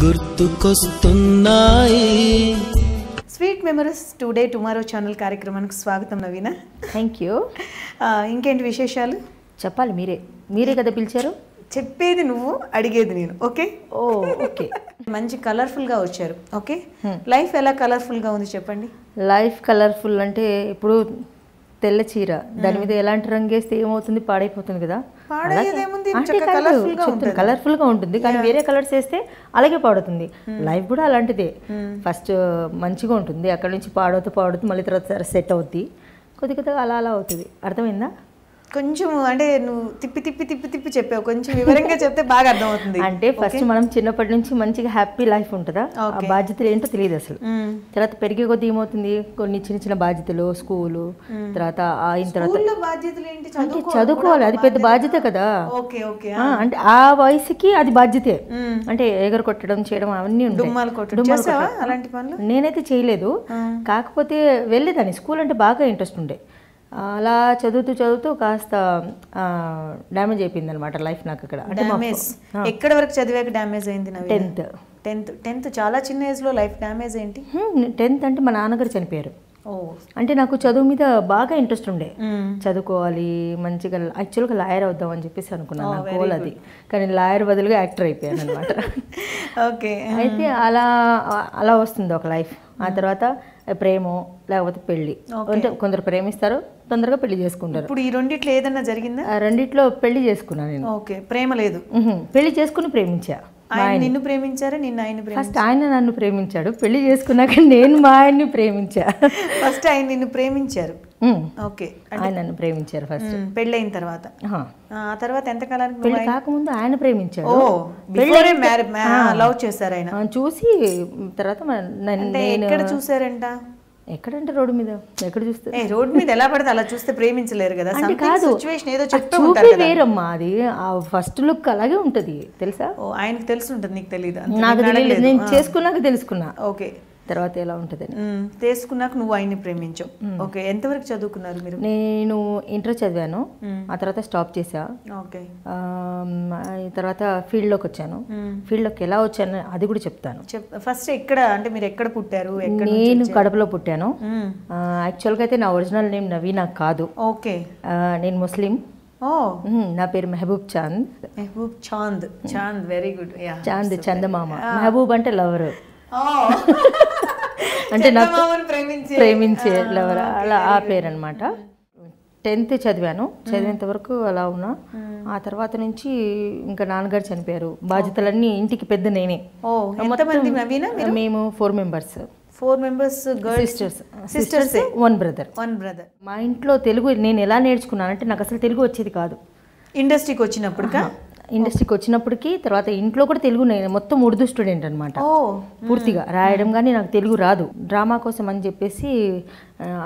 గుర్తుకొస్తున్నాయి. Sweet memories today tomorrow channel కార్యక్రమానికి స్వాగతం నవీన. Thank you. ఇంకేంటి విశేషాలు చెప్పాలి, మీరే కదా పిలిచారు. చెప్పేది నువ్వు, అడిగేది నేను. Okay okay. మంచి కలర్ఫుల్గా వచ్చారు. ఓకే, లైఫ్ ఎలా కలర్ఫుల్గా ఉంది చెప్పండి. లైఫ్ కలర్ఫుల్ అంటే ఇప్పుడు తెల్ల చీర, దాని మీద ఎలాంటి రంగు వేస్తే ఏమవుతుంది, పాడైపోతుంది కదా. కలర్ఫుల్ గా ఉంటుంది, కానీ వేరే కలర్స్ వేస్తే అలాగే పాడుతుంది. లైఫ్ కూడా అలాంటిదే. ఫస్ట్ మంచిగా ఉంటుంది, అక్కడ నుంచి పాడుతూ మళ్ళీ తర్వాత సెట్ అవుద్ది, కొద్దిగా అలా అవుతుంది. అర్థమైందా? కొంచెం అంటే నువ్వు తిప్పి చెప్పావు, కొంచెం వివరంగా చెప్తే బాగా అర్థమవుతుంది. అంటే ఫస్ట్ మనం చిన్నప్పటి నుంచి మంచిగా హ్యాపీ లైఫ్ ఉంటుందా, ఆ బాధ్యతలు ఏంటో తెలియదు అసలు. తర్వాత పెరిగే కొద్ది ఏమవుతుంది, కొన్ని చిన్న బాధ్యతలు, స్కూలు, తర్వాత అయిన తర్వాత అంటే చదువుకోవాలి, అది పెద్ద బాధ్యత కదా. అంటే ఆ వయసుకి అది బాధ్యతే. అంటే ఎగరు కొట్టడం, చేయడం అవన్నీ ఉంటాయి. నేనైతే చేయలేదు, కాకపోతే వెళ్ళేదాన్ని. స్కూల్ అంటే బాగా ఇంట్రెస్ట్ ఉండే. అలా చదువుతూ కాస్త డ్యామేజ్ అయిపోయింది అనమాట లైఫ్ నాకు అక్కడ. ఎక్కడ వరకు చదివాక డ్యామేజ్ అయింది? 10th చాలా చిన్న ఏజ్ లో లైఫ్ డ్యామేజ్ ఏంటి? 10th అంటే మా నాన్నగారు చనిపోయారు. అంటే నాకు చదువు మీద బాగా ఇంట్రెస్ట్ ఉండే, చదువుకోవాలి మంచిగా, యాక్చువల్గా లాయర్ అవుద్దాం అని చెప్పేసి అనుకున్నాను, నా గోల్ అది. కానీ లాయర్ బదులుగా యాక్టర్ అయిపోయాను అనమాట. ఓకే. అయితే అలా వస్తుంది ఒక లైఫ్. ఆ తర్వాత ప్రేమో లేకపోతే పెళ్లి. అంటే కొందరు ప్రేమిస్తారు, తొందరగా పెళ్లి చేసుకుంటారు. ఇప్పుడు ఈ రెండిట్లో ఏదన్నా జరిగిందా? రెండిట్లో పెళ్లి చేసుకున్నాను నేను. ఓకే, ప్రేమ లేదు, పెళ్లి చేసుకుని ప్రేమించా. నిన్ను ప్రేమించారా, నిన్ను ఆయన? ఫస్ట్ ఆయన నన్ను ప్రేమించాడు, పెళ్లి చేసుకున్నాక నేను మా ఆయన్ని ప్రేమించా. ఫస్ట్ ఆయన నిన్ను ప్రేమించారు. ఓకే, ఆయన నన్ను ప్రేమించారు ఫస్ట్. పెళ్ళైన తర్వాత, ఆ తర్వాత ఎంతకాలానికి? పెళ్లి కాకముందు ఆయన ప్రేమించాడు. లవ్ చేశారు ఆయన. చూసి తర్వాత ఎక్కడ చూసారంట? ఎక్కడంటే రోడ్డు మీద, ఎక్కడ చూస్తే రోడ్డు మీద ఎలా పడితే అలా చూస్తే ప్రేమించలేరు కదా. అంటే కాదు, చూపి వేరమ్మా, అది ఆ ఫస్ట్ లుక్ అలాగే ఉంటది తెలుసా. ఆయనకు తెలిసి ఉంటుంది, నీకు తెలియదు? నాకు తెలియదు, నేను చేసుకున్నాక తెలుసుకున్నా. ఓకే, తర్వాత ఎలా ఉంటుంది తెలుసుకున్నాక నువ్వు ఆయన్ని ప్రేమించావు. ఓకే, ఎంతవరకు చదువుకున్నారు మీరు? నేను ఇంటర్ చదివాను, ఆ తర్వాత స్టాప్ చేసా. ఓకే, తర్వాత ఫీల్డ్లోకి వచ్చాను. ఫీల్డ్లోకి ఎలా వచ్చాను అది కూడా చెప్తాను. ఫస్ట్ ఎక్కడ, అంటే మీరు ఎక్కడ పుట్టారు? నేను కడపలో పుట్టాను. యాక్చువల్గా అయితే నా ఒరిజినల్ నేమ్ నవీనా కాదు. ఓకే, నేను ముస్లిం. నా పేరు మెహబూబ్ చాంద్. మెహబూబ్ చాంద్. Chand, very good. చాంద్ చందమామ, మెహబూబ్ అంటే లవర్, అంటే నా ప్రేమించే లవర్, అలా ఆ పేరు అనమాట. 10th చదివాను, చదివేంత వరకు అలా ఉన్నా. ఆ తర్వాత నుంచి ఇంకా నాన్నగారు చనిపోయారు, బాధ్యతలన్నీ ఇంటికి పెద్ద నేనే. మేము 4 మెంబర్స్. 4 members, sisters, 1 brother. మా ఇంట్లో తెలుగు నేను ఎలా నేర్చుకున్నానంటే, నాకు అసలు తెలుగు వచ్చేది కాదు. ఇండస్ట్రీకి వచ్చినప్పటికీ తర్వాత ఇంట్లో కూడా తెలుగు, నేను మొత్తం ఉర్దూ స్టూడెంట్ అనమాట. పూర్తిగా రాయడం కానీ నాకు తెలుగు రాదు. డ్రామా కోసం అని చెప్పేసి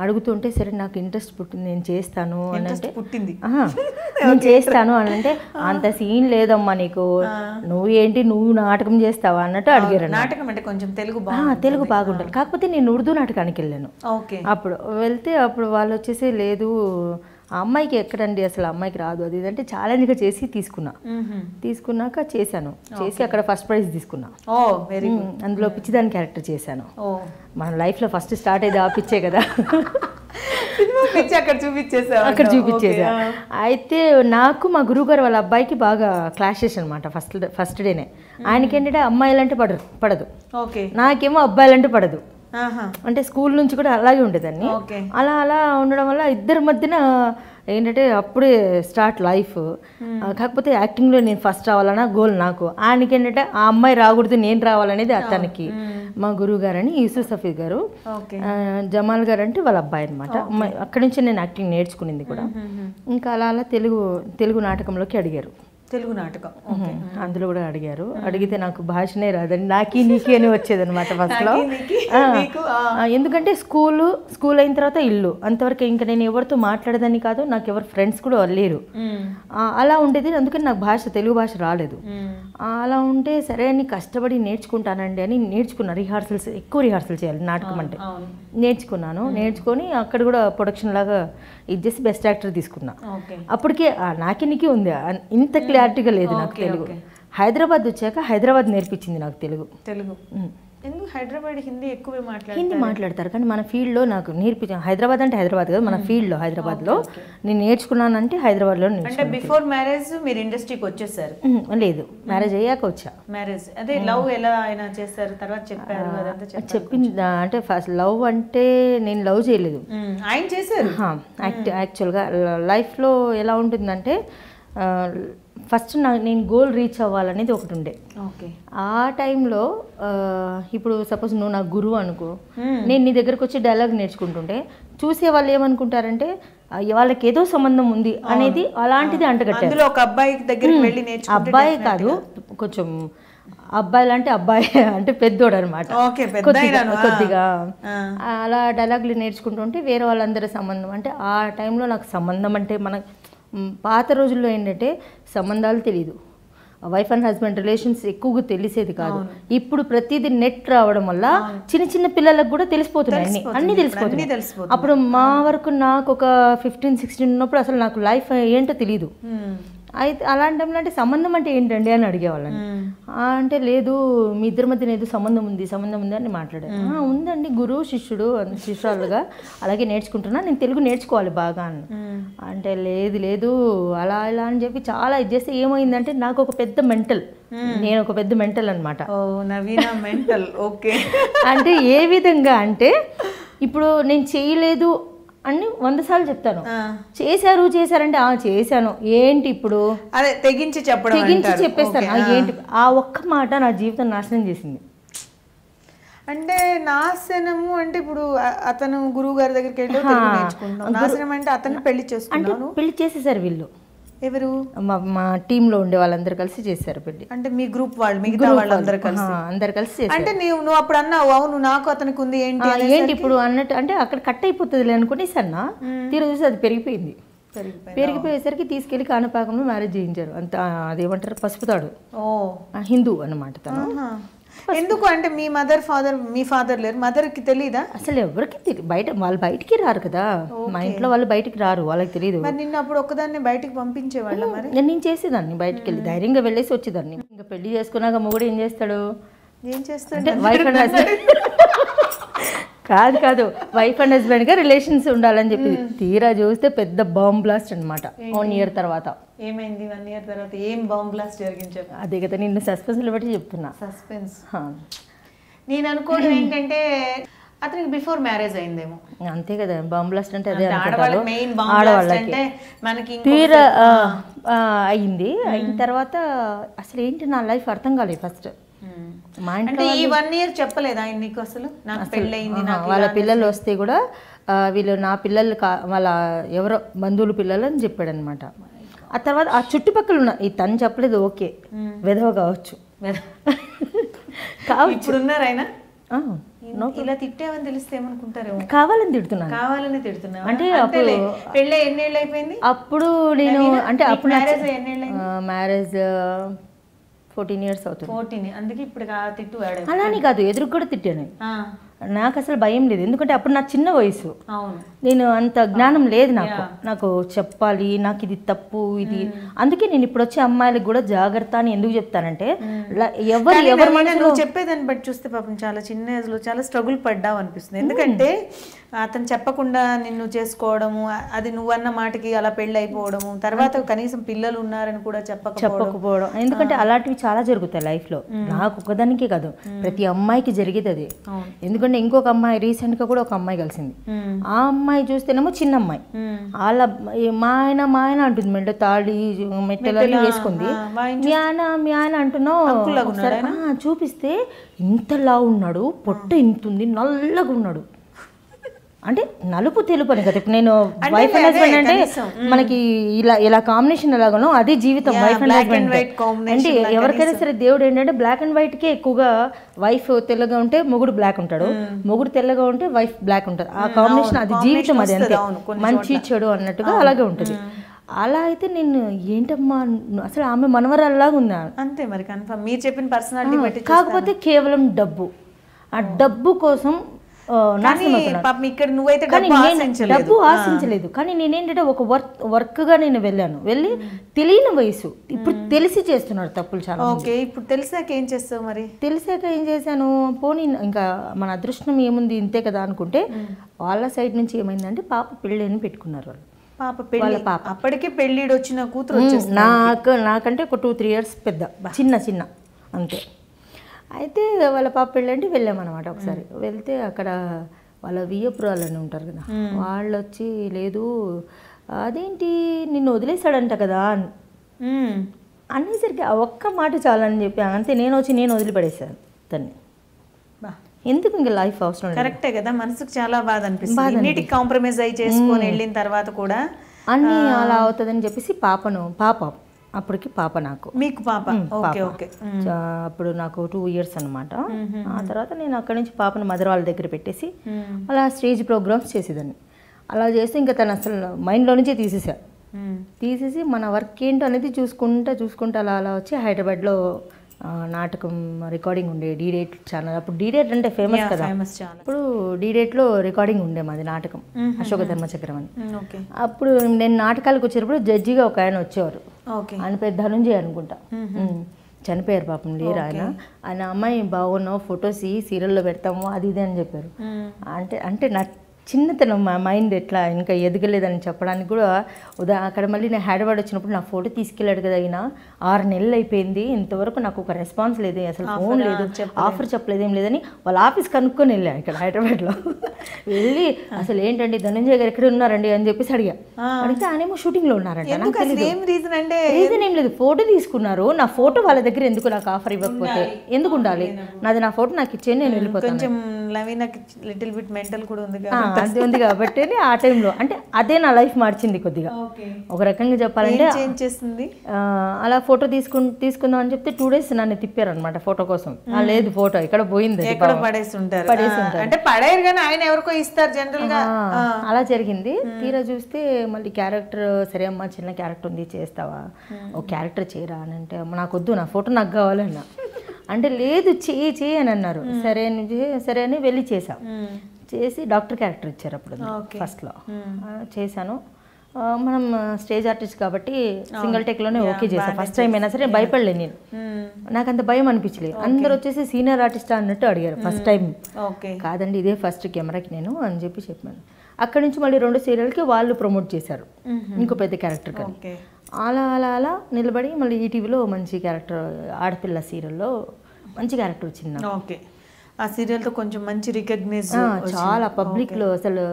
అడుగుతుంటే, సరే నాకు ఇంట్రెస్ట్ పుట్టింది, నేను చేస్తాను అని అంటే, నేను చేస్తాను అని అంటే, అంత సీన్ లేదమ్మా నీకు, నువ్వు నాటకం చేస్తావా అన్నట్టు అడిగారు. నాటకం అంటే కొంచెం తెలుగు బాగుంటుంది, కాకపోతే నేను ఉర్దూ నాటకానికి వెళ్ళాను. అప్పుడు వెళ్తే అప్పుడు వాళ్ళు వచ్చేసి, లేదు ఆ అమ్మాయికి ఎక్కడండి, అసలు అమ్మాయికి రాదు అది అంటే ఛాలెంజ్గా చేసి తీసుకున్నాక చేశాను. చేసి అక్కడ ఫస్ట్ ప్రైజ్ తీసుకున్నా. అందులో పిచ్చిదాని క్యారెక్టర్ చేశాను. మన లైఫ్లో ఫస్ట్ స్టార్ట్ అయ్యేది ఆ పిచ్చే కదా. అక్కడ చూపించేసా. అయితే నాకు మా గురువుగారు వాళ్ళ అబ్బాయికి బాగా క్లాషెస్ అనమాట. ఫస్ట్ డేనే ఆయనకి ఏంటంటే అమ్మాయిలంటే పడదు, నాకేమో అబ్బాయిలంటే పడదు. అంటే స్కూల్ నుంచి కూడా అలాగే ఉండేదాన్ని. అలా ఉండడం వల్ల ఇద్దరి మధ్యన ఏంటంటే అప్పుడే స్టార్ట్ లైఫ్. కాకపోతే యాక్టింగ్లో నేను ఫస్ట్ రావాలన్నా గోల్ నాకు. ఆయనకి ఏంటంటే ఆ అమ్మాయి రాకూడదు, నేను రావాలనేది అతనికి. మా గురువు గారని యూసుఫ్ సఫీ గారు, జమాల్ గారు అంటే వాళ్ళ అబ్బాయి అనమాట. అక్కడి నుంచి నేను యాక్టింగ్ నేర్చుకునింది కూడా. ఇంకా అలా తెలుగు నాటకంలోకి అడిగారు. తెలుగు నాటకం అందులో కూడా అడిగారు. అడిగితే నాకు భాషనే రాదండి, నాకి నీకి అని వచ్చేది అనమాట ఫస్ట్లో. ఎందుకంటే స్కూల్ అయిన తర్వాత ఇల్లు అంతవరకు, ఇంకా నేను ఎవరితో మాట్లాడేదాన్ని కాదు, నాకు ఎవరు ఫ్రెండ్స్ కూడా లేరు, అలా ఉండేది. అందుకని నాకు తెలుగు భాష రాలేదు. అలా ఉంటే సరే అని కష్టపడి నేర్చుకుంటానండి అని నేర్చుకున్నా. ఎక్కువ రిహార్సల్ చేయాలి నాటకం అంటే. నేర్చుకొని అక్కడ కూడా ప్రొడక్షన్ లాగా ఇది చేసి బెస్ట్ యాక్టర్ తీసుకున్నా. అప్పటికే నాకి నీకి ఉంది, ఇంత క్లారిటీగా లేదు నాకు తెలుగు. హైదరాబాద్ వచ్చాక హైదరాబాద్ నేర్పించింది నాకు తెలుగు. ఎందుకు హైదరాబాద్ హిందీ ఎక్కువ హిందీ మాట్లాడతారు కానీ మన ఫీల్డ్లో నాకు నేర్పించాను. హైదరాబాద్ అంటే హైదరాబాద్ కదా, మన ఫీల్డ్లో హైదరాబాద్లో నేను నేర్చుకున్నానంటే హైదరాబాద్లో. అంటే బిఫోర్ మ్యారేజ్ మీరు ఇండస్ట్రీకి వచ్చేసారు? లేదు, మ్యారేజ్ అయ్యాక వచ్చా. మ్యారేజ్ అదే లవ్ ఎలా అయినా చేస్తారు తర్వాత చెప్పారు అదంతా చెప్పింది. అంటే ఫస్ట్ లవ్ అంటే నేను లవ్ చేయలేదు, ఆయన చేశారు. యాక్చువల్గా లైఫ్లో ఎలా ఉంటుందంటే ఫస్ట్ నేను గోల్ రీచ్ అవ్వాలనేది ఒకటి ఉండే. ఆ టైంలో ఇప్పుడు సపోజ్ నువ్వు నా గురువు అనుకో, నేను నీ దగ్గరకు వచ్చి డైలాగ్ నేర్చుకుంటుంటే చూసే వాళ్ళు ఏమనుకుంటారంటే వాళ్ళకి ఏదో సంబంధం ఉంది అనేది, అలాంటిది అంటగట్టారు. ఒక అబ్బాయి దగ్గరికి వెళ్ళి అబ్బాయి కాదు, కొంచెం అబ్బాయిలు అంటే అబ్బాయి అంటే పెద్దోడు అనమాట, కొద్దిగా అలా డైలాగులు నేర్చుకుంటుంటే వేరే వాళ్ళందరి సంబంధం అంటే ఆ టైంలో నాకు సంబంధం అంటే మన పాత రోజుల్లో ఏంటంటే సంబంధాలు తెలియదు, వైఫ్ అండ్ హస్బెండ్ రిలేషన్స్ ఎక్కువగా తెలిసేది కాదు. ఇప్పుడు ప్రతిదీ నెట్ రావడం వల్ల చిన్న చిన్న పిల్లలకు కూడా తెలిసిపోతున్నాయి, అన్నీ తెలిసిపోతున్నాయి. అప్పుడు మా వరకు నాకు ఒక 15-16 ఉన్నప్పుడు అసలు నాకు లైఫ్ ఏంటో తెలియదు. అయితే అలాంటి టైంలో అంటే సంబంధం అంటే ఏంటండి అని అడిగేవాళ్ళని. అంటే లేదు, మీ ఇద్దరి మధ్యన ఏదో సంబంధం ఉంది అని మాట్లాడారు. ఉందండి, గురువు శిష్యుడు శిష్యురాలుగా అలాగే నేర్చుకుంటున్నా, నేను తెలుగు నేర్చుకోవాలి బాగా అని. అంటే లేదు అలా ఇలా అని చెప్పి చాలా ఇది చేస్తే ఏమైందంటే నాకు ఒక పెద్ద మెంటల్, నేను ఒక పెద్ద మెంటల్ అనమాట. అంటే ఏ విధంగా అంటే ఇప్పుడు నేను చేయలేదు అని 100 సార్లు చెప్తాను, చేశారంటే చేశాను ఏంటి ఇప్పుడు అదే తెగించి చెప్పేస్తాను. ఏంటి ఆ ఒక్క మాట నా జీవితం నాశనం చేసింది. అంటే నాశనము అంటే ఇప్పుడు అతను గురువు గారి దగ్గరికి వెళ్ళి నేర్చుకుంటాం, నాశనం అంటే అతను పెళ్లి చేసుకున్నాను. పెళ్లి చేసేసారు వీళ్ళు. ఎవరు? మా టీంలో ఉండే వాళ్ళందరూ కలిసి చేశారు పెళ్లి. అంటే మీ గ్రూప్ వాళ్ళు, మిగతా వాళ్ళందరూ కలిసి అంటే నువ్వు అప్పుడు అన్నావు అవును నాకు అతనికి ఉంది ఏంటి ఇప్పుడు అన్నట్టు, అంటే అక్కడ కట్ అయిపోతుంది అనుకునేసి అన్నా, తీరు చూసి అది పెరిగిపోయేసరికి తీసుకెళ్లి కాణపాకంలో మ్యారేజ్ చేయించారు. అంత అదేమంటారు పసుపుతాడు, హిందూ అన్నమాట తను. ఎందుకు అంటే మీ మీ ఫాదర్ లేరు, మదర్ కి తెలీదా? అసలు ఎవరికి బయట వాళ్ళు బయటికి రారు కదా, మా ఇంట్లో వాళ్ళు బయటికి రారు, వాళ్ళకి తెలియదు. నిన్న అప్పుడు ఒక్కదాన్ని బయటికి పంపించేవాళ్ళ? మరి నేను చేసేదాన్ని, బయటికి వెళ్ళి ధైర్యంగా వెళ్ళేసి వచ్చేదాన్ని. ఇంకా పెళ్లి చేసుకున్నాక మొగుడు ఏం చేస్తాడు అంటే వైఫ్ అండ్ హస్బెండ్ కాదు వైఫ్ అండ్ హస్బెండ్ గా రిలేషన్స్ ఉండాలని చెప్పి తీరా చూస్తే పెద్ద బాంబ్ బ్లాస్ట్ అనమాట. 1 year తర్వాత ఏమైంది? 1 year తర్వాత ఏం బాంబ్ బ్లాస్ట్ జరిగింది? అదే కదా నిన్ను సస్పెన్స్ లో బట్టి చెప్తున్నా. సస్పెన్స్. నేను అనుకోవడం ఏంటంటే అతనికి బిఫోర్ మ్యారేజ్ అయిందేమో. అంతే కదా, బాంబ్ బ్లాస్ట్ అంటే అదే ఆడవాళ్ళకి. మనకి తీరా అయింది. అయిన తర్వాత అసలు ఏంటి నా లైఫ్ అర్థం కాలేదు. ఫస్ట్ అంటే ఈ 1 year చెప్పలేదు ఆయన నీకు అసలు నాకు పెళ్ళయింది? వాళ్ళ పిల్లలు వస్తే కూడా వీళ్ళు నా పిల్లలు వాళ్ళ ఎవరో బంధువుల పిల్లలు అని చెప్పాడు అనమాట. ఆ తర్వాత ఆ చుట్టుపక్కల ఉన్న తను చెప్పలేదు, ఓకే వెధవ కావచ్చు ఇప్పుడున్నారు ఆయన. ఇలా తిట్టావని తెలిస్తే ఏమనుకుంటారేమో. కావాలని తిడుతున్నాను. కావాలని తిడుతున్నా అంటే పెళ్ళి ఎన్నేళ్ళు అయిపోయింది? అప్పుడు నేను అంటే అప్పుడు మ్యారేజ్ 14 years అవుతుంది. 14. అందుకే ఇప్పుడు తిట్టు అలానే కాదు, ఎదురు కూడా తిట్టాను. నాకు అసలు భయం లేదు, ఎందుకంటే అప్పుడు నా చిన్న వయసు, నేను అంత జ్ఞానం లేదు నాకు చెప్పాలి, నాకు ఇది తప్పు ఇది. అందుకే నేను ఇప్పుడు వచ్చే అమ్మాయిలకు కూడా జాగ్రత్త అని ఎందుకు చెప్తానంటే ఎవరు మనసులో చెప్పేదాన్ని బట్టి చూస్తే పాపం చాలా చిన్న ఏజ్ లో చాలా స్ట్రగుల్ పడ్డావు అనిపిస్తుంది. ఎందుకంటే అతను చెప్పకుండా నిన్ను చేసుకోవడము, అది నువ్వన్న మాటకి అలా పెళ్ళి అయిపోవడము, తర్వాత కనీసం పిల్లలు ఉన్నారని కూడా చెప్పకపోవడం. ఎందుకంటే అలాంటివి చాలా జరుగుతాయి లైఫ్ లో, నాకు ఒకదానికే కాదు ప్రతి అమ్మాయికి జరిగేది అది. ఎందుకంటే ఇంకొక అమ్మాయి రీసెంట్ గా కూడా ఒక అమ్మాయి కలిసింది. ఆ అమ్మాయి చూస్తేనేమో చిన్న అమ్మాయి, వాళ్ళ మా ఆయన అంటుంది మెడ తాళి మెట్టెలు వేసుకుంది, మీ ఆయన అంటున్నావు చూపిస్తే ఇంతలా ఉన్నాడు, పొట్ట ఇంతుంది, నల్లగా ఉన్నాడు. అంటే నలుపు తెలుపు అని కదా. ఇప్పుడు నేను వైఫ్ అండ్ హస్బెండ్ అంటే మనకి ఇలా కాంబినేషన్ ఎలాగనో అదే జీవితం. వైఫ్ అండ్ హస్బెండ్ అంటే ఎవరికైనా సరే దేవుడు ఏంటంటే బ్లాక్ అండ్ వైట్ కే ఎక్కువగా, వైఫ్ తెల్లగా ఉంటే మొగుడు బ్లాక్ ఉంటాడు, మొగుడు తెల్లగా ఉంటే వైఫ్ బ్లాక్ ఉంటారు. ఆ కాంబినేషన్ అది జీవితం, అది అంతే, మంచి చెడు అన్నట్టుగా అలాగే ఉంటుంది. అలా అయితే నేను ఏంటమ్మా అసలు ఆమె మనవరాల్లాగా ఉందా అంతే. మరి కన్ఫర్మ్ మీరు చెప్పిన పర్సనాలిటీ బట్టి. కాకపోతే కేవలం డబ్బు, ఆ డబ్బు కోసం నాశనం ఇక్కడ నువ్వైతే డబ్బు ఆశించలేదు. కానీ నేనేంటంటే ఒక వర్క్గా నేను వెళ్ళి తెలియని వయసు, ఇప్పుడు తెలిసి చేస్తున్నారు తప్పులు చాలా. ఓకే, ఇప్పుడు తెలిసాక ఏం చేస్తావు మరి? తెలిసాక ఏం చేశాను, పోనీ ఇంకా మన అదృష్టం ఏముంది ఇంతే కదా అనుకుంటే, వాళ్ళ సైడ్ నుంచి ఏమైందంటే పాప పెళ్ళని పెట్టుకున్నారు వాళ్ళు. వాళ్ళ పాప అప్పటికే పెళ్ళిడు వచ్చిన కూతురు నాకంటే ఒక 2-3 years పెద్ద, చిన్న అంతే. అయితే వాళ్ళ పాప పెళ్ళి అంటే వెళ్ళామన్నమాట. ఒకసారి వెళ్తే అక్కడ వాళ్ళ వియ్యపురాలని ఉంటారు కదా, వాళ్ళు వచ్చి లేదు అదేంటి నిన్ను వదిలేశాడంట కదా అనేసరికి ఆ ఒక్క మాట చాలని చెప్పి అంతే నేను వదిలిపడేసాను తన్ని. ఎందుకు ఇంకా లైఫ్ అవసరం? కరెక్టే కదా, మనసుకు చాలా బాధ అనిపిస్తుంది. ఇన్నిటికి కాంప్రమైజ్ అయి చేసుకొని వెళ్ళిన తర్వాత కూడా అన్నీ అలా అవుతుందని చెప్పేసి పాప అప్పటికి పాప నాకు. మీకు పాప? Okay okay. అప్పుడు నాకు 2 years అనమాట. ఆ తర్వాత నేను అక్కడి నుంచి పాపను మదర్ వాళ్ళ దగ్గర పెట్టేసి అలా స్టేజ్ ప్రోగ్రామ్స్ చేసేదాన్ని. అలా చేస్తే ఇంకా తను అసలు మైండ్లో నుంచే తీసేసి మన వర్క్ ఏంటో అనేది చూసుకుంటా అలా వచ్చి హైదరాబాద్లో నాటకం రికార్డింగ్ ఉండే డీ-డేట్ ఛానల్. అప్పుడు డీ-డేట్ అంటే ఫేమస్ కదా, ఇప్పుడు డీ-డేట్లో రికార్డింగ్ ఉండే మాది నాటకం, అశోక ధర్మచక్రం అని. అప్పుడు నేను నాటకాలకు వచ్చేటప్పుడు జడ్జిగా ఒక ఆయన వచ్చేవారు, ఆయన పెద్ద ధనుంజయ అనుకుంటా, చనిపోయారు పాపం, లేరు ఆయన అమ్మాయి బాగున్నావు ఫొటోస్ సీరియల్లో పెడతాము అది ఇది అని చెప్పారు. అంటే నా చిన్నతనం, మా మైండ్ ఎట్లా ఇంకా ఎదగలేదని చెప్పడానికి కూడా అక్కడ మళ్ళీ నేను హైదరాబాద్ వచ్చినప్పుడు నా ఫోటో తీసుకెళ్ళాడు కదా, అయినా 6 నెలలు అయిపోయింది, ఇంతవరకు నాకు ఒక రెస్పాన్స్ లేదు, అసలు ఫోన్ లేదు, ఆఫర్ చెప్పలేదు, ఏం లేదని వాళ్ళ ఆఫీస్ కనుక్కొని వెళ్ళాను ఇక్కడ హైదరాబాద్లో. వెళ్ళి అసలు ఏంటండి ధనంజయ గారు ఎక్కడ ఉన్నారండి అని చెప్పేసి అడిగితే ఆయనేమో షూటింగ్లో ఉన్నారంట. నాకు రీజన్ ఏం లేదు, ఫోటో తీసుకున్నారు, నా ఫోటో వాళ్ళ దగ్గర ఎందుకు, నాకు ఆఫర్ ఇవ్వకపోతే ఎందుకు ఉండాలి, నాది నా ఫోటో నాకు ఇచ్చేయండి నేను వెళ్ళిపోతాను. అది ఉంది కాబట్టి ఆ టైంలో అంటే అదే నా లైఫ్ మార్చింది కొద్దిగా. ఒక రకంగా చెప్పాలంటే అలా ఫోటో తీసుకుందాం అని చెప్తే 2 days నన్ను తిప్పారు అనమాట ఫోటో కోసం. లేదు ఫోటో ఇక్కడ పోయింది, అలా జరిగింది. తీరా చూస్తే మళ్ళీ క్యారెక్టర్, సరే అమ్మా చిన్న క్యారెక్టర్ ఉంది చేస్తావా, ఓ క్యారెక్టర్ చేయరా అని అంటే నాకు వద్దు, నా ఫోటో నాకు కావాలన్నా అంటే లేదు చేయి అని అన్నారు. సరే అని వెళ్ళి చేసి డాక్టర్ క్యారెక్టర్ ఇచ్చారు అప్పుడు ఫస్ట్లో చేశాను. మనం స్టేజ్ ఆర్టిస్ట్ కాబట్టి సింగిల్ టేక్లోనే ఓకే చేశాను. ఫస్ట్ టైం అయినా సరే భయపడలేదు నేను, నాకు అంత భయం అనిపించలేదు. అందరు వచ్చేసి సీనియర్ ఆర్టిస్ట్ అన్నట్టు అడిగారు ఫస్ట్ టైం. కాదండి ఇదే ఫస్ట్ కెమెరాకి నేను అని చెప్పాను. అక్కడి నుంచి మళ్ళీ 2 సీరియల్కి వాళ్ళు ప్రమోట్ చేశారు ఇంకో పెద్ద క్యారెక్టర్ కానీ. అలా నిలబడి మళ్ళీ ఈటీవీలో మంచి క్యారెక్టర్, ఆడపిల్ల సీరియల్లో మంచి క్యారెక్టర్ వచ్చింది. ఓకే, ఆ సీరియల్తో కొంచెం మంచి రికగ్నైజ్, చాలా పబ్లిక్లో అసలు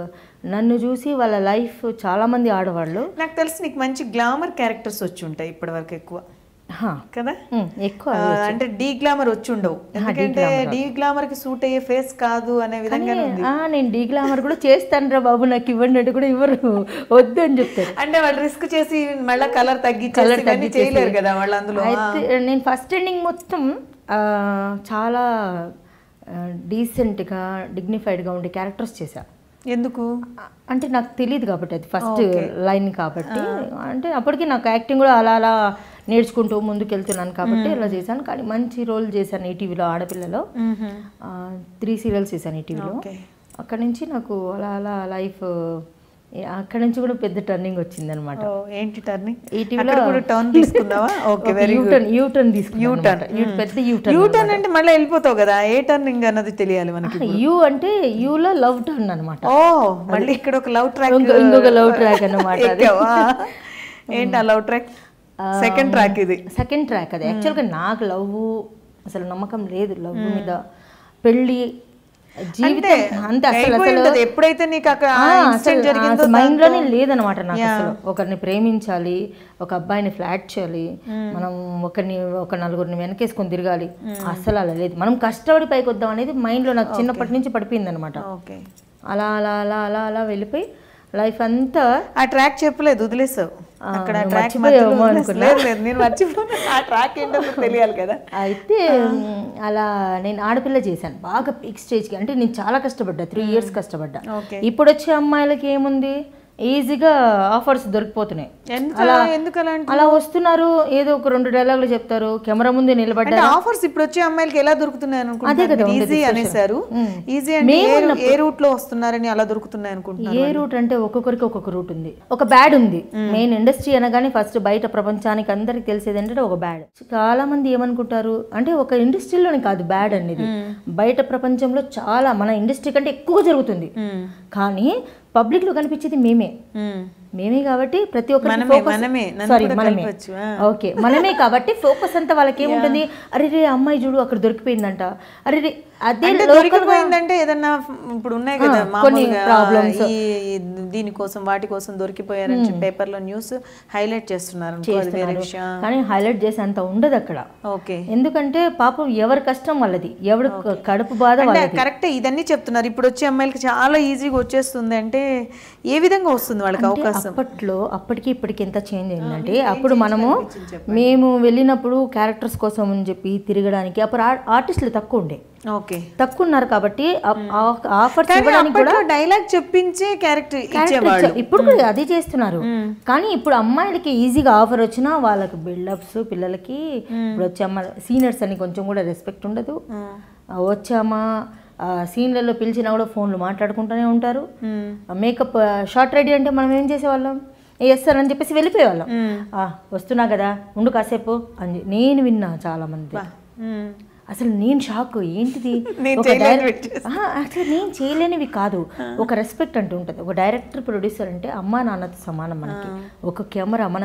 నన్ను చూసి వాళ్ళ లైఫ్ చాలా మంది ఆడవాళ్ళు. నాకు తెలిసి నీకు మంచి గ్లామర్ క్యారెక్టర్స్ వచ్చి ఉంటాయి ఇప్పటి వరకు ఎక్కువ కదా, ఎక్కువ అంటే డీ గ్లామర్ వచ్చి ఉండవు, ఎందుకంటే డీ గ్లామర్ కి సూట్ అయ్యే ఫేస్ కాదు అనే విధంగా. నేను డీ గ్లామర్ కూడా చేస్తాను రా బాబు, నాకు ఇవ్వండి అంటే కూడా ఇవ్వరు, వద్దు అని చెప్తారు. అంటే వాళ్ళు రిస్క్ చేసి మళ్ళీ కలర్ తగ్గి చేయలేరు కదా వాళ్ళు అందులో. అయితే నేను ఫస్ట్ ఎండింగ్ మొత్తం చాలా డీసెంట్గా డిగ్నిఫైడ్గా ఉండే క్యారెక్టర్స్ చేశాను. ఎందుకు అంటే నాకు తెలియదు కాబట్టి, అది ఫస్ట్ లైన్ కాబట్టి. అంటే అప్పటికి నాకు యాక్టింగ్ కూడా అలా నేర్చుకుంటూ ముందుకు వెళ్తున్నాను కాబట్టి అలా చేశాను. కానీ మంచి రోల్ చేశాను ఈటీవీలో, ఆడపిల్లలో 3 సీరియల్స్ చేశాను ఈటీవీలో. అక్కడి నుంచి నాకు అలా లైఫ్, అక్కడ నుంచి కూడా పెద్ద టర్నింగ్ వచ్చింది అనమాట. ఏంటి టర్నింగ్? ఈటీవీలో టర్న్ తీసుకున్నావా? Okay, very good. యూటర్న్ తీసుకున్నాను, పెద్ద యూటర్న్ అంటే మళ్ళీ వెళ్ళిపోతావు కదా, ఏ టర్నింగ్ అన్నది తెలియాలి మనకి. యూ అంటే యూలో లవ్ టర్న్ అనమాట. ఓ, మళ్ళీ ఇక్కడ ఒక లవ్ ట్రాక్, ఇంకొక లవ్ ట్రాక్ అనమాట. ఏంటి ఆ లవ్ ట్రాక్? సెకండ్ ట్రాక్ ఇది. సెకండ్ ట్రాక్ అది. యాక్చువల్గా నాకు లవ్ అసలు నమ్మకం లేదు, లవ్ మీద, పెళ్ళి, జీవితం అంతే అసలు ఎప్పుడైతే నీకు మైండ్ లోనే లేదనమాట నాకు. అసలు ఒకరిని ప్రేమించాలి, ఒక అబ్బాయిని ఫ్లాట్ చేయాలి, మనం ఒక నలుగురిని వెనకేసుకొని తిరగాలి, అసలు అలా లేదు. మనం కష్టపడి పైకి వద్దాం అనేది మైండ్ లో నాకు చిన్నప్పటి నుంచి పడిపోయింది అనమాట. అలా అలా అలా అలా అలా వెళ్ళిపోయి లైఫ్ అంతా. ఆ ట్రాక్ చెప్పలేదు, వదిలేసావు అక్కడ. నేను మర్చిపోయాను, ఆ ట్రాక్ ఏంటో తెలియాలి కదా. అయితే అలా నేను ఆడపిల్ల చేశాను బాగా పీక్ స్టేజ్కి. అంటే నేను చాలా కష్టపడ్డా, 3 years కష్టపడ్డా. ఇప్పుడు వచ్చే అమ్మాయిలకి ఏముంది, ఈజీగా ఆఫర్స్ దొరికిపోతున్నాయి. అలా వస్తున్నారు, ఏదో ఒక 2 డైలాగులు చెప్తారు, కెమెరా ముందు నిలబడ్డారు. ఆఫర్స్ ఇప్పుడు వచ్చే అమ్మాయిలకి ఎలా దొరుకుతున్నాయి అనుకుంటున్నారు? ఈజీ అనేసారు. ఈజీ అంటే ఏ రూట్ లో వస్తున్నారని అలా దొరుకుతున్నాయి అనుకుంటున్నారు? ఏ రూట్ అంటే ఒక్కొక్కరికి ఒక్కొక్క రూట్ ఉంది. ఒక బ్యాడ్ ఉంది. మెయిన్ ఇండస్ట్రీ అనగానే ఫస్ట్ బయట ప్రపంచానికి అందరికి తెలిసేది ఏంటంటే ఒక బ్యాడ్. చాలా మంది ఏమనుకుంటారు అంటే ఒక ఇండస్ట్రీలోనే కాదు బ్యాడ్ అనేది, బయట ప్రపంచంలో చాలా మన ఇండస్ట్రీ కంటే ఎక్కువ జరుగుతుంది. కానీ పబ్లిక్ లో కనిపించేది మేమే కాబట్టి ప్రతి ఒక్కరికి ఓకే మనమే కాబట్టి ఫోకస్ అంతా వాళ్ళకి ఏముంటుంది, అరే రే అమ్మాయి చూడు అక్కడ దొరికిపోయిందంట, అరే రే అదే దొరికిపోయిందంటే ఏదన్నా ఇప్పుడు ఉన్నాయి కదా కొన్ని ప్రాబ్లమ్స్, దీనికోసం వాటి కోసం దొరికిపోయారని పేపర్ లో న్యూస్ హైలైట్ చేస్తున్నారు. కానీ హైలైట్ చేసే అంత ఉండదు అక్కడ. ఓకే, ఎందుకంటే పాపం ఎవరి కష్టం వాళ్ళది, ఎవరి కడుపు బాధ వాళ్ళది. కరెక్టే, ఇదన్నీ చెప్తున్నారు. ఇప్పుడు వచ్చే అమ్మాయిలకి చాలా ఈజీగా వచ్చేస్తుంది అంటే ఏ విధంగా వస్తుంది వాళ్ళకి అవకాశం? అప్పటికి ఇప్పటికి ఎంత చేంజ్ అయిందంటే, అప్పుడు మేము వెళ్ళినప్పుడు క్యారెక్టర్స్ కోసం అని చెప్పి తిరగడానికి అప్పుడు ఆర్టిస్టులు తక్కువ ఉండే, తక్కువ ఉన్నారు కాబట్టి ఆఫర్ కూడా డైలాగ్ చెప్పించే క్యారెక్టర్ ఇప్పుడు కూడా అదే చేస్తున్నారు. కానీ ఇప్పుడు అమ్మాయిలకి ఈజీగా ఆఫర్ వచ్చినా వాళ్ళకి బిల్డప్స్, పిల్లలకి ఇప్పుడు వచ్చే అమ్మాయి సీనియర్స్ అని కొంచెం కూడా రెస్పెక్ట్ ఉండదు. వచ్చామా సీన్లలో పిలిచినా కూడా ఫోన్లు మాట్లాడుకుంటూనే ఉంటారు. మేకప్ షార్ట్ రెడీ అంటే మనం ఏం చేసేవాళ్ళం, వేస్తారు అని చెప్పేసి వెళ్ళిపోయేవాళ్ళం. వస్తున్నా కదా ఉండు కాసేపు అని నేను విన్నా చాలా మంది. అసలు నేను షాక్, ఏంటిది యాక్చువల్లీ నేను చేయలేనివి కాదు, ఒక రెస్పెక్ట్ అంటూ ఉంటుంది. ఒక డైరెక్టర్ ప్రొడ్యూసర్ అంటే అమ్మా నాన్నతో సమానం మనకి. ఒక కెమెరా మన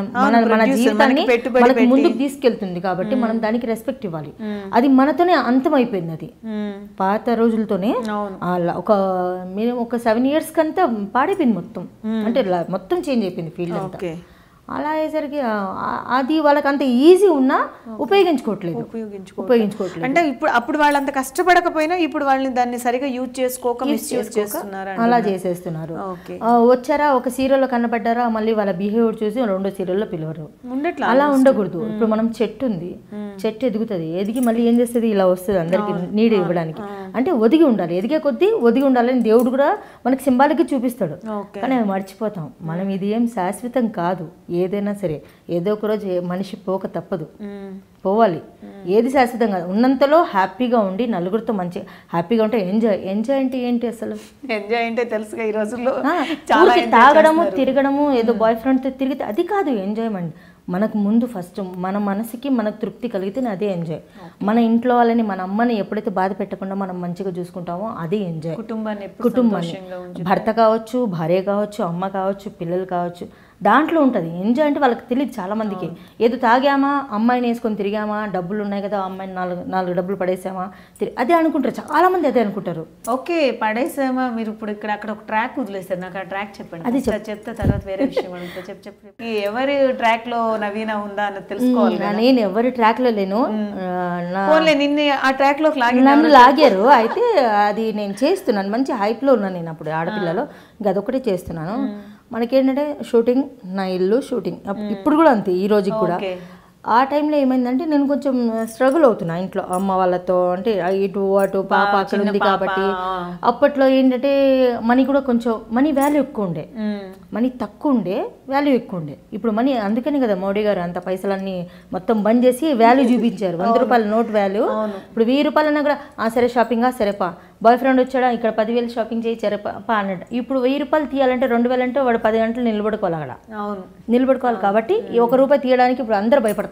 జీవితాన్ని మనకు ముందుకు తీసుకెళ్తుంది కాబట్టి మనం దానికి రెస్పెక్ట్ ఇవ్వాలి. అది మనతోనే అంతం అయిపోయింది. అది పాత రోజులతోనే ఒక 7 years కంతా పాడైపోయింది మొత్తం. అంటే మొత్తం చేంజ్ అయిపోయింది ఫీల్డ్ అంతా. అలా అయ్యేసరికి అది వాళ్ళకి అంత ఈజీ ఉన్నా ఉపయోగించుకోవట్లేదు. అంటే ఇప్పుడు అప్పుడు వాళ్ళు అంత కష్టపడకపోయినా ఇప్పుడు వాళ్ళని దాన్ని సరిగా యూజ్ చేసుకోక మిస్యూజ్ చేస్తున్నారు, అలా చేసేస్తున్నారు. వచ్చారా ఒక సీరియల్లో కనబడ్డారా మళ్ళీ వాళ్ళ బిహేవియర్ చూసి 2వ సీరియల్లో పిలవరు. అలా ఉండకూడదు. ఇప్పుడు మనం చెట్టు ఉంది, చెట్టు ఎదుగుతుంది, ఎదిగి మళ్ళీ ఏం చేస్తుంది, ఇలా వస్తుంది అందరికి నీడ ఇవ్వడానికి. అంటే ఒదిగి ఉండాలి, ఎదిగే కొద్దీ ఒదిగి ఉండాలని దేవుడు కూడా మనకి సింబాలిక్గా చూపిస్తాడు. కానీ అది మర్చిపోతాం మనం. ఇది ఏం శాశ్వతం కాదు. ఏదైనా సరే ఏదో ఒక రోజు మనిషి పోక తప్పదు, పోవాలి. ఏది శాశ్వతం కాదు. ఉన్నంతలో హ్యాపీగా ఉండి నలుగురితో మంచి హ్యాపీగా ఉంటే ఎంజాయ్ అంటే ఏంటి అసలు? ఎంజాయ్ అంటే తెలుసుగా ఈ రోజుల్లో తాగడము తిరగడము, ఏదో బాయ్ ఫ్రెండ్తో తిరిగితే అది కాదు ఎంజాయ్మెంట్. మనకు ముందు ఫస్ట్ మన మనసుకి మనకు తృప్తి కలిగితేనే అదే ఎంజాయ్. మన ఇంట్లో వాళ్ళని, మన అమ్మని ఎప్పుడైతే బాధ పెట్టకుండా మనం మంచిగా చూసుకుంటామో అదే ఎంజాయ్. కుటుంబాన్ని భర్త కావచ్చు, భార్య కావచ్చు, అమ్మ కావచ్చు, పిల్లలు కావచ్చు, దాంట్లో ఉంటుంది ఎంజాయ్. అంటే వాళ్ళకి తెలియదు చాలా మందికి. ఏదో తాగామా, అమ్మాయిని వేసుకొని తిరిగామా, డబ్బులు ఉన్నాయి కదా అమ్మాయిని నాలుగు డబ్బులు పడేసామా, అదే అనుకుంటారు చాలా మంది, అదే అనుకుంటారు. ఓకే పడేసామా, మీరు ఇప్పుడు ఇక్కడ అక్కడ ఒక ట్రాక్ వదిలేస్తారు, నాకు ఆ ట్రాక్ చెప్పండి. అది చెప్తే తర్వాత వేరే విషయం అంతా చెప్పి ఎవరి ట్రాక్ లో నవీన ఉందా అని తెలుసుకోవాలి. నేను ఎవరి ట్రాక్ లో లేను, నిన్ను ఆ ట్రాక్ లో నన్ను లాగారు. అయితే అది నేను చేస్తున్నాను, మంచి హైప్ లో ఉన్నాను నేను అప్పుడు ఆడపిల్లలో. ఇంకా అదొకటి చేస్తున్నాను. మనకేంటంటే షూటింగ్, నా ఇల్లు షూటింగ్. ఇప్పుడు కూడా అంతే, ఈ రోజుకి కూడా. ఆ టైంలో ఏమైందంటే నేను కొంచెం స్ట్రగుల్ అవుతున్నా ఇంట్లో అమ్మ వాళ్ళతో. అంటే ఇటు అటు పాప అక్కడ ఉంది కాబట్టి. అప్పట్లో ఏంటంటే మనీ కూడా కొంచెం మనీ వాల్యూ ఎక్కువ ఉండే, మనీ తక్కువ ఉండే వాల్యూ ఎక్కువ ఉండే. ఇప్పుడు మనీ, అందుకని కదా మోడీ గారు అంత పైసలన్నీ మొత్తం బంద్ చేసి వాల్యూ చూపించారు. 100 రూపాయల నోట్ వాల్యూ. ఇప్పుడు 1000 రూపాయలన్నా కూడా సరే షాపింగా సరేపా, బాయ్ ఫ్రెండ్ వచ్చాడా ఇక్కడ 10,000 షాపింగ్ చేయి సరేపా అన్నట్టు. ఇప్పుడు 1000 రూపాయలు తీయాలంటే 2000 అంటే వాడు 10 గంటలు నిలబడుకోవాలి అక్కడ. నిలబడుకోవాలి కాబట్టి ₹1 తీయడానికి ఇప్పుడు అందరూ భయపడతారు.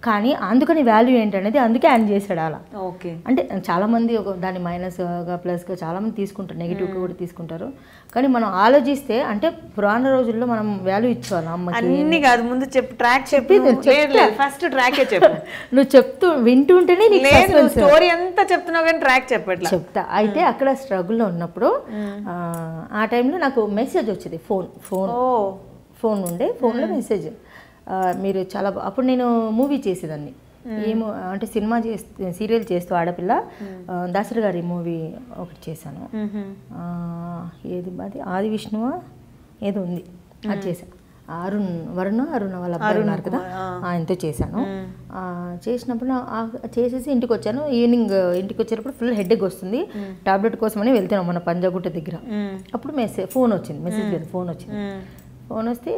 కానీ అందుకని వాల్యూ ఏంటనేది అందుకే ఆయన చేశాడు అలా. ఓకే, అంటే చాలామంది దాన్ని మైనస్గా ప్లస్గా చాలామంది తీసుకుంటారు, నెగిటివ్గా కూడా తీసుకుంటారు. కానీ మనం ఆలోచిస్తే అంటే పురాణ రోజుల్లో మనం వాల్యూ ఇచ్చేవాళ్ళం అమ్మకి. అన్ని కాదు, ముందు చెప్పు, ట్రాక్ చెప్పి ఫస్ట్ ట్రాకే చెప్పు. నువ్వు చెప్తూ వింటుంటేనే స్టోరీ అంతా చెప్తున్నావు కానీ ట్రాక్ చెప్పట్లా. చెప్తా. అయితే అక్కడ స్ట్రగుల్లో ఉన్నప్పుడు ఆ టైంలో నాకు మెసేజ్ వచ్చేది, ఫోన్ ఉండే, ఫోన్లో మెసేజ్, మీరు చాలా అప్పుడు నేను మూవీ చేసేదాన్ని. ఏమో అంటే సినిమా సీరియల్ చేస్తూ ఆడపిల్ల, దాసరి గారి మూవీ ఒకటి చేశాను. ఏది అది ఆది విష్ణువా ఏదో ఉంది, అది చేశాను. అరుణ వాళ్ళ అబ్బాయి ఉన్నారు కదా, ఆయనతో చేశాను. చేసినప్పుడు చేసేసి ఇంటికి వచ్చాను. ఈవినింగ్ ఇంటికి వచ్చేటప్పుడు ఫుల్ హెడేక్ వస్తుంది, టాబ్లెట్ కోసమని వెళ్తున్నాం మన పంజాగుట్ట దగ్గర. అప్పుడు ఫోన్ వచ్చింది, మెసేజ్ లేదు, ఫోన్ వచ్చింది. ఫోన్ వస్తే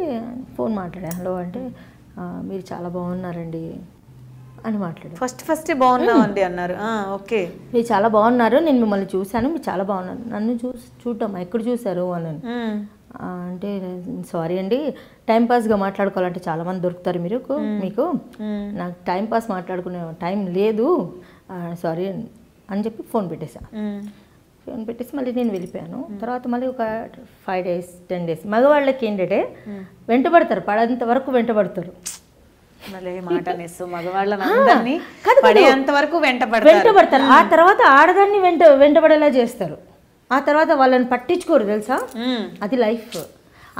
ఫోన్ మాట్లాడా. హలో అంటే మీరు చాలా బాగున్నారండి అని మాట్లాడారు. ఫస్ట్ బాగున్నామండి అన్నారు. ఓకే, మీరు చాలా బాగున్నారు, నేను మిమ్మల్ని చూశాను, మీరు చాలా బాగున్నారు. నన్ను చూడటం ఎక్కడ చూశారు అని అంటే, సారీ అండి, టైంపాస్గా మాట్లాడుకోవాలంటే చాలామంది దొరుకుతారు మీకు నాకు టైంపాస్ మాట్లాడుకునే టైం లేదు, సారీ అని చెప్పి ఫోన్ పెట్టేశాను. ఫోన్ పెట్టేసి మళ్ళీ నేను వెళ్ళిపోయాను. తర్వాత మళ్ళీ ఒక 5 days 10 days మగవాళ్ళకి ఏంటంటే వెంటబడతారు, పడేంత వరకు వెంటబడతారు. వెంటబడతారు. ఆ తర్వాత ఆడదాన్ని వెంటబడేలా చేస్తారు. ఆ తర్వాత వాళ్ళని పట్టించుకోరు, తెలుసా, అది లైఫ్.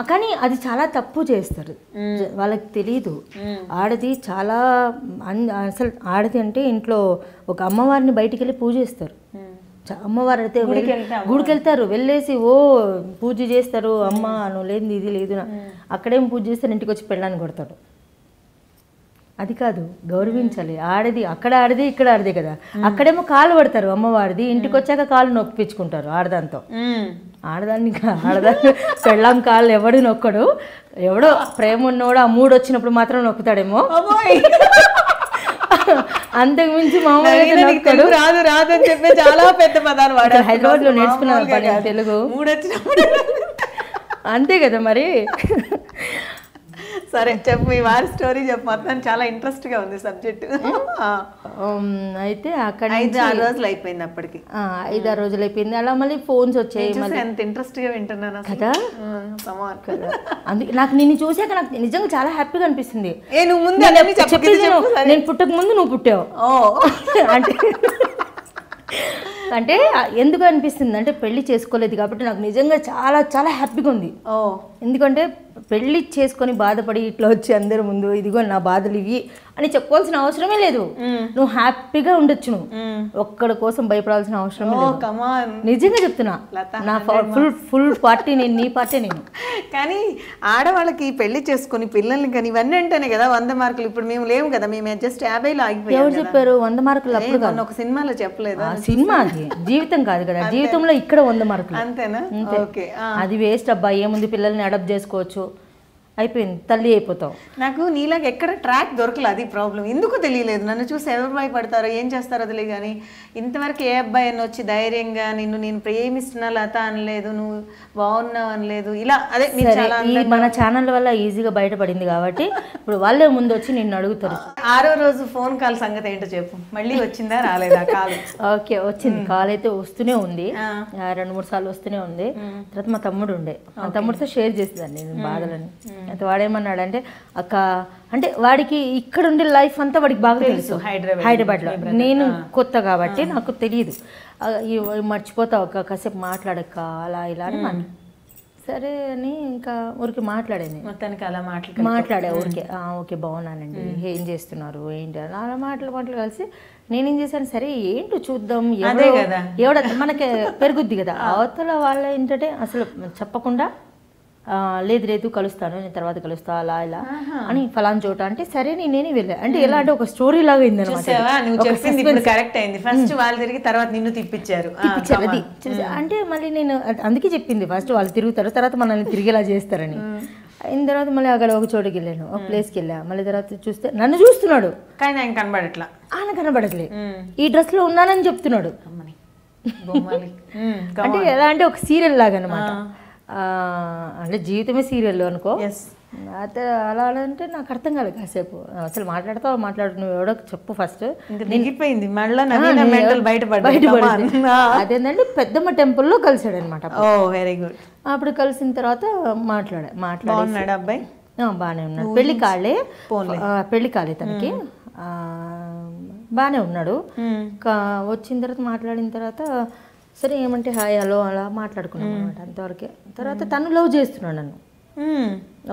కానీ అది చాలా తప్పు చేస్తారు, వాళ్ళకి తెలియదు. ఆడది చాలా అసలు ఆడది అంటే ఇంట్లో ఒక అమ్మవారిని బయటికి వెళ్ళి పూజ చేస్తారు. అమ్మవారు అయితే గుడికి వెళ్తారు, వెళ్ళేసి పూజ చేస్తారు. అమ్మ నువ్వు లేదు ఇది లేదు, అక్కడేం పూజ చేస్తారు, ఇంటికి వచ్చి పెళ్ళాన్ని కొడతాడు. అది కాదు, గౌరవించాలి. ఆడది అక్కడ ఆడది ఇక్కడ ఆడది కదా, అక్కడేమో కాలు పడతారు అమ్మవారిది, ఇంటికి వచ్చాక కాలు నొప్పించుకుంటారు ఆడదాంతో. ఆడదాన్ని పెళ్ళాం కాళ్ళు ఎవడు నొక్కడు, ఎవడో ప్రేమ ఉన్నోడు ఆ మూడు వచ్చినప్పుడు మాత్రం నొక్కుతాడేమో, అంతకు మించి మామూలు రాదు రాదు అని చెప్పి చాలా పెద్ద పదాలు వాడారు. హైదరాబాద్ లో నేర్చుకున్నాను తెలుగు, అంతే కదా మరి. సరే చెప్పు, మీ వారి స్టోరీ చెప్పు, మొత్తం చాలా ఇంట్రెస్ట్ గా ఉంది సబ్జెక్ట్. అయితే అక్కడ 5-6 రోజులు అయిపోయింది, అప్పటికి 5-6 రోజులు అయిపోయింది. అలా మళ్ళీ ఫోన్స్ వచ్చాయి. ఎంత ఇంట్రెస్ట్ గా వింటున్నాను కదా, అందుకే నాకు నిన్ను చూసాక నాకు నిజంగా చాలా హ్యాపీగా అనిపిస్తుంది. నేను పుట్టక ముందు నువ్వు పుట్టావు అంటే ఎందుకు అనిపిస్తుంది అంటే, పెళ్లి చేసుకోలేదు కాబట్టి నాకు నిజంగా చాలా చాలా హ్యాపీగా ఉంది. ఎందుకంటే పెళ్లి చేసుకొని బాధపడి ఇట్లా వచ్చి అందరి ముందు ఇదిగో నా బాధలు ఇవి అని చెప్పుకోవాల్సిన అవసరమే లేదు. నువ్వు హ్యాపీగా ఉండొచ్చు, నువ్వు ఒక్కడి కోసం భయపడాల్సిన అవసరమే లేదు. నిజంగా చెప్తున్నా, నా ఫుల్ పార్టీ నేను, నీ పార్టీ నేను. కానీ ఆడవాళ్ళకి పెళ్లి చేసుకుని పిల్లల్ని కానీ ఇవన్నీ అంటేనే కదా 100 మార్కులు. ఇప్పుడు మేము లేవు కదా, మేము జస్ట్ 50లో ఆగిపోయాం. ఎవరు చెప్పారు 100 మార్కులు? అప్పుడు ఒక సినిమాలో చెప్పలేదు, సినిమా అది జీవితం కాదు కదా, జీవితంలో ఇక్కడ 100 మార్కులు అంతేనా? ఓకే, అది వేస్ట్ అబ్బా, ఏముంది పిల్లల్ని అడాప్ట్ చేసుకోవచ్చు, అయిపోయింది, తల్లి అయిపోతావు. నాకు నీలాగా ఎక్కడ ట్రాక్ దొరకలేదు, అది ప్రాబ్లం. ఎందుకు తెలియలేదు, నన్ను చూసి ఎవరు భయపడతారో ఏం చేస్తారో తెలియదు. కానీ ఇంతవరకు ఏ అబ్బాయి అని వచ్చి ధైర్యంగా నేను ప్రేమిస్తున్నా లత అనలేదు, నువ్వు బాగున్నావు అనలేదు. ఇలా అదే మన ఛానల్ వల్ల ఈజీగా బయటపడింది కాబట్టి ఇప్పుడు వాళ్ళే ముందు వచ్చి నిన్ను అడుగుతారు. 6వ రోజు ఫోన్ కాల్ సంగతి ఏంటో చెప్పు, మళ్ళీ వచ్చిందా రాలేదా కాల్? ఓకే, వచ్చింది. కాల్ అయితే వస్తూనే ఉంది, 2-3 సార్లు వస్తూనే ఉంది. తర్వాత మా తమ్ముడు ఉండే, మా తమ్ముడితో షేర్ చేసేదాన్ని నేను బాధలని. అయితే వాడేమన్నాడంటే, అక్క అంటే వాడికి ఇక్కడ ఉండే లైఫ్ అంతా వాడికి బాగా తెలుసు, హైదరాబాద్లో. నేను కొత్త కాబట్టి నాకు తెలియదు. మర్చిపోతావు అక్క, కాసేపు మాట్లాడక్క అలా ఇలా అని. సరే అని ఇంకా ఊరికి మాట్లాడాను, మొత్తానికి అలా మాట్లాడా ఊరికే. ఓకే బాగున్నానండి, ఏం చేస్తున్నారు ఏంటి అలా మాటలు కలిసి నేనేం చేశాను, సరే ఏంటో చూద్దాం, ఎవడ మనకి పెరుగుద్ది కదా. అవతల వాళ్ళ ఏంటంటే అసలు చెప్పకుండా లేదు కలుస్తాను, నేను తర్వాత కలుస్తా అలా ఇలా అని ఫలాన్ చోట అంటే, సరే నేనే వెళ్ళా. అంటే ఎలా అంటే ఒక స్టోరీ లాగా అయింది అనమాట. అంటే మళ్ళీ నేను అందుకే చెప్పింది, ఫస్ట్ వాళ్ళు తిరుగుతారు, తర్వాత మనల్ని తిరిగేలా చేస్తారని. అయిన తర్వాత మళ్ళీ అక్కడ ఒక చోటుకి వెళ్ళాను, ఒక ప్లేస్కి వెళ్ళా. మళ్ళీ తర్వాత చూస్తే నన్ను చూస్తున్నాడు, కానీ ఆయన కనబడట్లా. ఆయన కనబడట్లే, ఈ డ్రెస్ లో ఉన్నానని చెప్తున్నాడు. అంటే ఎలా అంటే ఒక సీరియల్ లాగా అనమాట. అంటే జీవితమే సీరియల్ అనుకో. అయితే అలా అంటే నాకు అర్థం కాదు. కాసేపు అసలు మాట్లాడు, నువ్వు ఎవడో చెప్పు ఫస్ట్. దిగిపోయింది అదేంటంటే పెద్దమ్మ టెంపుల్లో కలిసాడు అనమాట. Very good. అప్పుడు కలిసిన తర్వాత మాట్లాడాడు. అబ్బాయి బాగానే ఉన్నాడు, పెళ్లి కాలే తనకి, బాగానే ఉన్నాడు. వచ్చిన తర్వాత మాట్లాడిన తర్వాత సరే ఏమంటే హాయ్ హలో అలా మాట్లాడుకున్నాం అనమాట, అంతవరకే. తర్వాత తను లవ్ చేస్తున్నాడు నన్ను,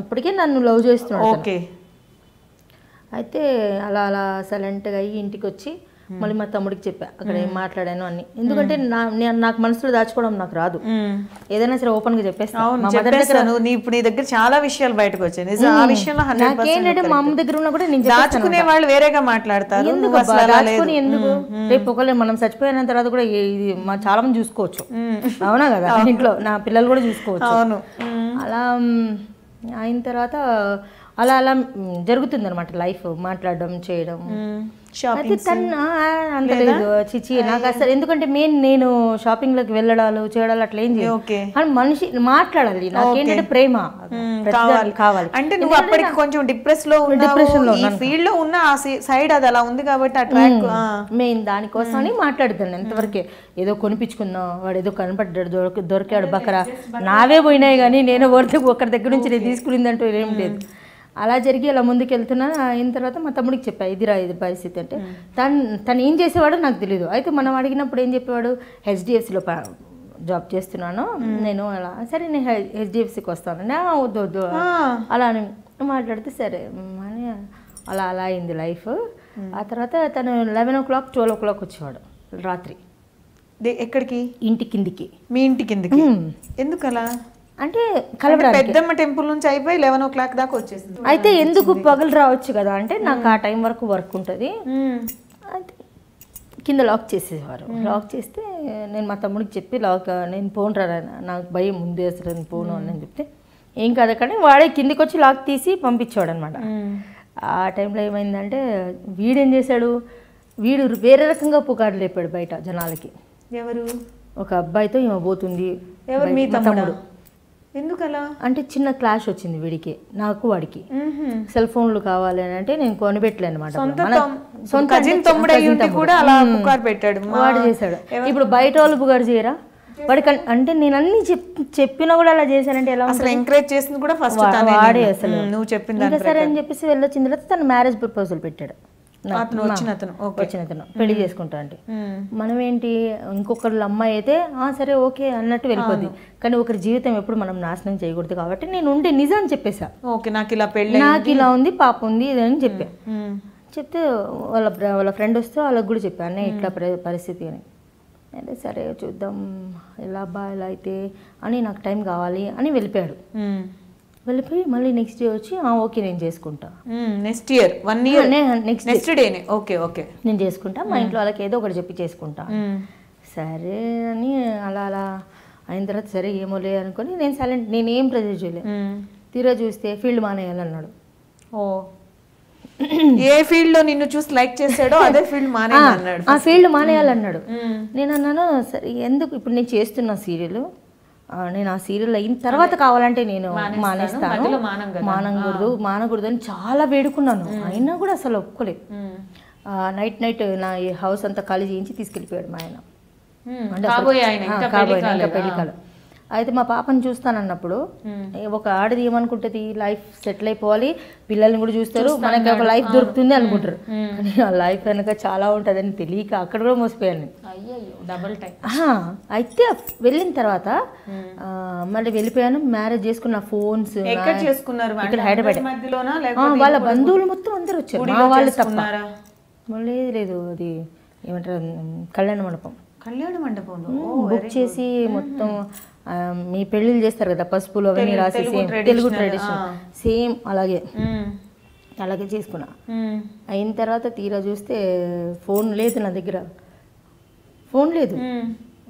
అప్పటికే నన్ను లవ్ చేస్తున్నాడు. ఓకే. అయితే అలా సైలెంట్గా అయ్యి ఇంటికి వచ్చి మళ్ళీ మా తమ్ముడికి చెప్పా అక్కడ ఏం మాట్లాడాను అని. ఎందుకంటే నాకు మనసులో దాచుకోవడం నాకు రాదు, ఏదైనా సరే ఓపెన్ గా చెప్పేస్తాను. ఇప్పుడు నీ దగ్గర చాలా విషయాలు బయటకు వచ్చాయి. ఆ విషయంలో నాకేంటంటే మా అమ్మ దగ్గర ఉన్నా కూడా నేను దాచుకునే వాళ్ళు వేరేగా మాట్లాడతారు. ఎందుకు ఎందుకు రేపు ఒకవేళ మనం చచ్చిపోయిన తర్వాత కూడా ఇది చాలా మంది చూసుకోవచ్చు, అవునా కదా, ఇంట్లో నా పిల్లలు కూడా చూసుకోవచ్చు. అవును. అలా అయిన తర్వాత అలా అలా జరుగుతుంది అనమాట లైఫ్, మాట్లాడడం చేయడం. అయితే తను అంత లేదు చిచి నాకు అసలు, ఎందుకంటే మెయిన్ నేను షాపింగ్ లోకి వెళ్ళడాలు చేయడాలు అట్లా ఏం చేయదు, కానీ మనిషి మాట్లాడాలి. నాకేంటంటే ప్రేమ కావాలి. అంటే నువ్వు అప్పటికి కొంచెం డిప్రెషన్ లో ఈ ఫీల్డ్ లో ఉన్న ఆ సైడ్ అది అలా ఉంది కాబట్టి ఆ ట్రాక్ మెయిన్ దానికోసమని మాట్లాడుతాను. ఎంతవరకే ఏదో కొనిపించుకుందాం, వాడు ఏదో కనపడ్డాడు దొరికాడు బకరా, నావే పోయినాయి కానీ నేను ఒకరి దగ్గర నుంచి నేను తీసుకునిందంటూ ఏం లేదు. అలా జరిగి అలా ముందుకు వెళ్తున్నా. అయిన తర్వాత మా తమ్ముడికి చెప్పా ఇది పరిస్థితి అంటే, తను ఏం చేసేవాడో నాకు తెలియదు. అయితే మనం అడిగినప్పుడు ఏం చెప్పేవాడు, హెచ్డిఎఫ్సిలో జాబ్ చేస్తున్నాను నేను, అలా సరే నేను హెచ్డిఎఫ్సికి వస్తాను, వద్దు వద్దు అలా అని మాట్లాడితే సరే అని అలా అలా అయింది లైఫ్. ఆ తర్వాత తను 11 o'clock 12 o'clock వచ్చేవాడు రాత్రి. ఎక్కడికి? ఇంటి కిందికి. మీ ఇంటి కిందికి? ఎందుకు అలా అంటే? పెద్దమ్మ టెంపుల్ నుంచి అయిపోయి 11 o'clock దాకా వచ్చేసింది. అయితే ఎందుకు పగలు రావచ్చు కదా అంటే, నాకు ఆ టైం వరకు వర్క్ ఉంటుంది. కింద లాక్ చేసేవారు. లాక్ చేస్తే నేను మా తమ్ముడికి చెప్పి నేను పోను రా, నాకు భయం ముందే అసలు నేను పోను అని చెప్తే ఏం కాదు కానీ వాడే కిందికి వచ్చి లాక్ తీసి పంపించాడు అనమాట. ఆ టైంలో ఏమైందంటే వీడేం చేశాడు, వీడు వేరే రకంగా పుకారు లేపాడు బయట జనాలకి. ఎవరు? ఒక అబ్బాయితో ఈమె పోతుంది. ఎవరు? మీ తమ్ముడు? ఎందుకలా అంటే చిన్న క్లాష్ వచ్చింది వీడికి నాకు వాడికి. సెల్ ఫోన్లు కావాలి అని అంటే నేను కొనిపెట్టలేను అనమాట. వాడు చేశాడు. ఇప్పుడు బయట వాళ్ళు పుగారు చేయరా వాడికి అంటే నేను అన్ని చెప్పినా కూడా అలా చేశానంటే ఎలా అసలు ఎంకరేజ్ చేసింది కూడా ఫస్ట్ వాడే అసలు. నువ్వు చెప్పింది సరే అని చెప్పేసి వెళ్ళొచ్చిన తర్వాత తను మ్యారేజ్ ప్రపోజల్ పెట్టాడు. వచ్చిన అతను పెళ్లి చేసుకుంటా అంటే మనం ఏంటి, ఇంకొకళ్ళ అమ్మాయి అయితే సరే ఓకే అన్నట్టు వెళ్ళిపోద్ది, కానీ ఒకరి జీవితం ఎప్పుడు మనం నాశనం చేయకూడదు కాబట్టి నేను ఉంటే నిజం చెప్పేసా. నాకు ఇలా ఉంది, పాప ఉంది ఇదని చెప్పా. చెప్తే వాళ్ళ ఫ్రెండ్ వస్తే వాళ్ళకి కూడా చెప్పా అన్నీ ఇట్లా పరిస్థితి అని. అంటే సరే చూద్దాం ఎలా ఇలా అయితే అని, నాకు టైం కావాలి అని వెళ్ళిపోయాడు. వెళ్ళిపోయి మళ్ళీ నెక్స్ట్ డే వచ్చి ఓకే నేను చేసుకుంటా, నెక్స్ట్ ఇయర్ 1 year నెక్స్ట్ డేనే ఓకే ఓకే నేను చేసుకుంటా, మా ఇంట్లో వాళ్ళకి ఏదో ఒకటి చెప్పి చేసుకుంటా. సరే అని అలా అలా అయిన తర్వాత సరే ఏమోలే అనుకొని నేను సైలెంట్, నేను ఏం ప్రెజర్ చేయలే. తీరా చూస్తే ఫీల్డ్ మానేయాలన్నాడు. ఏ ఫీల్డ్ లో నిన్ను చూసి లైక్ చేశాడో అదే ఫీల్డ్ మానేయాలన్నాడు. ఆ ఫీల్డ్ మానేయాలన్నాడు. నేను అన్నాను సరే ఎందుకు, ఇప్పుడు నేను చేస్తున్న సీరియల్, నేను ఆ సీరియల్ అయిన తర్వాత కావాలంటే నేను మానేస్తాను, మానకూడదు అని చాలా వేడుకున్నాను. అయినా కూడా అసలు ఒప్పుకోలేదు. నైట్ నా హౌస్ అంతా ఖాళీ చేయించి తీసుకెళ్ళిపోయాడు మా ఆయన. అంటే పెళ్లి కాలం. అయితే మా పాపను చూస్తానన్నప్పుడు ఒక ఆడది ఏమనుకుంటుంది, లైఫ్ సెటిల్ అయిపోవాలి, పిల్లల్ని కూడా చూస్తారు, మనకి ఒక లైఫ్ దొరుకుతుంది అనుకుంటారు. కానీ ఆ లైఫ్ కనుక చాలా ఉంటుంది అని తెలియక అక్కడ కూడా మోసపోయాను. అయితే వెళ్ళిన తర్వాత మళ్ళీ వెళ్ళిపోయాను. మ్యారేజ్ చేసుకున్న ఫోన్స్ ఇక్కడ హైదరాబాద్, వాళ్ళ బంధువులు మొత్తం అందరు వచ్చారు, మా వాళ్ళు తప్ప. మళ్ళీ లేదు అది ఏమంటారు కళ్యాణ మండపం బుక్ చేసి మొత్తం మీ పెళ్ళిళ్ళు చేస్తారు కదా పసుపులు అవన్నీ రాసి, తెలుగు ట్రెడిషన్ సేమ్ అలాగే చేసుకున్నా. అయిన తర్వాత తీరా చూస్తే ఫోన్ లేదు నా దగ్గర, ఫోన్ లేదు,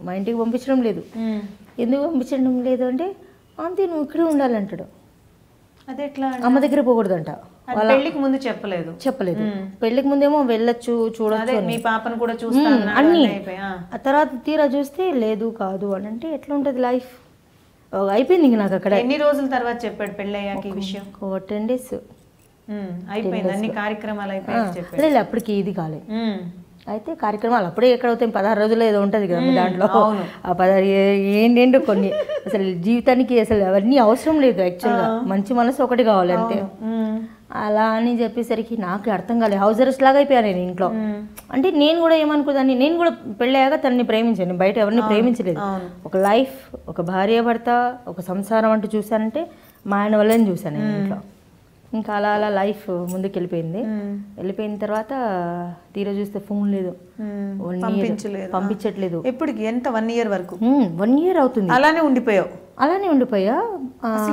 మా ఇంటికి పంపించడం లేదు. ఎందుకు పంపించడం లేదు అంటే అంతే నువ్వు ఇక్కడే ఉండాలంటాడు. అమ్మ దగ్గర పోకూడదంట. పెళ్లికి ముందు చెప్పలేదు. పెళ్లికి ముందేమో వెళ్ళొచ్చు చూడొచ్చు మీ పాపను కూడా చూస్తాను అన్ని. ఆ తర్వాత తీరా చూస్తే లేదు కాదు అని అంటే ఎట్లా ఉంటుంది లైఫ్. అయిపోయింది ఇంక నాకు అక్కడ. ఎన్ని రోజుల తర్వాత చెప్పాడు పెళ్ళయ్యాక ఈ విషయం? 10 days అయిపోయింది, అన్ని కార్యక్రమాలు అయిపోయింది. లేదు అప్పటికి ఇది కాలేదు. అయితే కార్యక్రమాలు అప్పుడే ఎక్కడవుతాయి, 16 రోజులు ఏదో ఉంటుంది కదా మీ దాంట్లో. ఆ 16 ఏంటంటే కొన్ని అసలు జీవితానికి అసలు అవన్నీ అవసరం లేదు యాక్చువల్గా, మంచి మనసు ఒకటి కావాలి అంతే. అలా అని చెప్పేసరికి నాకు అర్థం కాలేదు, హౌస్ అరెస్ట్ లాగా అయిపోయాను నేను ఇంట్లో. అంటే నేను కూడా ఏమనుకోదాన్ని, నేను కూడా పెళ్ళయ్యాక తనని ప్రేమించాను, బయట ఎవరిని ప్రేమించలేదు. ఒక లైఫ్, ఒక భార్య భర్త, ఒక సంసారం అంటూ చూశానంటే మా ఆయన వల్లనే చూశాను నేను ఇంట్లో. ఇంకా అలా అలా లైఫ్ ముందుకు వెళ్ళిపోయింది. వెళ్ళిపోయిన తర్వాత తీరా చూస్తే ఫోన్ లేదు, పంపించట్లేదు. ఎప్పటికి ఎంత 1 year వరకు? 1 year అవుతుంది. అలానే ఉండిపోయావు? అలానే ఉండిపోయా.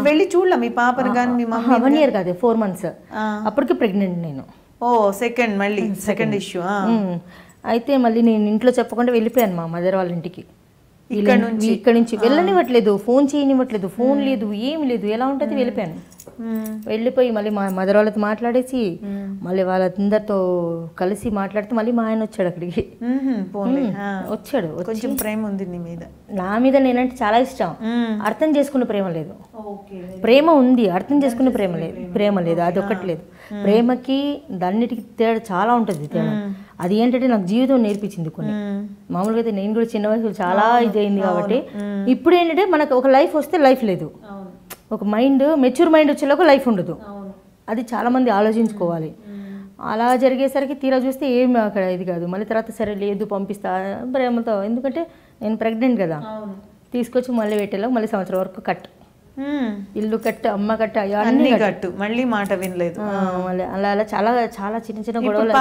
వెళ్ళి చూడలే మీ పాపని కానీ మీ మమ్మీ? 1 year కాదు, 4 months. అప్పటికి ప్రెగ్నెంట్ నేను. ఓ సెకండ్ ఇష్యూ. అయితే మళ్ళీ నేను ఇంట్లో చెప్పకుండా వెళ్ళిపోయాను మా మదర్ వాళ్ళ ఇంటికి. ఇక్కడ నుంచి వెళ్ళనివ్వట్లేదు, ఫోన్ చేయనివ్వట్లేదు, ఫోన్ లేదు, ఏమి లేదు, ఎలా ఉంటుంది. వెళ్ళిపోయాను. వెళ్ళిపోయి మళ్ళీ మా మదర్ వాళ్ళతో మాట్లాడేసి మళ్ళీ వాళ్ళందరితో కలిసి మాట్లాడితే మళ్ళీ మా ఆయన వచ్చాడు అక్కడికి. వచ్చాడు. కొంచెం ప్రేమ ఉంది నీ మీద? నా మీద నేనంటే చాలా ఇష్టం. అర్థం చేసుకున్న ప్రేమ లేదు. ప్రేమ ఉంది, అర్థం చేసుకున్న ప్రేమ లేదు. అది ఒక్కటి లేదు. ప్రేమకి దాన్నిటికి తేడా చాలా ఉంటుంది. తేడా అది ఏంటంటే నాకు జీవితం నేర్పించింది కొన్ని. మామూలుగా అయితే నేను కూడా చిన్న వయసులో చాలా ఇది అయింది కాబట్టి ఇప్పుడు ఏంటంటే మనకు ఒక లైఫ్ వస్తే లైఫ్ లేదు, ఒక మెచ్యూర్ మైండ్ వచ్చేలోకి లైఫ్ ఉండదు. అది చాలామంది ఆలోచించుకోవాలి. అలా జరిగేసరికి తీరా చూస్తే ఏమి అక్కడ ఇది కాదు. మళ్ళీ తర్వాత సరే లేదు పంపిస్తా ప్రేమతో, ఎందుకంటే నేను ప్రెగ్నెంట్ కదా, తీసుకొచ్చి మళ్ళీ పెట్టేలా మళ్ళీ సంవత్సరం వరకు కట్, ఇల్లు కట్టు, అమ్మ కట్టు, అన్ని కట్టు, మళ్ళీ మాట వినలేదు. మళ్ళీ అలా అలా చాలా చాలా చిన్న చిన్న గొడవలు.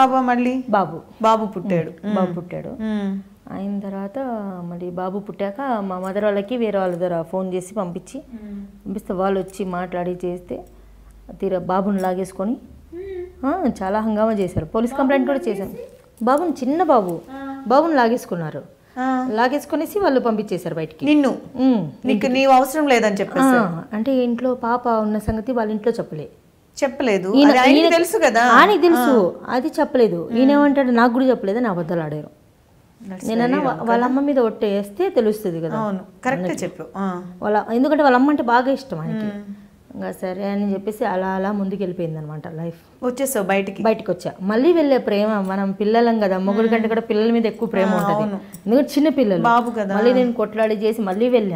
బాబా మళ్ళీ బాబు పుట్టాడు. అయిన తర్వాత మళ్ళీ బాబు పుట్టాక మా మదర్ వాళ్ళకి వేరే వాళ్ళ ద్వారా ఫోన్ చేసి పంపిస్తే వాళ్ళు వచ్చి మాట్లాడి చేస్తే తీరా బాబుని లాగేసుకొని చాలా హంగామా చేశారు. పోలీస్ కంప్లైంట్ కూడా చేశాను. బాబుని, చిన్న బాబుని లాగేసుకున్నారు. లాగేసుకునేసి వాళ్ళు పంపించేశారు బయటికి. నీకు నీవు అవసరం లేదని చెప్పేసి. అంటే ఇంట్లో పాప ఉన్న సంగతి వాళ్ళ ఇంట్లో చెప్పలేదు. తెలుసు కదా, ఆయనకి తెలుసు, అది చెప్పలేదు. ఈయనేమంటాడు, నాకు కూడా చెప్పలేదు అని అబద్ధాలు ఆడారు. నేనన్నా వాళ్ళ అమ్మ మీద ఒట్టేస్తే తెలుస్తుంది కదా. ఎందుకంటే వాళ్ళ అమ్మ అంటే బాగా ఇష్టం ఆయనకి. ఇంకా సరే అని చెప్పేసి అలా అలా ముందుకు వెళ్ళిపోయింది అనమాట లైఫ్. వచ్చేసావు బయటికి వచ్చా. మళ్ళీ వెళ్ళే ప్రేమ, మనం పిల్లలం కదా, మొగుడు కంటే కూడా పిల్లల మీద ఎక్కువ ప్రేమ ఉంటుంది. ఎందుకంటే చిన్న పిల్లలు. మళ్ళీ నేను కొట్లాడి చేసి మళ్ళీ వెళ్ళి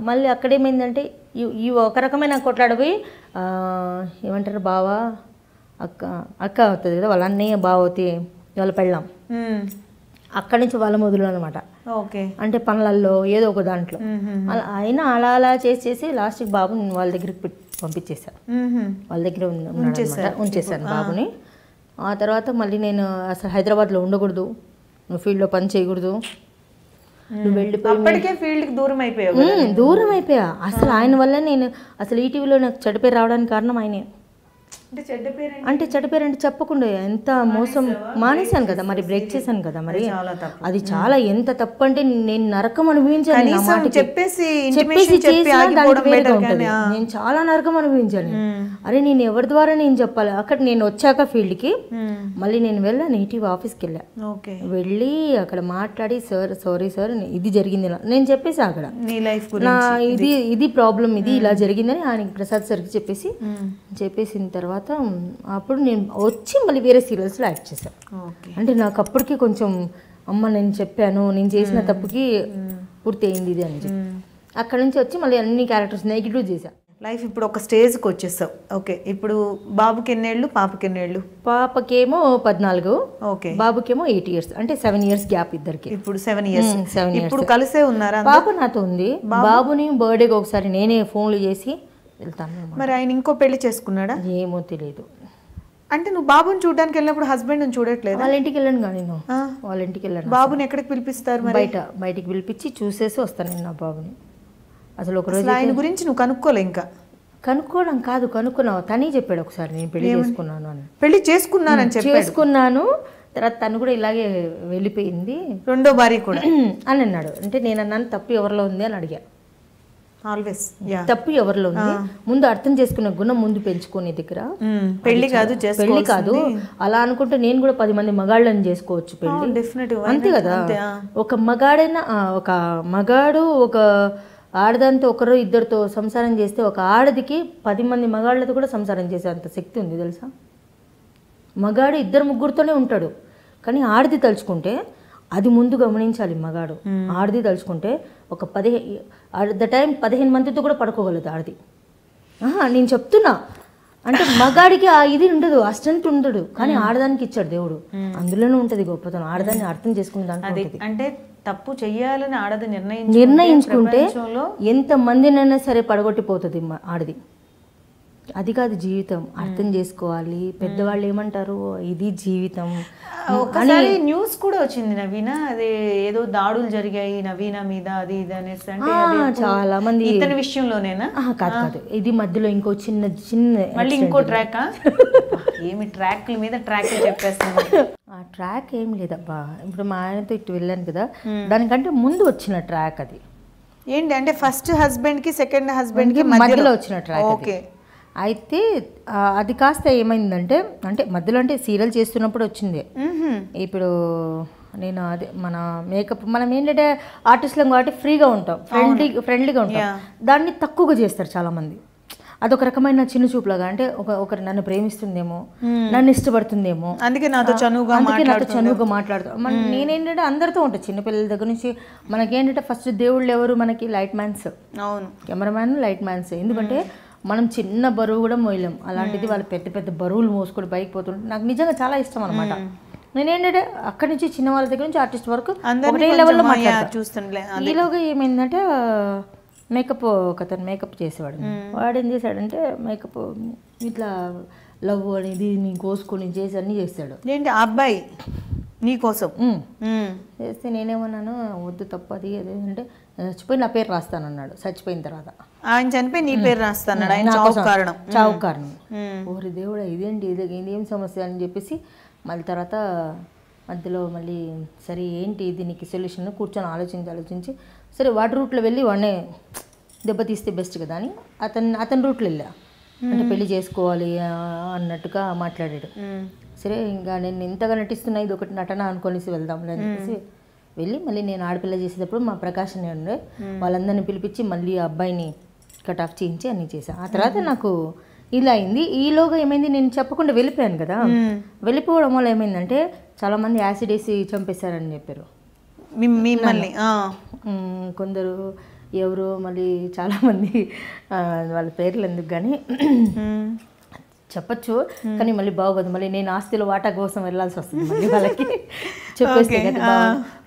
మళ్ళీ అక్కడేమైందంటే ఈ ఒక రకమైన కొట్లాడిపోయి ఏమంటారు, బావా అక్క అవుతుంది కదా, వాళ్ళ అన్నయ్య బావ అవుతాయి, వాళ్ళ పెళ్ళాం. అక్కడి నుంచి వాళ్ళ మొదలు అనమాట. అంటే పనులలో ఏదో ఒక దాంట్లో అయినా అలా అలా చేసి లాస్ట్కి బాబుని వాళ్ళ దగ్గరికి పంపించేశారు. వాళ్ళ దగ్గర ఉంచేశాను బాబుని. ఆ తర్వాత మళ్ళీ నేను అసలు హైదరాబాద్లో ఉండకూడదు, నువ్వు ఫీల్డ్లో పని చేయకూడదు, నువ్వు వెళ్ళిపోయి దూరం అయిపోయా. అసలు ఆయన వల్ల నేను అసలు ఈటీవీలో నాకు చెడ్డ పేరు రావడానికి కారణం ఆయనే. అంటే చెడ్డ పేరు అంటే చెప్పకుండా ఎంత మోసం మానేశాను కదా, మరి బ్రేక్ చేశాను కదా, మరి అది చాలా ఎంత తప్పు అంటే నేను నరకం అనుభవించాను. చెప్పేసి నేను చాలా నరకం అనుభవించాను. అరే నేను ఎవరి ద్వారా నేను చెప్పాలి. అక్కడ నేను వచ్చాక ఫీల్డ్కి మళ్ళీ నేను వెళ్ళాను, ఈటీవీ ఆఫీస్కి వెళ్ళా. వెళ్ళి అక్కడ మాట్లాడి సారీ సార్ ఇది జరిగింది నేను చెప్పేసి అక్కడ ఇది ప్రాబ్లం, ఇది ఇలా జరిగిందని ఆయనకి ప్రసాద్ సార్కి చెప్పేసిన తర్వాత అప్పుడు నేను వచ్చి మళ్ళీ వేరే సీరియల్స్లో యాక్ట్ చేశాను. అంటే నాకు అప్పటికి కొంచెం అమ్మ నేను చెప్పాను, నేను చేసిన తప్పుకి పూర్తి అయింది ఇది అని చెప్పి అక్కడ నుంచి వచ్చి మళ్ళీ అన్ని క్యారెక్టర్స్ నెగిటివ్ చేశాను. లైఫ్ ఇప్పుడు ఒక స్టేజ్కి వచ్చేస్తావు. ఓకే, ఇప్పుడు బాబుకి ఎన్నేళ్ళు, పాపకి ఎన్నేళ్ళు? పాపకేమో 14, బాబుకేమో 8 years, అంటే 7 years గ్యాప్ ఇద్దరికి. ఇప్పుడు 7 years. ఇప్పుడు కలిసే ఉన్నారా? పాప నాతో ఉంది. బాబుని బర్త్డేకి ఒకసారి నేనే ఫోన్లు చేసి వెళ్తాను. మరి ఆయన ఇంకో పెళ్లి చేసుకున్నాడా? ఏమో తెలియదు. అంటే నువ్వు బాబుని చూడడానికి వెళ్ళినప్పుడు హస్బెండ్ చూడట్లేదు? వాళ్ళ ఇంటికి వెళ్ళాను కానీ నేను వాళ్ళ ఇంటికి వెళ్ళాను. బాబుని ఎక్కడికి పిలిపిస్తారు? బయటికి పిలిపించి చూసేసి వస్తాను నేను నా బాబుని. అసలు ఒక రోజు ఆయన గురించి నువ్వు కనుక్కోలే? ఇంకా కనుక్కోవడం కాదు, కనుక్కున్నావు. తనే చెప్పాడు ఒకసారి నేను పెళ్లి చేసుకున్నాను అని. పెళ్లి చేసుకున్నానని చేసుకున్నాను. తర్వాత తను కూడా ఇలాగే వెళ్ళిపోయింది, రెండో భార్య కూడా అని అన్నాడు. అంటే నేను అన్నాను తప్పు ఎవరిలో ఉంది అని అడిగా. ఆల్వేస్ తప్పు ఎవరిలో ఉంది, ముందు అర్థం చేసుకునే గుణం ముందు పెంచుకునే దగ్గర. పెళ్లి కాదు అలా అనుకుంటే నేను కూడా 10 మంది మగాళ్ళని చేసుకోవచ్చు పెళ్లి, అంతే కదా. ఒక మగాడు ఒక ఆడదాంతో ఒకరు ఇద్దరితో సంసారం చేస్తే ఒక ఆడదికి 10 మంది మగాళ్ళతో కూడా సంసారం చేసే అంత శక్తి ఉంది తెలుసా. మగాడు 2-3తోనే ఉంటాడు, కానీ ఆడది తలుచుకుంటే అది ముందు గమనించాలి. మగాడు ఆడది తలుచుకుంటే ఒక 15 మందితో కూడా పడుకోగలదు ఆడది. నేను చెప్తున్నా, అంటే మగాడికి ఆ ఇది ఉండదు, ఆ స్ట్రెంత్ ఉండదు, కానీ ఆడదానికి ఇచ్చాడు దేవుడు. అందులోనే ఉంటుంది గొప్పతనం. ఆడదాన్ని అర్థం చేసుకునే దాంట్లో అంటే తప్పు చెయ్యాలని ఆడది నిర్ణయించుకుంటే ఎంత మందినైనా సరే పడగొట్టిపోతుంది ఆడది. అది కాదు జీవితం, అర్థం చేసుకోవాలి. పెద్దవాళ్ళు ఏమంటారు, ఇది జీవితం. ఒకసారి న్యూస్ కూడా వచ్చింది నవీన, అదే ఏదో దాడులు జరిగాయి నవీన మీద అది ఇది అనేసి, అంటే చాలా మంది ఇతని విషయంలోనేనా? కాదు కాదు, ఇది మధ్యలో ఇంకో చిన్న చిన్న మళ్ళీ ఇంకో ట్రాక్. ఏమి ట్రాక్ల మీద ట్రాక్లు చెప్పేస్తుంది. ఆ ట్రాక్ ఏం లేదబ్బా, ఇప్పుడు మా ఆయనతో ఇటు వెళ్ళాను కదా, దానికంటే ముందు వచ్చిన ట్రాక్ అది. ఏంటి అంటే ఫస్ట్ హస్బెండ్ కి సెకండ్ హస్బెండ్ కి మధ్యలో వచ్చిన ట్రాక్. ఓకే. అయితే అది కాస్త ఏమైందంటే, అంటే మధ్యలో అంటే సీరియల్ చేస్తున్నప్పుడు వచ్చింది. ఇప్పుడు నేను అదే మన మేకప్, మనం ఏంటంటే ఆర్టిస్ట్లం కాబట్టి ఫ్రీగా ఉంటాం, ఫ్రెండ్లీగా ఉంటాం. దాన్ని తక్కువగా చేస్తారు చాలామంది. అదొక రకమైన చిన్న చూపులాగా, అంటే ఒకరు నన్ను ప్రేమిస్తుందేమో, నన్ను ఇష్టపడుతుందేమో, అందుకే నాతో చనువుగా మాట్లాడుతాం. నేనేంటంటే అందరితో ఉంటాను, చిన్నపిల్లల దగ్గర నుంచి. మనకేంటంటే ఫస్ట్ దేవుళ్ళు ఎవరు మనకి? Light man's. అవును, కెమెరామ్యాన్, లైట్ మ్యాన్స్. ఎందుకంటే మనం చిన్న బరువు కూడా మోయలేం, అలాంటిది వాళ్ళు పెద్ద పెద్ద బరువులు మోసుకొని బైక్ పోతుంటే నాకు నిజంగా చాలా ఇష్టం అనమాట. నేనేంటంటే అక్కడి నుంచి చిన్న వాళ్ళ దగ్గర నుంచి ఆర్టిస్ట్ వరకు ఒకటే లెవెల్లో మాట్లాడుతుండే. ఈలోగా ఏమైందంటే మేకప్, ఒకతను మేకప్ చేసేవాడు. వాడు ఏం చేశాడంటే మేకప్ ఇట్లా లవ్ అనేది నేను కోసుకొని చేసి అన్నీ చేస్తాడు. ఏంటి అబ్బాయి నీకోసం చేస్తే నేనేమన్నాను, వద్దు తప్పది అంటే చచ్చిపోయి నా పేరు రాస్తానన్నాడు. చచ్చిపోయిన తర్వాత ఆయన చనిపోయి నీ పేరు రాస్తాడు, చావు కారణం. ఓరి దేవుడా, ఇదేంటి ఇదేం సమస్య అని చెప్పేసి మళ్ళీ తర్వాత మధ్యలో మళ్ళీ సరే ఏంటి దీనికి సొల్యూషన్ కూర్చొని ఆలోచించి సరే వాటి రూట్లో వెళ్ళి వాడినే దెబ్బతీస్తే బెస్ట్ కదా అని అతని రూట్లో వెళ్ళా. అంటే పెళ్లి చేసుకోవాలి అన్నట్టుగా మాట్లాడాడు. సరే ఇంకా నేను ఇంతగా నటిస్తున్నా, ఇది ఒకటి నటన అనుకోనేసి వెళ్దాంలే అని చెప్పేసి వెళ్ళి మళ్ళీ నేను ఆడపిల్ల చేసేటప్పుడు మా ప్రకాశం ఉండే వాళ్ళందరినీ పిలిపించి మళ్ళీ ఆ అబ్బాయిని కట్ ఆఫ్ చేయించి అన్నీ చేశాను. ఆ తర్వాత నాకు ఇలా అయింది. ఈలోగా ఏమైంది, నేను చెప్పకుండా వెళ్ళిపోయాను కదా, వెళ్ళిపోవడం వల్ల ఏమైందంటే చాలామంది యాసిడ్ వేసి చంపేశారని చెప్పారు మిమ్మల్ని. కొందరు ఎవరు మళ్ళీ చాలామంది, వాళ్ళ పేర్లు ఎందుకు కానీ చెప్పచ్చు, కానీ మళ్ళీ బాగోదు. మళ్ళీ నేను ఆస్తిలో వాటా కోసం వెళ్ళాల్సి వస్తుంది మళ్ళీ వాళ్ళకి చెప్పేస్తే కదా.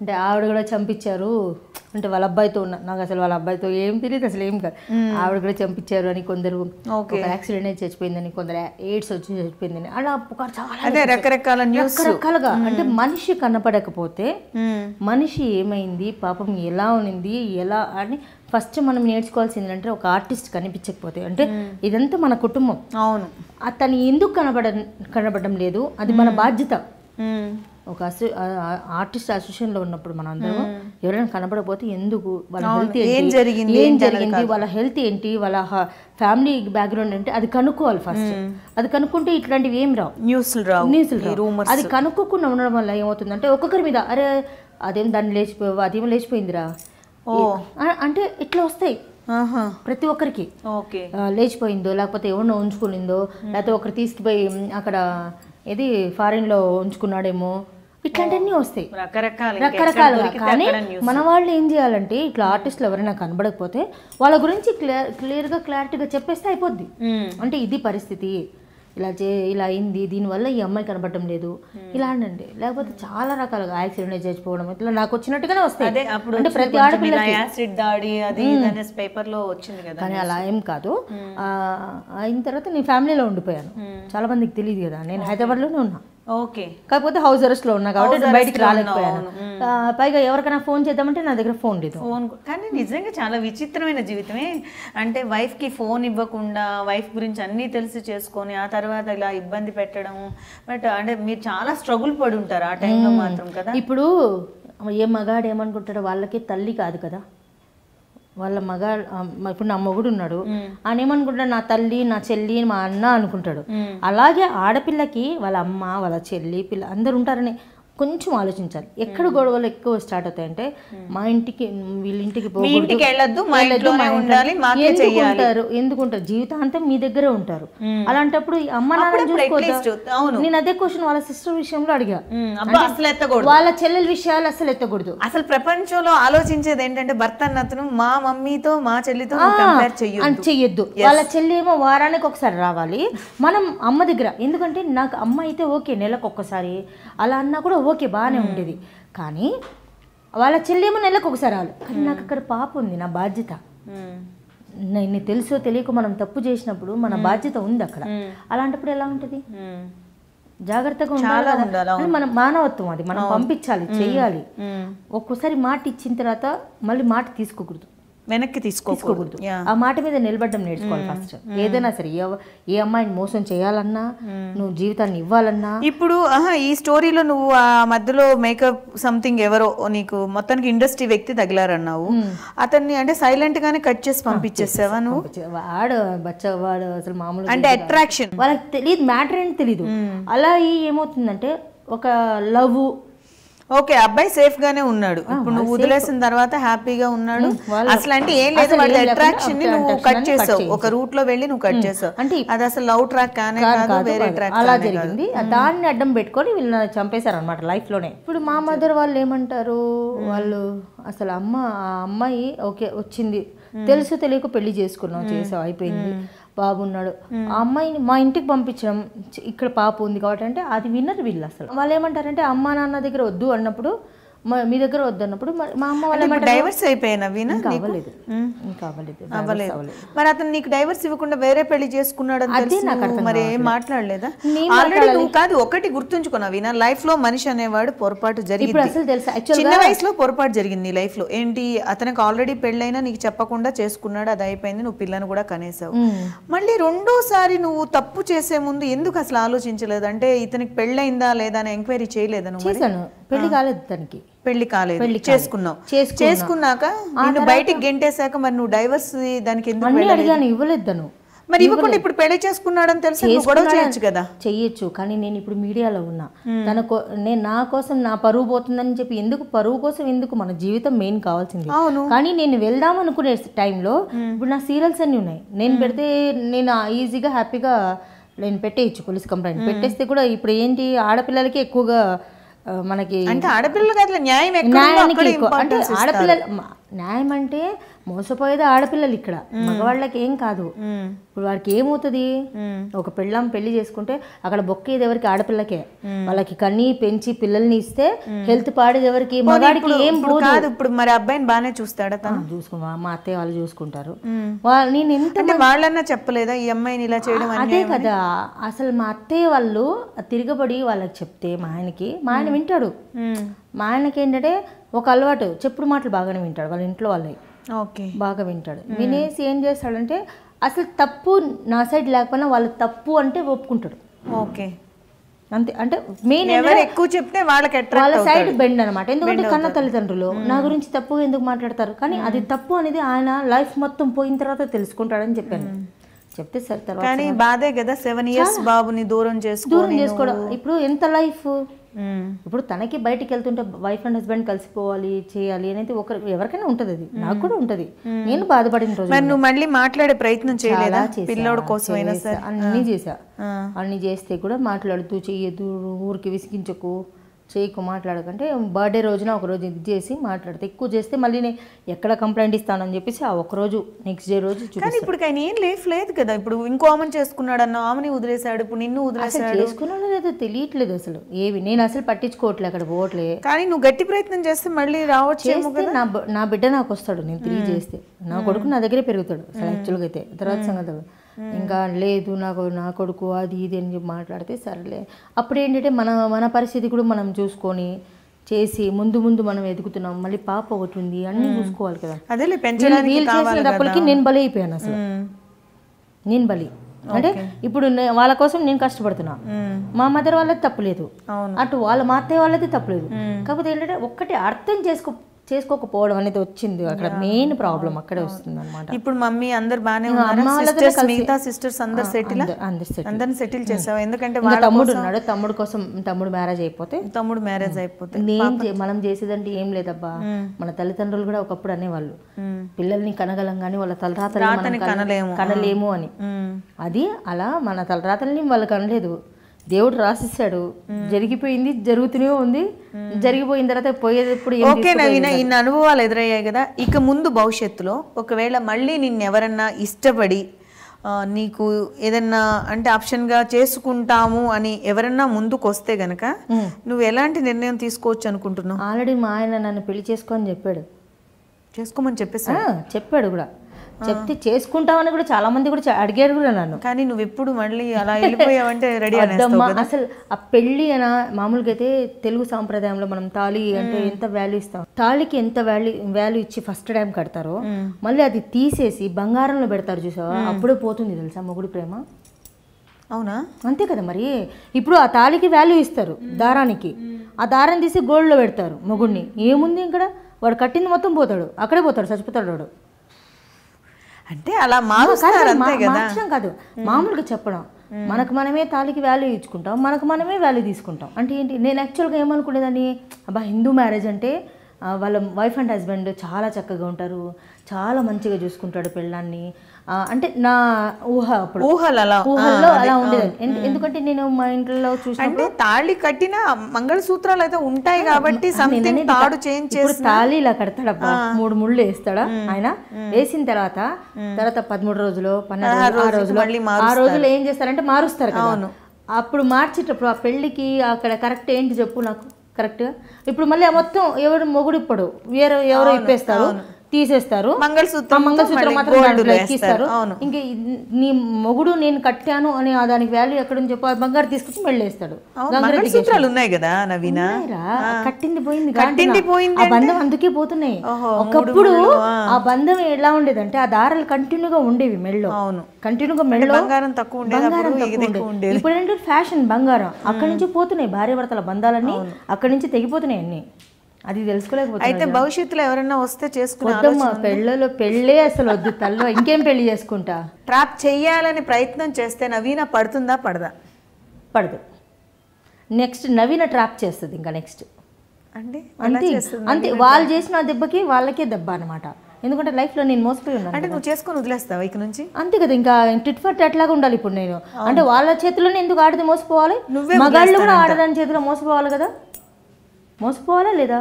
అంటే ఆవిడ కూడా చంపించారు అంటే వాళ్ళ అబ్బాయితో ఉన్న, నాకు అసలు వాళ్ళ అబ్బాయితో ఏం తెలియదు, అసలు ఏం కాదు. ఆవిడ కూడా చంపించారు అని కొందరు, ఒక యాక్సిడెంట్ అయితే చచ్చిపోయిందని, కొందరు ఎయిడ్స్ వచ్చి చచ్చిపోయిందని, అలా చాలా రకరకాలుగా. అంటే మనిషి కనపడకపోతే మనిషి ఏమైంది, పాపం ఎలా ఉన్నింది, ఎలా అని ఫస్ట్ మనం నేర్చుకోవాల్సింది అంటే ఒక ఆర్టిస్ట్ కనిపించకపోతే, అంటే ఇదంతా మన కుటుంబం. అవును, అతను ఎందుకు కనబడడం లేదు, అది మన బాధ్యత. ఒక ఆర్టిస్ట్ అసోసియేషన్లో ఉన్నప్పుడు మనం అందరం ఎవరైనా కనబడకపోతే ఎందుకు, వాళ్ళ హెల్త్ ఏం జరిగింది, వాళ్ళ హెల్త్ ఏంటి, వాళ్ళ ఫ్యామిలీ బ్యాక్గ్రౌండ్ ఏంటి, అది కనుక్కోవాలి ఫస్ట్. అది కనుక్కుంటే ఇట్లాంటివి ఏం రావు, న్యూస్లు రావు. అది కనుక్కోకుండా ఉండడం వల్ల ఏమవుతుందంటే ఒక్కొక్కరి మీద అరే అదేం దాన్ని అదేమో లేచిపోయిందిరా అంటే ఇట్లా వస్తాయి ప్రతి ఒక్కరికి. లేచిపోయిందో, లేకపోతే ఎవరినో ఉంచుకునిందో, లేకపోతే ఒకరు తీసుకుపోయి అక్కడ ఏది ఫారిన్లో ఉంచుకున్నాడేమో, ఇట్లాంటివన్నీ వస్తాయి రకరకాలుగా. కానీ మన వాళ్ళు ఏం చేయాలంటే ఇట్లా ఆర్టిస్టులు ఎవరైనా కనబడకపోతే వాళ్ళ గురించి క్లియర్గా క్లారిటీగా చెప్పేస్తే అయిపోద్ది. అంటే ఇది పరిస్థితి, ఇలా అయింది, దీనివల్ల ఈ అమ్మాయి కనబడటం లేదు, ఇలా అనండి. లేకపోతే చాలా రకాలుగా యాక్సిడెంట్ చచ్చిపోవడం ఇట్లా నాకు వచ్చినట్టుగానే వస్తాయి. అంటే ప్రతి ఆడపిల్లకి యాసిడ్ దాడి అది పేపర్లో వచ్చింది కదా, కానీ అలా ఏం కాదు. అయిన తర్వాత నేను ఫ్యామిలీలో ఉండిపోయాను. చాలా మందికి తెలియదు కదా, నేను హైదరాబాద్లోనే ఉన్నా. ఓకే, కాకపోతే హౌస్ అరెస్ట్లో ఉన్నా కాబట్టి బయటికి రాలేకపోయాను. పైగా ఎవరికైనా ఫోన్ చేద్దామంటే నా దగ్గర ఫోన్ లేదు. కానీ నిజంగా చాలా విచిత్రమైన జీవితమే. అంటే వైఫ్కి ఫోన్ ఇవ్వకుండా వైఫ్ గురించి అన్నీ తెలిసి చేసుకొని ఆ తర్వాత ఇలా ఇబ్బంది పెట్టడం. బట్ అంటే మీరు చాలా స్ట్రగుల్ పడి ఉంటారు ఆ టైంలో మాత్రం కదా. ఇప్పుడు ఏ మగాడు ఏమనుకుంటాడో వాళ్ళకి తల్లి కాదు కదా, వాళ్ళ ఇప్పుడు నా మొగుడు ఉన్నాడు, ఆయన ఏమనుకుంటాడు, నా తల్లి, నా చెల్లి, మా అన్న అనుకుంటాడు. అలాగే ఆడపిల్లకి వాళ్ళ అమ్మ, వాళ్ళ చెల్లి, పిల్ల అందరు ఉంటారని కొంచెం ఆలోచించాలి. ఎక్కడ గొడవలు ఎక్కువ స్టార్ట్ అవుతాయంటే మా ఇంటికి వీళ్ళింటికి ఎందుకుంటారు, జీవితాంతం మీ దగ్గరే ఉంటారు. అలాంటప్పుడు అమ్మ నాన్న చూసుకోవద్దు. నేను అదే క్వశ్చన్ వాళ్ళ సిస్టర్ విషయంలో అడిగా, వాళ్ళ చెల్లెల విషయాలు అసలు ఎత్తకూడదు. అసలు ప్రపంచంలో ఆలోచించేది ఏంటంటే భర్త అన్నతను మా మమ్మీతో మా చెల్లితో చెయ్యొద్దు. వాళ్ళ చెల్లి ఏమో వారానికి ఒకసారి రావాలి, మనం అమ్మ దగ్గర. ఎందుకంటే నాకు అమ్మ అయితే ఓకే నెలకు ఒక్కసారి అలా అన్నా కూడా ఓకే బాగానే ఉండేది. కానీ వాళ్ళ చెల్లేమో నెలకు ఒకసారి రావాలి. కానీ నాకు అక్కడ పాప ఉంది, నా బాధ్యత. నేను తెలుసో తెలియక మనం తప్పు చేసినప్పుడు మన బాధ్యత ఉంది అక్కడ. అలాంటప్పుడు ఎలా ఉంటుంది? జాగ్రత్తగా ఉండాలి. మన మానవత్వం అది, మనం పంపించాలి, చెయ్యాలి. ఒక్కోసారి మాట ఇచ్చిన తర్వాత మళ్ళీ మాట తీసుకోకూడదు, వెనక్కి తీసుకోకూడదు. ఆ మాట మీద నిలబడడం నేర్చుకోవాలి ఫస్ట్. ఏదైనా సరే, ఏ అమ్మాయిని మోసం చేయాలన్నా, నువ్వు జీవితాన్ని ఇవ్వాలన్నా. ఇప్పుడు ఈ స్టోరీలో నువ్వు ఆ మధ్యలో మేకప్ సంథింగ్ ఎవరో నీకు మొత్తానికి ఇండస్ట్రీ వ్యక్తి తగిలారన్నావు, అతన్ని అంటే సైలెంట్ గానే కట్ చేసి పంపించేసావా నువ్వు? వాడు అసలు మామూలు అంటే అట్రాక్షన్ వాళ్ళకి తెలియదు, మ్యాటర్ ఏంటి తెలీదు. అలా ఏమవుతుందంటే ఒక లవ్, ఓకే అబ్బాయి సేఫ్ గానే ఉన్నాడు, ఇప్పుడు నువ్వు వదిలేసిన తర్వాత హ్యాపీగా ఉన్నాడు, అసలు అంటే ఏం లేదు, వాళ్ళ అట్రాక్షన్ ని నువ్వు కట్ చేసావు, ఒక రూట్ లో వెళ్ళి నువ్వు కట్ చేసావు. అంటే అది అసలు లవ్ ట్రాక్ కానే కాదు, వేరే ట్రాక్ అలా జరిగింది. దాన్ని అడ్డం పెట్టుకొని వీళ్ళని చంపేశారు అనమాట లైఫ్ లోనే. ఇప్పుడు మా మదర్ వాళ్ళు ఏమంటారు, వాళ్ళు అసలు ఆ అమ్మాయి ఓకే వచ్చింది, తెలుసు తెలియక పెళ్లి చేసుకున్నాం, చేసావు, అయిపోయింది, బాబు ఉన్నాడు, ఆ అమ్మాయిని మా ఇంటికి పంపించడం, ఇక్కడ పాప ఉంది కాబట్టి అంటే అది విన్నర్ వీళ్ళు. అసలు వాళ్ళు ఏమంటారంటే అమ్మా నాన్న దగ్గర వద్దు అన్నప్పుడు, మీ దగ్గర వద్దు అన్నప్పుడు మా అమ్మ వాళ్ళు డైవర్స్ అయిపోయినా అవ్వలేదు. మరి అతను నీకు డైవర్స్ ఇవ్వకుండా వేరే పెళ్లి చేసుకున్నాడు మరి ఏం మాట్లాడలేదా? ఆల్రెడీ నువ్వు కాదు, ఒకటి గుర్తుంచుకున్నావు వీణా, లైఫ్ లో మనిషి అనేవాడు పొరపాటు జరిగింది, చిన్న వయసులో పొరపాటు జరిగింది నీ లైఫ్ లో. ఏంటి, అతనికి ఆల్రెడీ పెళ్ళైనా నీకు చెప్పకుండా చేసుకున్నాడు, అది అయిపోయింది, నువ్వు పిల్లను కూడా కనేసావు. మళ్ళీ రెండోసారి నువ్వు తప్పు చేసే ముందు ఎందుకు అసలు ఆలోచించలేదు? అంటే ఇతనికి పెళ్ళైందా లేదా అని ఎంక్వైరీ చేయలేదు? చేశాను, పెళ్లి కాలేదు, తనకి పెళ్లి కాలేదు, చేసుకున్నావు. చేసుకున్నాక నేను బయటికి గెంటేశాక మరి నువ్వు డైవర్స్ దానికి ఎందుకు అడిగాను, ఇవ్వలేదు తను. మరి ఇవ్వకుండా ఇప్పుడు పెళ్లి చేసుకున్నాడని తెలిసి గొడవ చేయొచ్చు కదా? చెయ్యొచ్చు, కానీ నేను ఇప్పుడు మీడియాలో ఉన్నా, నేను నా కోసం నా పరువు పోతుందని చెప్పి ఎందుకు, పరువు కోసం ఎందుకు, మన జీవితం మెయిన్ కావాల్సింది. కానీ నేను వెళ్దాం అనుకునే టైంలో ఇప్పుడు నా సీరియల్స్ అన్ని ఉన్నాయి, నేను పెడితే నేను ఈజీగా హ్యాపీగా నేను పెట్టేయచ్చు, పోలీస్ కంప్లైంట్ పెట్టేస్తే కూడా. ఇప్పుడు ఏంటి, ఆడపిల్లలకి ఎక్కువగా మనకి, అంటే ఆడపిల్లలు కాదు, న్యాయం అంటే ఆడపిల్లలు న్యాయం అంటే మోసపోయేది ఆడపిల్లలు, ఇక్కడ మగవాళ్ళకి ఏం కాదు. ఇప్పుడు వాడికి ఏమవుతుంది, ఒక పెళ్ళాం పెళ్లి చేసుకుంటే అక్కడ బొక్కేది ఎవరికి, ఆడపిల్లకే. వాళ్ళకి కన్నీ పెంచి పిల్లల్ని ఇస్తే హెల్త్ పాడేది ఎవరికి, మగాడికి ఏం పోదు. ఇప్పుడు మరి అబ్బాయిని బాగానే చూస్తాడా తను? చూసుకున్నా, మా అత్తయ్య వాళ్ళు చూసుకుంటారు. నేను ఎంత వాళ్ళన్నా చెప్పలేదా ఈ అమ్మాయిని ఇలా చేయడం? అదే కదా అసలు, మా అత్తయ్య వాళ్ళు తిరగబడి వాళ్ళకి చెప్తే మా ఆయన వింటాడు. మా ఆయనకి ఏంటంటే ఒక అలవాటు, చెప్పుడు మాటలు బాగానే వింటాడు, వాళ్ళ ఇంట్లో వాళ్ళవి బాగా వింటాడు. వినేసి ఏం చేస్తాడంటే అసలు తప్పు నా సైడ్ లేకపోయినా వాళ్ళు తప్పు అంటే ఒప్పుకుంటాడు. ఓకే, అంతే. అంటే మెయిన్ ఎక్కువ చెప్తే వాళ్ళ సైడ్ బెండ్ అనమాట. ఎందుకంటే కన్న తల్లిదండ్రులు నా గురించి తప్పు ఎందుకు మాట్లాడతారు, కానీ అది తప్పు అనేది ఆయన లైఫ్ మొత్తం పోయిన తర్వాత తెలుసుకుంటాడని చెప్పాను. చెప్తే సరే తర్వాత. కానీ బాధే కదా, 7 years బాబుని దూరం చేసుకోవడం. ఇప్పుడు ఎంత లైఫ్, ఇప్పుడు తనకి బయటికి వెళ్తుంటే వైఫ్ అండ్ హస్బెండ్ కలిసిపోవాలి, చేయాలి అనేది ఎవరికైనా ఉంటది, అది నాకు కూడా ఉంటది. నేను బాధపడిన రోజు నువ్వు మళ్ళీ మాట్లాడే ప్రయత్నం చేయలేదా? పిల్లోడు కోసం అన్ని చేస్తే కూడా మాట్లాడుతూ చెయ్యదు, ఊరికి విసిగించకు, చేయకు, మాట్లాడకంటే బర్త్డే రోజున ఒకరోజు ఇది చేసి మాట్లాడితే, ఎక్కువ చేస్తే మళ్ళీ నేను ఎక్కడ కంప్లైంట్ ఇస్తానని చెప్పేసి ఆ ఒకరోజు నెక్స్ట్ డే రోజు చూపిస్తాను. ఇప్పుడు ఆయన ఏం లేదు కదా, ఇప్పుడు ఇంకో ఆమెను చేసుకున్నాడు అన్న, ఆమెని వదిలేశాడు, ఇప్పుడు నిన్ను వదిలేశాడు. చేసుకున్నాడో లేదో తెలియట్లేదు అసలు, ఏవి నేను అసలు పట్టించుకోవట్లే, అక్కడ పోవట్లే. కానీ నువ్వు గట్టి ప్రయత్నం చేస్తే మళ్ళీ రావచ్చు. నా బిడ్డ నాకు వస్తాడు, నేను తిరిగి చేస్తే నా కొడుకు నా దగ్గరే పెరుగుతాడు అసలు యాక్చువల్గా అయితే. తర్వాత సంగతి ఇంకా లేదు, నా కొడుకు అది ఇది అని చెప్పి మాట్లాడితే సరేలే. అప్పుడు ఏంటంటే మన పరిస్థితి కూడా మనం చూసుకొని చేసి ముందు మనం ఎదుగుతున్నాం, మళ్ళీ పాప ఒకటి ఉంది, అన్నీ చూసుకోవాలి కదా. వీళ్ళు చేసిన డబ్బులకి నేను బలి అయిపోయాను అసలు, నేను బలి. అంటే ఇప్పుడు వాళ్ళ కోసం నేను కష్టపడుతున్నా, మా మదర్ వాళ్ళది తప్పులేదు, అటు మా అత్తయ్య వాళ్ళది తప్పులేదు. కాకపోతే ఏంటంటే ఒక్కటి అర్థం చేసుకోకపోవడం అనేది వచ్చింది అక్కడ, మెయిన్ ప్రాబ్లం అక్కడే వస్తుంది అనమాట. ఇప్పుడు మమ్మీ అందరు బాగానే మిగతా సిస్టర్స్ అందరు అందరిని సెటిల్ చేసావు? ఎందుకంటే తమ్ముడు ఉన్నాడు, తమ్ముడు మ్యారేజ్ అయిపోతే మనం చేసేదంటే ఏం లేదబ్బా. మన తల్లిదండ్రులు కూడా ఒకప్పుడు అనేవాళ్ళు, పిల్లల్ని కనగలం కానీ వాళ్ళ తలరాతల్ని కనలేము అని. అది అలా మన తలరాతల్ని వాళ్ళు కనలేదు, దేవుడు రాసిస్తాడు, జరిగిపోయింది, జరుగుతూనే ఉంది. జరిగిపోయిన తర్వాత పోయేటప్పుడు ఓకే నవీన, ఇన్ని అనుభవాలు ఎదురయ్యాయి కదా, ఇక ముందు భవిష్యత్తులో ఒకవేళ మళ్ళీ నిన్నెవరన్నా ఇష్టపడి నీకు ఏదన్నా అంటే ఆప్షన్గా చేసుకుంటాము అని ఎవరన్నా ముందుకు వస్తే గనక నువ్వు ఎలాంటి నిర్ణయం తీసుకోవచ్చు అనుకుంటున్నావు? ఆల్రెడీ మా ఆయన నన్ను పెళ్లి చేసుకోమని చెప్పాడు, చేసుకోమని చెప్పేసి చెప్పాడు కూడా. చెప్తే చేసుకుంటామని కూడా చాలా మంది కూడా అడిగారు కూడా నన్ను. కానీ నువ్వు ఎప్పుడు మళ్ళీ అలా వెళ్ళిపోయావంటే రెడీ అసలు ఆ పెళ్ళి అన మామూలుగా అయితే తెలుగు సాంప్రదాయంలో మనం తాళి అంటే ఎంత వాల్యూ ఇస్తాం, తాళికి ఎంత వాల్యూ ఇచ్చి ఫస్ట్ టైం కడతారో మళ్ళీ అది తీసేసి బంగారంలో పెడతారు చూసావా, అప్పుడే పోతుంది తెలుసా మొగుడు ప్రేమ. అవునా? అంతే కదా మరి. ఇప్పుడు ఆ తాళికి వాల్యూ ఇస్తారు, దారానికి, ఆ దారం తీసి గోల్డ్లో పెడతారు మొగుడిని. ఏముంది ఇక్కడ, వాడు కట్టింది మొత్తం పోతాడు, అక్కడే పోతాడు, చచ్చిపోతాడు వాడు. అంటే అలా మార్చడం కాదు, మామూలుగా చెప్పడం. మనకు మనమే తాళికి వాల్యూ ఇచ్చుకుంటాం, మనకు మనమే వాల్యూ తీసుకుంటాం. అంటే ఏంటి, నేను యాక్చువల్గా ఏమనుకునేదాన్ని, అబ్బా హిందూ మ్యారేజ్ అంటే వాళ్ళ వైఫ్ అండ్ హస్బెండ్ చాలా చక్కగా ఉంటారు, చాలా మంచిగా చూసుకుంటాడు పెళ్ళాన్ని, అంటే నా ఊహల్లో అలా ఉండేది. ఎందుకంటే నేను మా ఇంట్లో చూసినప్పుడు తాళి కట్టిన మంగళసూత్రాలు అయితే ఉంటాయి కాబట్టి తాళి ఇలా కడతాడబ్బా, 3 ముళ్ళు వేస్తాడా ఆయన. వేసిన తర్వాత 13 రోజులు 12 రోజులు ఆ రోజులు ఏం చేస్తారంటే మారుస్తారు కదా. అప్పుడు మార్చేటప్పుడు ఆ పెళ్లికి అక్కడ కరెక్ట్ ఏంటి చెప్పు నాకు కరెక్ట్గా. ఇప్పుడు మళ్ళీ మొత్తం ఎవరు మొగుడు ఇప్పుడు ఎవరో ఇప్పేస్తారు, తీసేస్తారు, మంగళసూత్రం మాత్రం ఎక్కిస్తారు. ఇంకా నీ మొగుడు నేను కట్టాను అని దానికి వాల్యూ ఎక్కడని చెప్పి బంగారు తీసుకొచ్చి వెళ్ళేస్తాడు. ఉన్నాయి కదా నవీన, కట్టింది పోయింది, ఆ బంధం అందుకే పోతున్నాయి. ఒకప్పుడు ఆ బంధం ఎలా ఉండేదంటే ఆ దారాలు కంటిన్యూగా ఉండేవి మెళ్ళో, కంటిన్యూగా మెళ్ళో బంగారం తక్కువ ఉండేది. ఇప్పుడు ఏంటంటే ఫ్యాషన్ బంగారం అక్కడి నుంచి పోతున్నాయి, భార్యాభర్తల బంధాలన్నీ అక్కడి నుంచి తెగిపోతున్నాయి అన్ని. అది తెలుసుకోలేకపోతే అయితే భవిష్యత్తులో ఎవరైనా వస్తే చేసుకుంటాం. పెళ్ళే అసలు వద్దు తల్లో, ఇంకేం పెళ్లి చేసుకుంటా. ట్రాప్ చెయ్యాలని ప్రయత్నం చేస్తే నవీన పడుతుందా పడదా? పడదు. నెక్స్ట్ నవీన ట్రాప్ చేస్తుంది. ఇంకా నెక్స్ట్ అంటే అంతే, వాళ్ళు చేసిన దెబ్బకి వాళ్ళకే దెబ్బ అనమాట. ఎందుకంటే లైఫ్లో నేను మోసపోయి ఉన్నాను. అంటే నువ్వు చేసుకొని వదిలేస్తావా ఇక నుంచి? అంతే కదా, ఇంకా టిట్ ఫర్ టాట్ లాగా ఉండాలి ఇప్పుడు నేను. అంటే వాళ్ళ చేతిలోనే ఎందుకు ఆడది మోసపోవాలి, మగాళ్ళు కూడా ఆడదాని చేతిలో మోసపోవాలి కదా, మోసపోవాలా లేదా?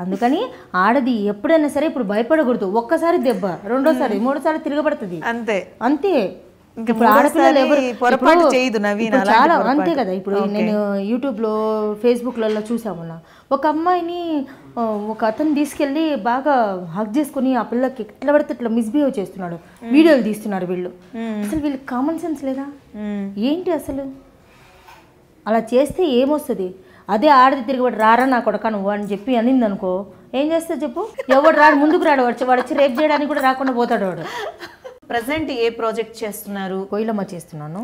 అందుకని ఆడది ఎప్పుడైనా సరే ఇప్పుడు భయపడకూడదు. ఒక్కసారి దెబ్బ, రెండోసారి, మూడోసారి తిరగబడుతుంది. అంతే అంతే. ఇప్పుడు ఆడపిల్లలు ఎవరు చాలా అంతే కదా. ఇప్పుడు నేను యూట్యూబ్లో ఫేస్బుక్లలో చూసామన్నా, ఒక అమ్మాయిని ఒక అతను తీసుకెళ్ళి బాగా హక్ చేసుకుని ఆ పిల్లకి ఎట్లా పడితే ఇట్లా మిస్బిహేవ్ చేస్తున్నాడు, వీడియోలు తీస్తున్నారు వీళ్ళు. అసలు వీళ్ళకి కామన్ సెన్స్ లేదా ఏంటి అసలు? అలా చేస్తే ఏమొస్తుంది? అదే ఆడది తిరిగిబడి రారా నా కొడక నువ్వు అని చెప్పి అనింది అనుకో, ఏం చేస్తా చెప్పు? ఎవడు రాడు, ముందుకు రాడు, వాడు వచ్చి రేప్ చేయడానికి కూడా రాకుండా పోతాడు వాడు. ప్రెసెంట్ ఏ ప్రాజెక్ట్ చేస్తున్నారు? కోయిలమ్మ చేస్తున్నాను,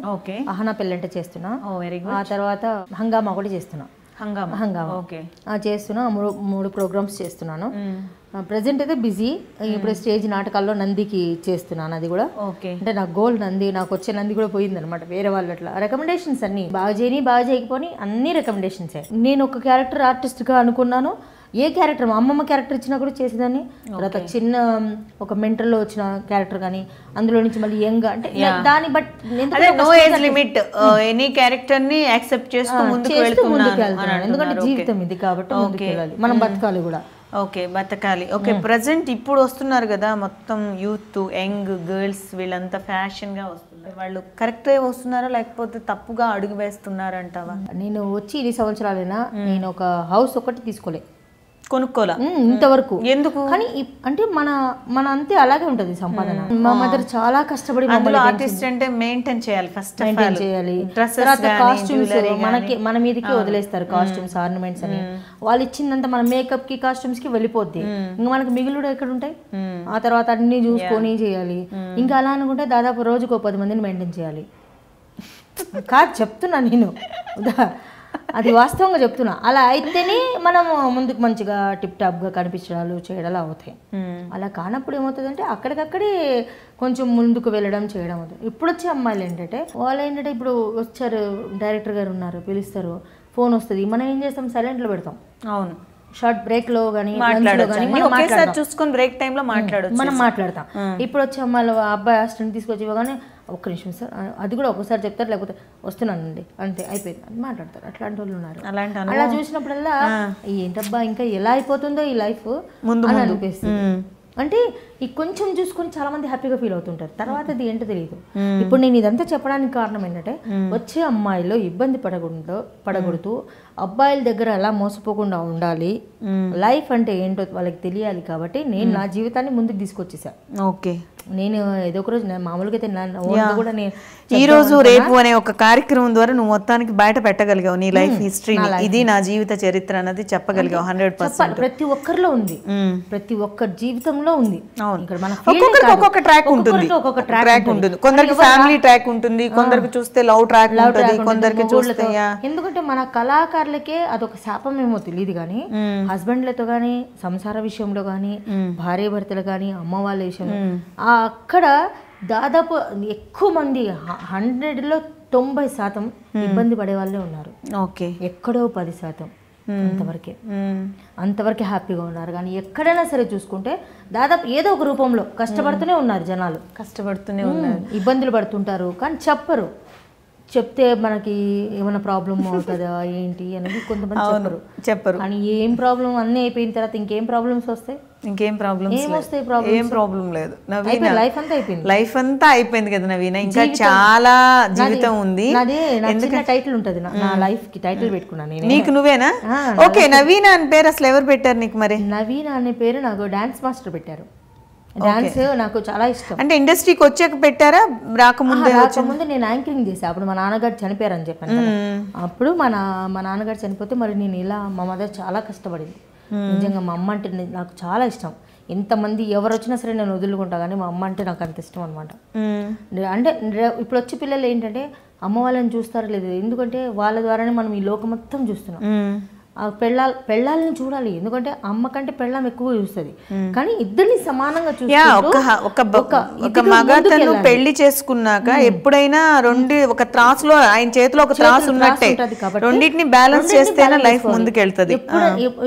అహనా పెళ్ళంటే చేస్తున్నా, ఆ తర్వాత హంగామా కూడా చేస్తున్నా. హంగామా చేస్తున్నా, 3 ప్రోగ్రామ్స్ చేస్తున్నాను. ప్రజెంట్ అయితే బిజీ. ఇప్పుడు స్టేజ్ నాటకాల్లో నందికి చేస్తున్నాను. అది కూడా అంటే నాకు గోల్ నంది, నాకు వచ్చే నంది కూడా పోయింది అనమాట. వేరే వాళ్ళు అట్లా రికమెండేషన్స్ అన్ని బాగా చేయకపోని అన్ని రికమెండేషన్సే. నేను ఒక క్యారెక్టర్ ఆర్టిస్ట్గా అనుకున్నాను. ఏ క్యారెక్టర్, మా అమ్మమ్మ క్యారెక్టర్ ఇచ్చినా కూడా చేసేదాన్ని. తర్వాత చిన్న ఒక మెంటల్లో వచ్చిన క్యారెక్టర్ కానీ అందులో నుంచి మళ్ళీ యంగ్ అంటే దాన్ని బట్ ఎనీ క్యారెక్టర్ ని యాక్సెప్ట్ చేస్తూ ముందుకు వెళ్తున్నాను. ఎందుకంటే జీవితం ఇది కాబట్టి ముందుకు వెళ్ళాలి, మనం బతకాలి కూడా. బతకాలి. ప్రెసెంట్ ఇప్పుడు వస్తున్నారు కదా మొత్తం యూత్, యంగ్ గర్ల్స్, వీళ్ళంతా ఫ్యాషన్ గా వస్తున్నారు. వాళ్ళు కరెక్ట్ వస్తున్నారా లేకపోతే తప్పుగా అడుగు వేస్తున్నారంటావా? నేను వచ్చి 2 సంవత్సరాలైనా నేను ఒక హౌస్ ఒకటి తీసుకోలే, కొనుక్కోలా ఇంతవరకు. ఎందుకు? కానీ అంటే మన అంతే అలాగే ఉంటది సంపాదన. మా మదర్ చాలా కష్టపడి ఆర్టిస్ట్ అంటే మెయింటైన్ చేయాలి, ఫస్ట్ మెయింటైన్ చేయాలి. తర్వాత కాస్ట్యూమ్స్ మన మీదకి వదిలేస్తారు, కాస్ట్యూమ్స్ ఆర్నమెంట్స్ అని. వాళ్ళు ఇచ్చిందంతా మన మేకప్ కి కాస్ట్యూమ్స్ కి వెళ్ళిపోద్ది. ఇంకా మనకి మిగులు ఎక్కడ ఉంటాయి? ఆ తర్వాత అన్ని చూసుకొని చేయాలి. ఇంకా అలా అనుకుంటే దాదాపు రోజుకు 10 మందిని మెయింటైన్ చేయాలి. కాదు చెప్తున్నా నేను, అది వాస్తవంగా చెప్తున్నా. అలా అయితేనే మనం ముందుకు మంచిగా టిప్ టాప్గా కనిపించడాలు చేయడాలు అవుతాయి. అలా కానప్పుడు ఏమవుతుందంటే అక్కడికక్కడే కొంచెం ముందుకు వెళ్ళడం చేయడం అవుతుంది. ఇప్పుడు వచ్చే అమ్మాయిలు ఏంటంటే వాళ్ళు ఏంటంటే ఇప్పుడు వచ్చారు, డైరెక్టర్ గారు ఉన్నారు, పిలుస్తారు, ఫోన్ వస్తుంది, మనం ఏం చేస్తాం? సైలెంట్లో పెడతాం. అవును, షార్ట్ బ్రేక్ లో కానీ చూసుకొని బ్రేక్ టైంలో మనం మాట్లాడతాం. ఇప్పుడు వచ్చే అమ్మాయిలు అబ్బాయి అసిస్టెంట్ తీసుకొచ్చి ఇవ్వగానే ఒక్క నిమిషం సార్, అది కూడా ఒకసారి చెప్తారు, లేకపోతే వస్తున్నానండి అంతే అయిపోయింది అని మాట్లాడతారు. అట్లాంటి వాళ్ళు ఉన్నారు. అలా చూసినప్పుడల్లా ఏంటబ్బా ఇంకా ఎలా అయిపోతుందో ఈ లైఫ్ అని అనిపిస్తుంది. అంటే ఈ కొంచెం చూసుకొని చాలా మంది హ్యాపీగా ఫీల్ అవుతుంటారు, తర్వాత అది ఏంటో తెలియదు. ఇప్పుడు నేను ఇదంతా చెప్పడానికి కారణం ఏంటంటే వచ్చే అమ్మాయిలు ఇబ్బంది పడకూడదు, అబ్బాయిల దగ్గర ఎలా మోసపోకుండా ఉండాలి, లైఫ్ అంటే ఏంటో వాళ్ళకి తెలియాలి. కాబట్టి నేను నా జీవితాన్ని ముందుకు తీసుకొచ్చేసా. నేను ఏదో ఒక రోజు మామూలుగా అయితే కూడా నేను ఈ రోజు రేపు అనే ఒక కార్యక్రమం ద్వారా నువ్వు మొత్తానికి బయట పెట్టగలిగావు నీ లైఫ్ హిస్టరీని, ఇది నా జీవిత చరిత్ర అన్నది చెప్పగలిగావు 100%. ప్రతి ఒక్కరిలో ఉంది, ప్రతి ఒక్కరి జీవితంలో ఉంది. ఇక్కడ మన ఒక్కొక్కరికి ఒక్కొక్క ట్రాక్ ఉంటుంది, ట్రాక్ ఉంటుంది. కొందరికి ఫ్యామిలీ ట్రాక్ ఉంటుంది, కొందరికి చూస్తే లవ్ ట్రాక్ ఉంటుంది, కొందరికి చూస్తే ఎందుకంటే మన కళాకారులకే అదొక శాపం ఏమో తెలియదు కానీ హస్బెండ్లతో కానీ సంసార విషయంలో కానీ భార్య భర్తలు కానీ అమ్మ వాళ్ళ విషయంలో అక్కడ దాదాపు ఎక్కువ మంది 100లో 90% ఇబ్బంది పడే వాళ్ళే ఉన్నారు. ఓకే, ఎక్కడో 10% అంతవరకే హ్యాపీగా ఉన్నారు. కానీ ఎక్కడైనా సరే చూసుకుంటే దాదాపు ఏదో ఒక రూపంలో కష్టపడుతూనే ఉన్నారు జనాలు, కష్టపడుతూనే ఉన్నారు, ఇబ్బందులు పడుతుంటారు. కానీ చెప్పరు, చెప్తే మనకి ఏమైనా ప్రాబ్లం అవుతుందా ఏంటి అనేది కొంతమంది చెప్పరు. కానీ ఏం ప్రాబ్లం అన్నీ అయిపోయిన తర్వాత ఇంకేం ప్రాబ్లమ్స్ వస్తాయి? ఇంకేం ప్రాబ్లమ్స్ వస్తాయి? ఏం ప్రాబ్లం లేదు. లైఫ్ అంతా అయిపోయింది, లైఫ్ అంతా అయిపోయింది కదా నవీన, ఇంకా చాలా జీవితం ఉంది. ఎందుకంటే టైటిల్ ఉంటుంది నా లైఫ్ కి, టైటిల్ పెట్టుకున్నాను నేను. నీకు నువ్వేనా? ఓకే, నవీన అని పేరు అసలు ఎవరు పెట్టారు నీకు? మరి నవీన అనే పేరు నాకు డాన్స్ మాస్టర్ పెట్టారు. డాన్స్ నాకు చాలా ఇష్టం. అంటే ఇండస్ట్రీకి వచ్చాక పెట్టారా? రాకముందు నేను యాంకరింగ్ చేసా. అప్పుడు మా నాన్నగారు చనిపోయారని చెప్పాను కదా. అప్పుడు మా నాన్నగారు చనిపోతే మరి నేను ఇలా మా మదర్ చాలా కష్టపడింది. నిజంగా మా అమ్మ అంటే నాకు చాలా ఇష్టం. ఎంతమంది ఎవరు వచ్చినా సరే నేను వదులుకుంటా, కానీ మా అమ్మ అంటే నాకు అంత ఇష్టం అనమాట. అంటే ఇప్పుడు వచ్చే పిల్లలు ఏంటంటే అమ్మ వాళ్ళని చూస్తారో లేదు, ఎందుకంటే వాళ్ళ ద్వారానే మనం ఈ లోకం మొత్తం చూస్తున్నాం. పెళ్ళాలని చూడాలి, ఎందుకంటే అమ్మ కంటే పెళ్ళాం ఎక్కువ చూస్తుంది. కానీ ఇద్దరిని సమానంగా ఒక మగతను పెళ్లి చేసుకున్నాక ఎప్పుడైనా ఒక త్రాసులో ఆయన చేతిలో ఒక త్రాసు ఉన్నట్టే, రెండింటిని బ్యాలెన్స్ చేస్తేనే లైఫ్ ముందుకెళ్తుంది.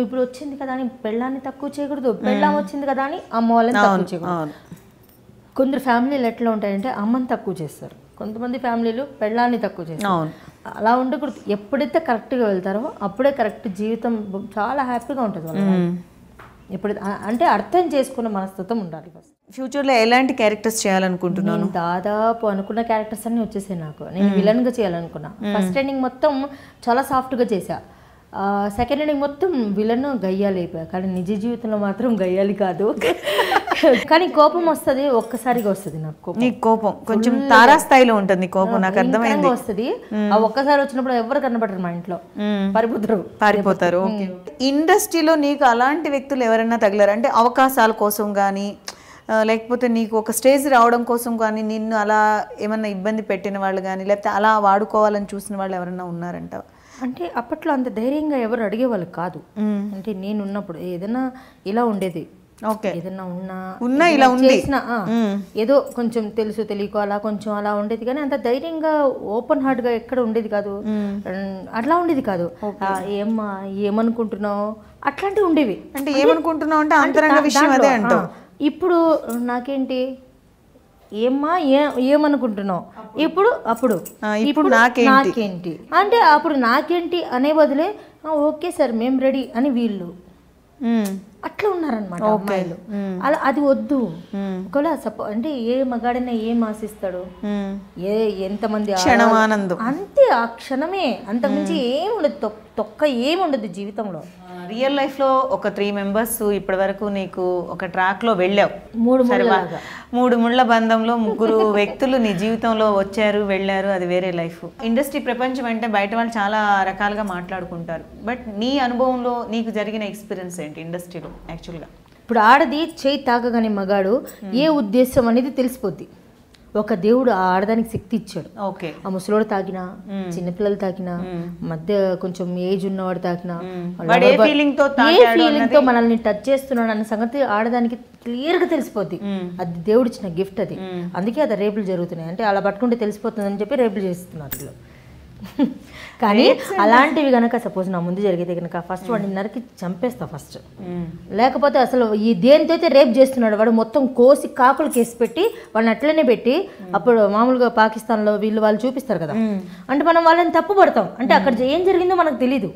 ఇప్పుడు వచ్చింది కదా అని పెళ్ళాన్ని తక్కువ చేయకూడదు, పెళ్ళాం వచ్చింది కదా అని అమ్మ వాళ్ళని తక్కువ చేయకూడదు. కొందరు ఫ్యామిలీలు ఎట్లా ఉంటాయంటే అమ్మని తక్కువ చేస్తారు, కొంతమంది ఫ్యామిలీలు పెళ్ళాన్ని తక్కువ చేస్తారు. అలా ఉండకూడదు. ఎప్పుడైతే కరెక్ట్గా వెళ్తారో అప్పుడే కరెక్ట్ జీవితం చాలా హ్యాపీగా ఉంటుంది వాళ్ళకి. ఎప్పుడు అంటే అర్థం చేసుకున్న మనస్తత్వం ఉండాలి. ఫస్ట్ ఫ్యూచర్లో ఎలాంటి క్యారెక్టర్స్ చేయాలనుకుంటున్నాను? దాదాపు అనుకున్న క్యారెక్టర్స్ అన్నీ వచ్చేసాయి నాకు. నేను విలన్గా చేయాలనుకున్నా. ఫస్ట్ ఎండింగ్ మొత్తం చాలా సాఫ్ట్గా చేశా, సెకండ్ ఎండింగ్ మొత్తం విలన్ గయ్యాలి అయిపోయా. కానీ నిజ జీవితంలో మాత్రం గయ్యాలి కాదు. కానీ కోపం వస్తుంది, ఒక్కసారిగా వస్తుంది నాకు. నీ కోపం కొంచెం తారాస్థాయిలో ఉంటుంది కోపం, నాకు అర్థమైంది. వస్తుంది, ఆ ఒక్కసారి వచ్చినప్పుడు ఎవరు కనబడరు, మా ఇంట్లో పారిపోతారు. ఇండస్ట్రీలో నీకు అలాంటి వ్యక్తులు ఎవరైనా తగిలారు అంటే అవకాశాల కోసం కానీ లేకపోతే నీకు ఒక స్టేజ్ రావడం కోసం కానీ నిన్ను అలా ఏమన్నా ఇబ్బంది పెట్టిన వాళ్ళు కానీ లేకపోతే అలా వాడుకోవాలని చూసిన వాళ్ళు ఎవరైనా ఉన్నారంటావా? అంటే అప్పట్లో అంత ధైర్యంగా ఎవరు అడిగేవాళ్ళు కాదు. అంటే నేను ఉన్నప్పుడు ఏదైనా ఇలా ఉండేది, ఏదన్నా ఉన్నా ఇలా చేసిన ఏదో కొంచెం తెలుసు తెలియకో అలా కొంచెం అలా ఉండేది, కానీ అంత ధైర్యంగా ఓపెన్ హార్ట్ గా ఎక్కడ ఉండేది కాదు. అట్లా ఉండేది కాదు. ఏమనుకుంటున్నావు అట్లాంటివి ఉండేవి. అంటే ఏమనుకుంటున్నావు అంటే అంతరంగ విషయం అదే అంటావు. ఇప్పుడు నాకేంటి ఏమనుకుంటున్నావు, ఇప్పుడు నాకేంటి అంటే అప్పుడు నాకేంటి అనే బదులే ఓకే సార్ మేము రెడీ అని వీళ్ళు అట్లా ఉన్నారనమాట అమ్మాయిలు. అలా అది వద్దు. ఒకవేళ అంటే ఏ మగాడైనా ఏం ఆశిస్తాడు, ఎంతమంది అంతే, ఆ క్షణమే, అంతకుమించి ఏముండదు, తొక్క ఏముండదు జీవితంలో. రియల్ లైఫ్ లో ఒక 3 మెంబర్స్ ఇప్పటి వరకు నీకు ఒక ట్రాక్ లో వెళ్ళావు, 3 ముళ్ళ బంధంలో 3 వ్యక్తులు నీ జీవితంలో వచ్చారు వెళ్ళారు, అది వేరే లైఫ్. ఇండస్ట్రీ ప్రపంచం అంటే బయట వాళ్ళు చాలా రకాలుగా మాట్లాడుకుంటారు, బట్ నీ అనుభవంలో నీకు జరిగిన ఎక్స్పీరియన్స్ ఏంటి ఇండస్ట్రీలో? యాక్చువల్గా ఇప్పుడు ఆడది చేయి తాకగానే మగాడు ఏ ఉద్దేశం అనేది తెలిసిపోద్ది. ఒక దేవుడు ఆ ఆడదానికి శక్తి ఇచ్చాడు. ఆ ముసలోడు తాకినా, చిన్నపిల్లలు తాకినా, మధ్య కొంచెం ఏజ్ ఉన్నవాడు తాకినా, ఏ ఫీలింగ్ తో మనల్ని టచ్ చేస్తున్నాడు అన్న సంగతి ఆడదానికి క్లియర్ గా తెలిసిపోద్ది. అది దేవుడు ఇచ్చిన గిఫ్ట్ అది. అందుకే అది రేపులు జరుగుతున్నాయి. అంటే అలా పట్టుకుంటే తెలిసిపోతుందని చెప్పి రేపులు చేస్తున్నారు. కానీ అలాంటివి కనుక సపోజ్ నా ముందు జరిగితే కనుక ఫస్ట్ వాడిని నరికి చంపేస్తా ఫస్ట్. లేకపోతే అసలు ఈ దేనితో అయితే రేప్ చేస్తున్నాడు వాడు మొత్తం కోసి కాకులు కేసి పెట్టి వాడిని అట్లనే పెట్టి, అప్పుడు మామూలుగా పాకిస్తాన్లో వాళ్ళు చూపిస్తారు కదా, అంటే మనం వాళ్ళని తప్పు పడతాం. అంటే అక్కడ ఏం జరిగిందో మనకు తెలీదు,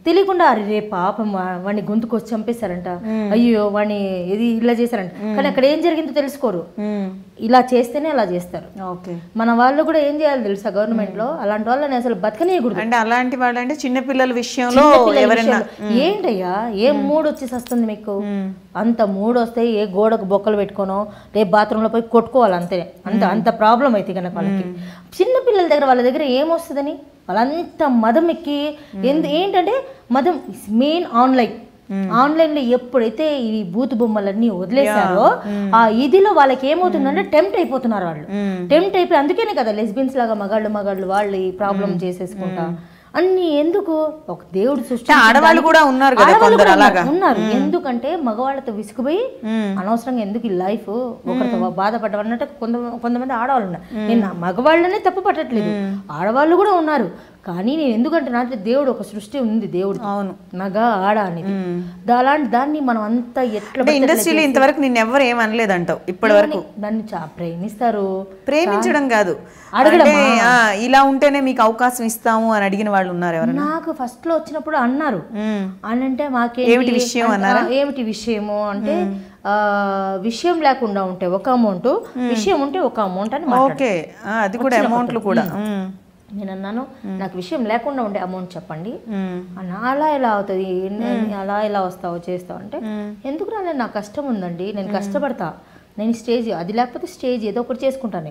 తెలియకుండా అరే రే పాపం వాడిని గొంతు కోసి చంపేశారంట, అయ్యో వాడిని ఇది ఇలా చేశారంట. కానీ అక్కడ ఏం జరిగిందో తెలుసుకోరు, ఇలా చేస్తేనే అలా చేస్తారు. మన వాళ్ళు కూడా ఏం చేయాలి తెలుసా, గవర్నమెంట్ లో అలాంటి వాళ్ళని వాళ్ళని అసలు బతకనేయకూడదు. అంటే అలాంటి వాళ్ళు అంటే చిన్నపిల్లల విషయంలో ఎవరైనా ఏంటయ్యా ఏం మూడు వచ్చేసి వస్తుంది మీకు? అంత మూడు వస్తే ఏ గోడకు బొక్కలు పెట్టుకోనో రేపు బాత్రూంలో పోయి కొట్టుకోవాలి అంతే. అంత ప్రాబ్లం అయితే కనుక వాళ్ళకి. చిన్నపిల్లల దగ్గర వాళ్ళ దగ్గర ఏమొస్తుందని వాళ్ళంతా మదం ఎక్కి ఏంటంటే మదం మెయిన్ ఆన్లైన్లో ఎప్పుడైతే ఈ బూతు బొమ్మలన్నీ వదిలేశారో ఆ ఇదిలో వాళ్ళకి ఏమవుతుందంటే టెంప్ట్ అయిపోతున్నారు వాళ్ళు. టెంప్ట్ అయిపోయి అందుకనే కదా లెస్బియన్స్ లాగా మగాళ్ళు వాళ్ళు ఈ ప్రాబ్లం చేసేసుకుంటా అన్ని. ఎందుకు? ఒక దేవుడు సృష్టి ఆడవాళ్ళు కూడా ఉన్నారు ఉన్నారు. ఎందుకంటే మగవాళ్ళతో విసుకుపోయి అనవసరంగా ఎందుకు ఈ లైఫ్ ఒకరితో బాధపడ్డవన్నట్టు కొంతమంది ఆడవాళ్ళు ఉన్నారు. నేను మగవాళ్ళనే తప్పు పట్టట్లేదు, ఆడవాళ్ళు కూడా ఉన్నారు. కానీ నేను ఎందుకంటే నాకు దేవుడు ఒక సృష్టి ఉంది, దేవుడు అవును మగ ఆడ అనేది. అలాంటి దాన్ని మనం అంతా ఎట్లా ఇండస్ట్రీలో ఇంతవరకు నిన్ను ఎవరు ఏమనలేదంటావు ఇప్పటి వరకు? దాన్ని ప్రేమిస్తారు. ప్రేమించడం కాదు, ఇలా ఉంటేనే మీకు అవకాశం ఇస్తాము అని అడిగిన వాళ్ళు ఉన్నారు ఎవరైనా? నాకు ఫస్ట్ లో వచ్చినప్పుడు అన్నారు. అంటే ఏమిటి విషయం అన్నారా? ఏమిటి విషయము అంటే విషయం లేకుండా ఉంటే ఒక అమౌంట్, విషయం ఉంటే ఒక అమౌంట్ అని. ఓకే, అది కూడా అమౌంట్లు కూడా. నేను అన్నాను నాకు విషయం లేకుండా ఉండే అమౌంట్ చెప్పండి. అలా ఎలా అవుతుంది, అలా ఎలా వస్తావు చేస్తావు అంటే ఎందుకు రాలేదు, నాకు కష్టం ఉందండి, నేను కష్టపడతా, నేను స్టేజ్ అది లేకపోతే స్టేజ్ ఏదో ఒకటి చేసుకుంటాను.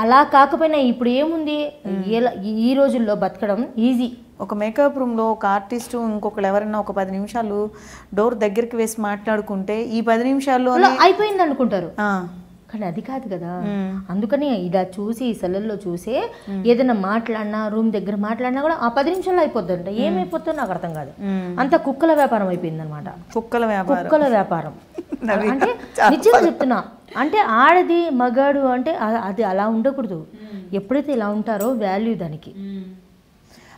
అలా కాకపోయినా ఇప్పుడు ఏముంది, ఈ రోజుల్లో బతకడం ఈజీ. ఒక మేకప్ రూమ్లో ఒక ఆర్టిస్టు ఇంకొకరు ఎవరైనా ఒక 10 నిమిషాలు డోర్ దగ్గరికి వేసి మాట్లాడుకుంటే ఈ 10 నిమిషాల్లో అయిపోయింది అనుకుంటారు. కానీ అది కాదు కదా. అందుకని ఇలా చూసి సెలల్లో చూసే ఏదైనా మాట్లాడినా రూమ్ దగ్గర మాట్లాడినా కూడా ఆ 10 నిమిషాల్లో అయిపోద్దంట. ఏమైపోతుందో నాకు అర్థం కాదు. అంత కుక్కల వ్యాపారం అయిపోయింది అనమాట. కుక్కల వ్యాపారం అంటే నిజంగా చెప్తున్నా. అంటే ఆడది మగాడు అంటే అది అలా ఉండకూడదు. ఎప్పుడైతే ఇలా ఉంటారో వాల్యూ దానికి.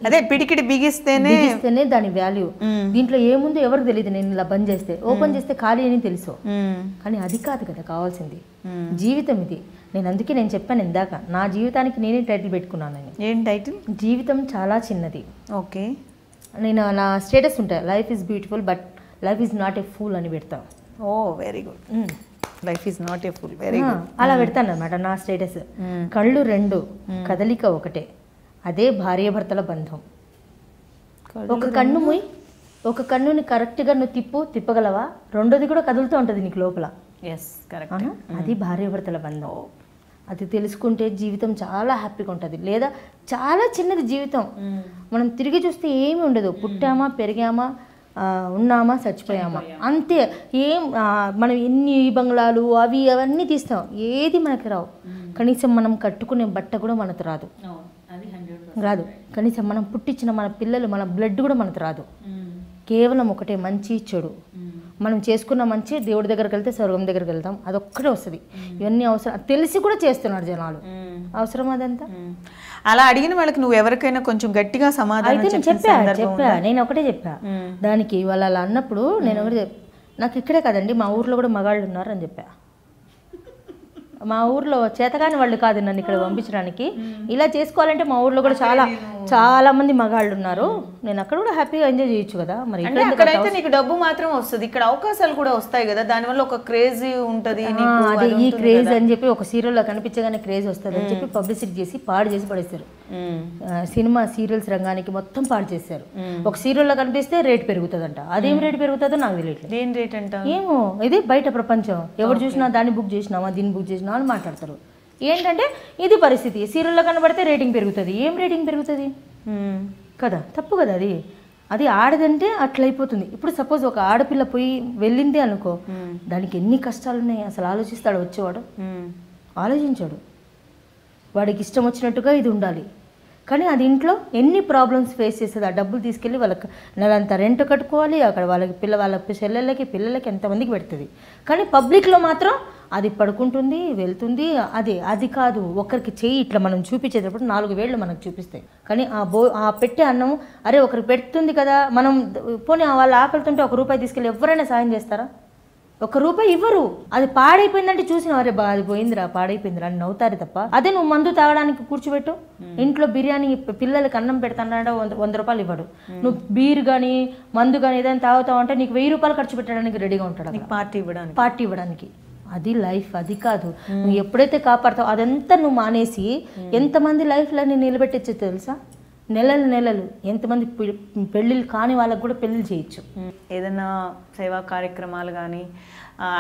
అదే పిడికిడి బిగిస్తేనే దాని వాల్యూ. దీంట్లో ఏముందో ఎవరికి తెలియదు. నేను ఇలా బంద్ చేస్తే ఓపెన్ చేస్తే ఖాళీ అని తెలుసు. కానీ అది కాదు కదా కావాల్సింది. జీవితం ఇది. నేను చెప్పాను ఇందాక, నా జీవితానికి నేనే టైటిల్ పెట్టుకున్నాను. ఏం టైటిల్? జీవితం చాలా చిన్నది. ఓకే. నేను నా స్టేటస్ ఉంటాయి, life is beautiful but life is not a fool అని పెడతాను. Oh very good. Life is not a fool, very good. అలా పెడతాను అనమాట నా స్టేటస్. కళ్ళు రెండు, కదలిక ఒకటే, అదే భార్యాభర్తల బంధం. ఒక కన్ను మూయి, ఒక కన్నుని కరెక్ట్గా నువ్వు తిప్పగలవా, రెండోది కూడా కదులుతూ ఉంటుంది నీకు లోపల. అది భార్యాభర్తల బంధం. అది తెలుసుకుంటే జీవితం చాలా హ్యాపీగా ఉంటుంది. లేదా చాలా చిన్నది జీవితం. మనం తిరిగి చూస్తే ఏమి ఉండదు. పుట్టామా, పెరిగామా, ఉన్నామా, చచ్చిపోయామా, అంతే. మనం ఎన్ని బంగ్లాలు అవన్నీ తీస్తాం, ఏది మనకి రావు. కనీసం మనం కట్టుకునే బట్ట కూడా మనకు రాదు. కనీసం మనం పుట్టించిన మన పిల్లలు, మన బ్లడ్ కూడా మనకు రాదు. కేవలం ఒకటే, మంచి చెడు. మనం చేసుకున్న మంచి దేవుడి దగ్గరికి వెళ్తే స్వర్గం దగ్గరికి వెళ్తాం, అదొక్కటే వస్తుంది. ఇవన్నీ అవసరం తెలిసి కూడా చేస్తున్నారు జనాలు. అవసరం అదంతా. అలా అడిగిన వాళ్ళకి నువ్వు ఎవరికైనా కొంచెం గట్టిగా సమాధానం చెప్పా. నేను ఒకటే చెప్పా దానికి. వాళ్ళు అలా అన్నప్పుడు నేను ఒకటి, నాకు ఇక్కడే కదండి మా ఊర్లో కూడా మగాళ్ళు ఉన్నారు అని చెప్పా. మా ఊర్లో చేతగాని వాళ్ళు కాదు నన్ను ఇక్కడ పంపించడానికి. ఇలా చేసుకోవాలంటే మా ఊర్లో కూడా చాలా మంది మగాళ్ళు ఉన్నారు. నేను అక్కడ కూడా హ్యాపీగా ఎంజాయ్ చేయొచ్చు కదా. మరి ఇక్కడైతే నీకు డబ్బు మాత్రం వస్తుంది, ఇక్కడ అవకాశాలు కూడా వస్తాయి కదా, దానివల్ల ఒక క్రేజ్ ఉంటుంది. అదే ఈ క్రేజ్ అని చెప్పి ఒక సీరియల్లో కనిపించగానే క్రేజ్ వస్తుంది అని చెప్పి పబ్లిసిటీ చేసి పాడు చేసి పడేస్తారు. సినిమా సీరియల్స్ రంగానికి మొత్తం పాడు చేశారు. ఒక సీరియల్లో కనిపిస్తే రేట్ పెరుగుతుందంట. అదేం రేట్ పెరుగుతుందో నాకు తెలియట్లేదు. ఏం రేట్ అంట ఏమో, ఇది బయట ప్రపంచం. ఎవరు చూసినా దాన్ని బుక్ చేసినామా, దీన్ని బుక్ చేసినా అని మాట్లాడతారు. ఏంటంటే ఇది పరిస్థితి. సీరియల్లో కనబడితే రేటింగ్ పెరుగుతుంది. ఏం రేటింగ్ పెరుగుతుంది కదా, తప్పు కదా అది. అది ఆడదంటే అట్లయిపోతుంది. ఇప్పుడు సపోజ్ ఒక ఆడపిల్ల పోయి వెళ్ళింది అనుకో, దానికి ఎన్ని కష్టాలు ఉన్నాయి అసలు ఆలోచిస్తాడు వచ్చేవాడు? ఆలోచించాడు. వాడికి ఇష్టం వచ్చినట్టుగా ఇది ఉండాలి. కానీ అది ఇంట్లో ఎన్ని ప్రాబ్లమ్స్ ఫేస్ చేస్తుంది. ఆ డబ్బులు తీసుకెళ్ళి వాళ్ళకి నెలంతా రెంట్ కట్టుకోవాలి, అక్కడ వాళ్ళ చెల్లెళ్ళకి పిల్లలకి ఎంతమందికి పెడుతుంది. కానీ పబ్లిక్లో మాత్రం అది పడుకుంటుంది, వెళ్తుంది. అది కాదు. ఒకరికి చెయ్యి ఇట్లా మనం చూపించేటప్పుడు 4 వేళ్ళు మనకు చూపిస్తాయి. కానీ ఆ పెట్టే అన్నం అరే ఒకరికి పెడుతుంది కదా, మనం పోనీ వాళ్ళ ఆకలితుంటే ₹1 తీసుకెళ్ళి ఎవరైనా సాయం చేస్తారా? ₹1 ఇవ్వరు. అది పాడైపోయిందంటే చూసిన వారే అది పోయిందిరా, పాడైపోయిందిరా అని నవ్వుతారు తప్ప. అదే నువ్వు మందు తాగడానికి కూర్చోబెట్టు, ఇంట్లో బిర్యానీ పిల్లలకి అన్నం పెడతానంటే ₹100 ఇవ్వడు. నువ్వు బీర్ కానీ మందు కానీ ఏదైనా తాగుతావు అంటే నీకు ₹1000 ఖర్చు పెట్టడానికి రెడీగా ఉంటాడు పార్టీ ఇవ్వడానికి. అది లైఫ్, అది కాదు. నువ్వు ఎప్పుడైతే కాపాడతావు అదంతా నువ్వు మానేసి ఎంతమంది లైఫ్లని నిలబెట్టచ్చు తెలుసా? నెలలు ఎంతమంది పెళ్ళిళ్ళు కాని వాళ్ళకు కూడా పెళ్ళిళ్ళు చేయొచ్చు. ఏదైనా సేవా కార్యక్రమాలు కానీ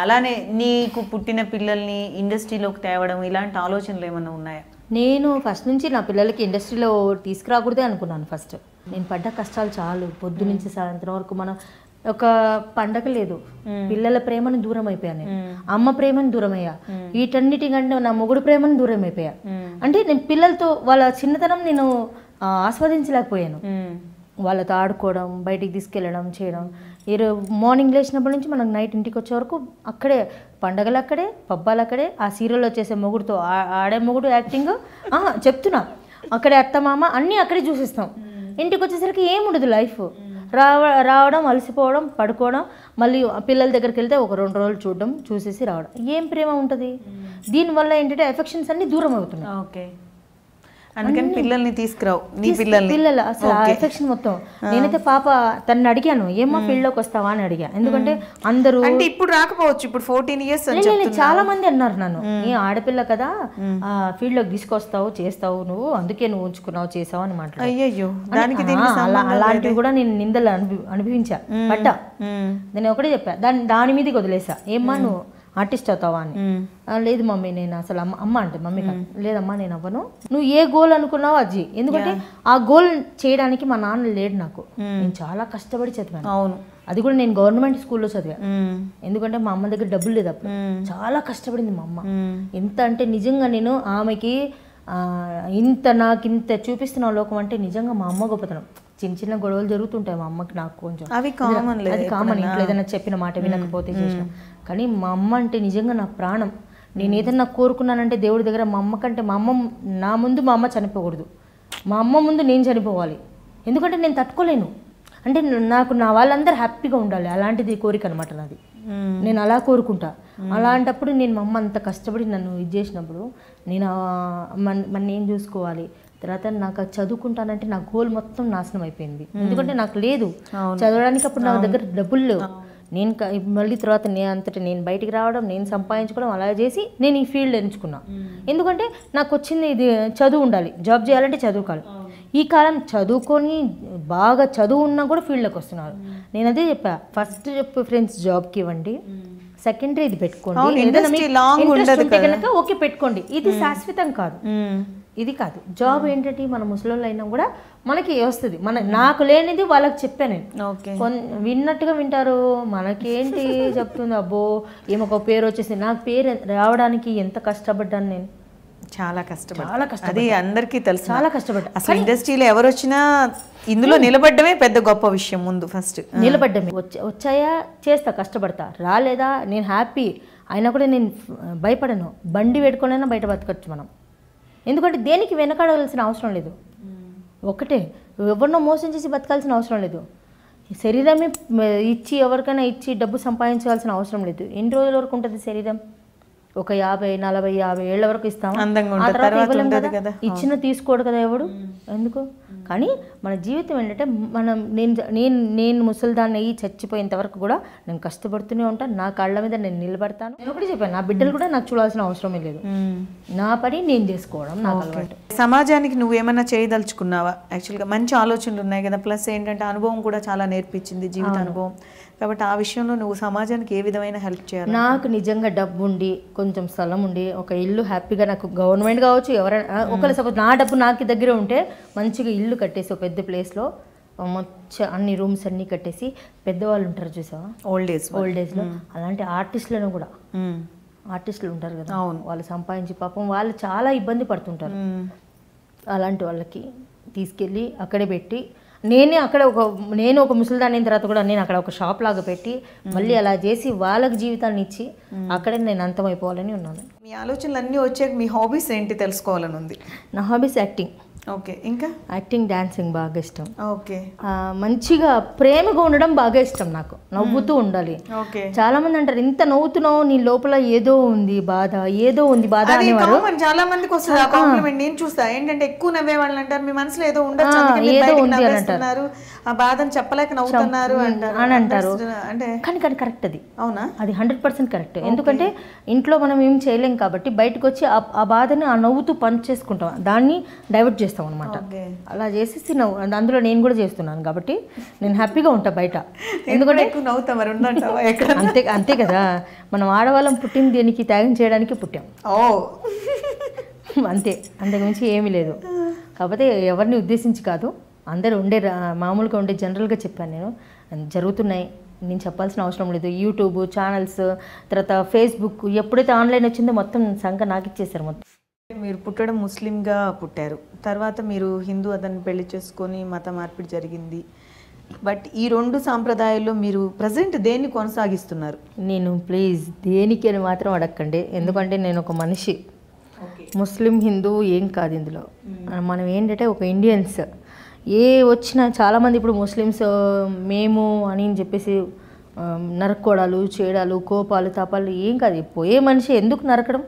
అలానే నీకు పుట్టిన పిల్లల్ని ఇండస్ట్రీలోకి తేవడం ఇలాంటి ఆలోచనలు ఏమైనా ఉన్నాయా? నేను ఫస్ట్ నుంచి నా పిల్లలకి ఇండస్ట్రీలో తీసుకురాకూడదే అనుకున్నాను. ఫస్ట్ నేను పడ్డ కష్టాలు చాలు, పొద్దు నుంచి సాయంత్రం వరకు మనం ఒక పండగ లేదు, పిల్లల ప్రేమను దూరం అయిపోయాను, అమ్మ ప్రేమను దూరం అయ్యా, వీటన్నిటికంటే నా మొగుడు ప్రేమను దూరం అయిపోయా. అంటే నేను పిల్లలతో వాళ్ళ చిన్నతనం నేను ఆస్వాదించలేకపోయాను. వాళ్ళతో ఆడుకోవడం, బయటికి తీసుకెళ్ళడం, చేయడం. మార్నింగ్ లేచినప్పటి నుంచి మనం నైట్ ఇంటికి వచ్చే వరకు అక్కడే, పండగలు అక్కడే, పబ్బాలు అక్కడే, ఆ సీరియల్లో చేసే మొగుడుతో ఆడే మొగుడు యాక్టింగ్ చెప్తున్నా, అక్కడే అత్తమామ అన్నీ అక్కడే చూసిస్తాం. ఇంటికి వచ్చేసరికి ఏముండదు లైఫ్. రావడం, అలసిపోవడం, పడుకోవడం, మళ్ళీ పిల్లల దగ్గరికి వెళ్తే ఒక 2 రోజులు చూడడం, చూసేసి రావడం. ఏం ప్రేమ ఉంటుంది? దీనివల్ల ఏంటంటే ఎఫెక్షన్స్ అన్నీ దూరం అవుతున్నాయి. ఓకే, అందుకని పిల్లల్ని తీసుకురావు. నీ పిల్లలు అసలు ఆ ఎఫెక్షన్ మొత్తం. నేనైతే పాప తనని అడిగాను, ఏమా ఫీల్డ్ లోకి వస్తావా అని అడిగా. ఎందుకంటే అందరూ అంటే ఇప్పుడు రాకపోవచ్చు, ఇప్పుడు 14 years చాలా మంది అన్నారు నన్ను, ఏ ఆడపిల్ల కదా ఫీల్డ్ లోకి తీసుకొస్తావు, చేస్తావు, నువ్వు అందుకే నువ్వు ఉంచుకున్నావు, చేసావు అని మాట్లాడు. అయ్యో, అలాంటివి కూడా నేను నిందలు అనుభవించా, పడ్డా. నేను ఒకటే చెప్పా, దాని మీదకి వదిలేసా. ఏమ్మా నువ్వు ఆర్టిస్ట్ అవుతావా అని. లేదు మమ్మీ, నేను అసలు అమ్మ అంటే మమ్మీ కాదు, లేదమ్మా నేను అవ్వను, నువ్వు ఏ గోల్ అనుకున్నావు అది. ఎందుకంటే ఆ గోల్ చేయడానికి మా నాన్న లేడు నాకు. నేను చాలా కష్టపడి చదివాను. అవును, అది కూడా నేను గవర్నమెంట్ స్కూల్లో చదివా. ఎందుకంటే మా అమ్మ దగ్గర డబ్బులు లేదు అప్పుడు. చాలా కష్టపడింది మా అమ్మ. ఎంత అంటే నిజంగా నేను ఆమెకి నాకు ఇంత చూపిస్తున్న లోకం అంటే నిజంగా మా అమ్మ గొప్పతనం. చిన్న గొడవలు జరుగుతుంటాయి మా అమ్మకి నాకు కొంచెం, అది కామన్. ఇంట్లో ఏదైనా చెప్పిన మాట వినకపోతే చేసిన. కానీ మా అమ్మ అంటే నిజంగా నా ప్రాణం. నేను ఏదన్నా కోరుకున్నానంటే దేవుడి దగ్గర, మా అమ్మ కంటే మా అమ్మ నా ముందు మా అమ్మ చనిపోకూడదు, మా అమ్మ ముందు నేను చనిపోవాలి. ఎందుకంటే నేను తట్టుకోలేను. అంటే నాకు నా వాళ్ళందరూ హ్యాపీగా ఉండాలి, అలాంటిది కోరిక అనమాట నాది. నేను అలా కోరుకుంటా. అలాంటప్పుడు నేను మా అమ్మ అంత కష్టపడి నన్ను ఇది చేసినప్పుడు నేను మన ఏం చూసుకోవాలి. తర్వాత నాకు చదువుకుంటానంటే నా గోల్ మొత్తం నాశనం అయిపోయింది. ఎందుకంటే నాకు లేదు చదవడానికి, అప్పుడు నా దగ్గర డబ్బులు లేవు. నేను మళ్ళీ తర్వాత నేను బయటికి రావడం, నేను సంపాదించుకోవడం అలా చేసి నేను ఈ ఫీల్డ్ ఎంచుకున్నా. ఎందుకంటే నాకు వచ్చింది ఇది, చదువు ఉండాలి, జాబ్ చేయాలంటే చదువుకోవాలి. ఈ కాలం చదువుకొని బాగా చదువు ఉన్నా కూడా ఫీల్డ్లోకి వస్తున్నారు. నేను అదే చెప్పా, ఫస్ట్ ఫ్రెండ్స్ జాబ్కి ఇవ్వండి, సెకండరీ ఇది పెట్టుకోండి, కనుక ఓకే పెట్టుకోండి. ఇది శాశ్వతం కాదు, ఇది కాదు. జాబ్ ఏంటంటే మన ముసలోళ్ళు అయినా కూడా మనకి వస్తుంది. నాకు లేనిది వాళ్ళకి చెప్పాను నేను. విన్నట్టుగా వింటారు, మనకేంటి చెప్తుంది, అబ్బో ఏమొక పేరు వచ్చేసి. నాకు పేరు రావడానికి ఎంత కష్టపడ్డాను నేను, చాలా కష్టపడ్డా. అది అందరికీ తెలుసు, చాలా కష్టపడ్డా. అసలు ఇండస్ట్రీలో ఎవరు వచ్చినా ఇందులో నిలబడ్డమే పెద్ద గొప్ప విషయం. ముందు ఫస్ట్ నిలబడ్డమే. వచ్చాయా చేస్తా, కష్టపడతా. రాలేదా నేను హ్యాపీ అయినా కూడా నేను భయపడను. బండి పెట్టుకోనైనా బయట బతకచ్చు మనం. ఎందుకంటే దేనికి వెనకాడాల్సిన అవసరం లేదు. ఒకటే, ఎవరినో మోసం చేసి బతకాల్సిన అవసరం లేదు. శరీరమే ఇచ్చి ఎవరికైనా ఇచ్చి డబ్బు సంపాదించాల్సిన అవసరం లేదు. ఎన్ని రోజుల వరకు ఉంటుంది శరీరం? ఒక 50, 40, 50 ఏళ్ళ వరకు ఇస్తాము. ఆ తర్వాత ఇవ్వలేం కదా, ఇచ్చిన తీసుకోడు కదా ఎవడు, ఎందుకు? కానీ మన జీవితం ఏంటంటే నేను ముసలిదాన్ని అయ్యి చచ్చిపోయేంత వరకు కూడా నేను కష్టపడుతూనే ఉంటాను. నా కాళ్ళ మీద నేను నిలబడతాను. నేను ఒకటి చెప్పాను, నా బిడ్డలు కూడా నాకు చూడాల్సిన అవసరమే లేదు. నా పని నేను చేసుకోవడం నాకు అలవాటు. సమాజానికి నువ్వేమన్నా చేయదలుచుకున్నావా? యాక్చువల్గా మంచి ఆలోచనలు ఉన్నాయి కదా, ప్లస్ ఏంటంటే అనుభవం కూడా చాలా నేర్పించింది, జీవిత అనుభవం. కాబట్టి ఆ విషయంలో నువ్వు సమాజానికి ఏ విధమైన హెల్ప్ చేయాలి? నాకు నిజంగా డబ్బు ఉండి, కొంచెం స్థలం ఉండి, ఒక ఇల్లు హ్యాపీగా, నాకు గవర్నమెంట్ కావచ్చు ఎవరైనా, ఒకవేళ సపోజ్ నా డబ్బు నాకు దగ్గర ఉంటే మంచిగా ఇల్లు కట్టేసి ఒక పెద్ద ప్లేస్లో అన్ని రూమ్స్ అన్నీ కట్టేసి, పెద్దవాళ్ళు ఉంటారు చూసావా ఓల్డ్ ఏజ్లో, అలాంటి ఆర్టిస్టులను కూడా, ఆర్టిస్టులు ఉంటారు కదా, వాళ్ళు సంపాదించి పాపం వాళ్ళు చాలా ఇబ్బంది పడుతుంటారు. అలాంటి వాళ్ళకి తీసుకెళ్ళి అక్కడే పెట్టి, నేను ఒక ముసలిదాని అయిన తర్వాత కూడా నేను అక్కడ ఒక షాప్ లాగా పెట్టి మళ్ళీ అలా చేసి వాళ్ళకి జీవితాన్ని ఇచ్చి అక్కడే నేను అంతమైపోవాలని ఉన్నాను. మీ ఆలోచనలు అన్నీ వచ్చాక మీ హాబీస్ ఏంటి తెలుసుకోవాలని ఉంది? నా హాబీస్ యాక్టింగ్. ఓకే, ఇంకా యాక్టింగ్, డాన్సింగ్ బాగా ఇష్టం. ఓకే, మంచిగా ప్రేమగా ఉండడం బాగా ఇష్టం నాకు. నవ్వుతూ ఉండాలి. చాలా మంది అంటారు, ఇంత నవ్వుతున్నావు, నీ లోపల ఏదో ఉంది బాధ అనేవారు. చాలా మందికి వస్తుంది ఆ కాంప్లిమెంట్. నేను చూస్తా ఏంటంటే ఎక్కువ నవ్వే వాళ్ళు అంటారు మీ మనసులో ఏదో ఉండొచ్చు, ఏదో ఉంది అని అంటారు. ఆ బాధను చెప్పలేక నవ్వుతున్నారు అని అంటారు. అంటే కానీ కరెక్ట్ అది. అవునా? అది 100% కరెక్ట్. ఎందుకంటే ఇంట్లో మనం ఏం చేయలేం కాబట్టి బయటకు వచ్చి ఆ బాధని ఆ నవ్వుతూ చేసుకుంటాం, దాన్ని డైవర్ట్ చేస్తాం అనమాట. అలా చేసేసి అందులో నేను కూడా చేస్తున్నాను కాబట్టి నేను హ్యాపీగా ఉంటా బయట. ఎందుకంటే అంతే కదా, మనం ఆడవాళ్ళం పుట్టిన దేనికి, త్యాగం చేయడానికి పుట్టాం. అంతే, అంతకుమించి ఏమీ లేదు. కాకపోతే ఎవరిని ఉద్దేశించి కాదు, అందరూ మామూలుగా ఉండే జనరల్గా చెప్పాను. నేను జరుగుతున్నాయి, నేను చెప్పాల్సిన అవసరం లేదు. యూట్యూబ్ ఛానల్స్, తర్వాత ఫేస్బుక్, ఎప్పుడైతే ఆన్లైన్ వచ్చిందో మొత్తం సంఖ్య నాకు ఇచ్చేసారు మొత్తం. మీరు పుట్టడం ముస్లింగా పుట్టారు, తర్వాత మీరు హిందూ అతన్ని పెళ్లి చేసుకొని మత మార్పిడి జరిగింది. బట్ ఈ రెండు సాంప్రదాయాల్లో మీరు ప్రజెంట్ దేన్ని కొనసాగిస్తున్నారు? నేను ప్లీజ్ దేనికి అని మాత్రం అడగండి, ఎందుకంటే నేను ఒక మనిషి. ముస్లిం హిందూ ఏం కాదు ఇందులో. మనం ఏంటంటే ఒక ఇండియన్స్. వచ్చినా చాలామంది ఇప్పుడు ముస్లిమ్స్ మేము అని చెప్పేసి నరక్కోడాలు, చేయడాలు, కోపాలు, తాపాలు ఏం కాదు. పోయే మనిషి ఎందుకు నరకడం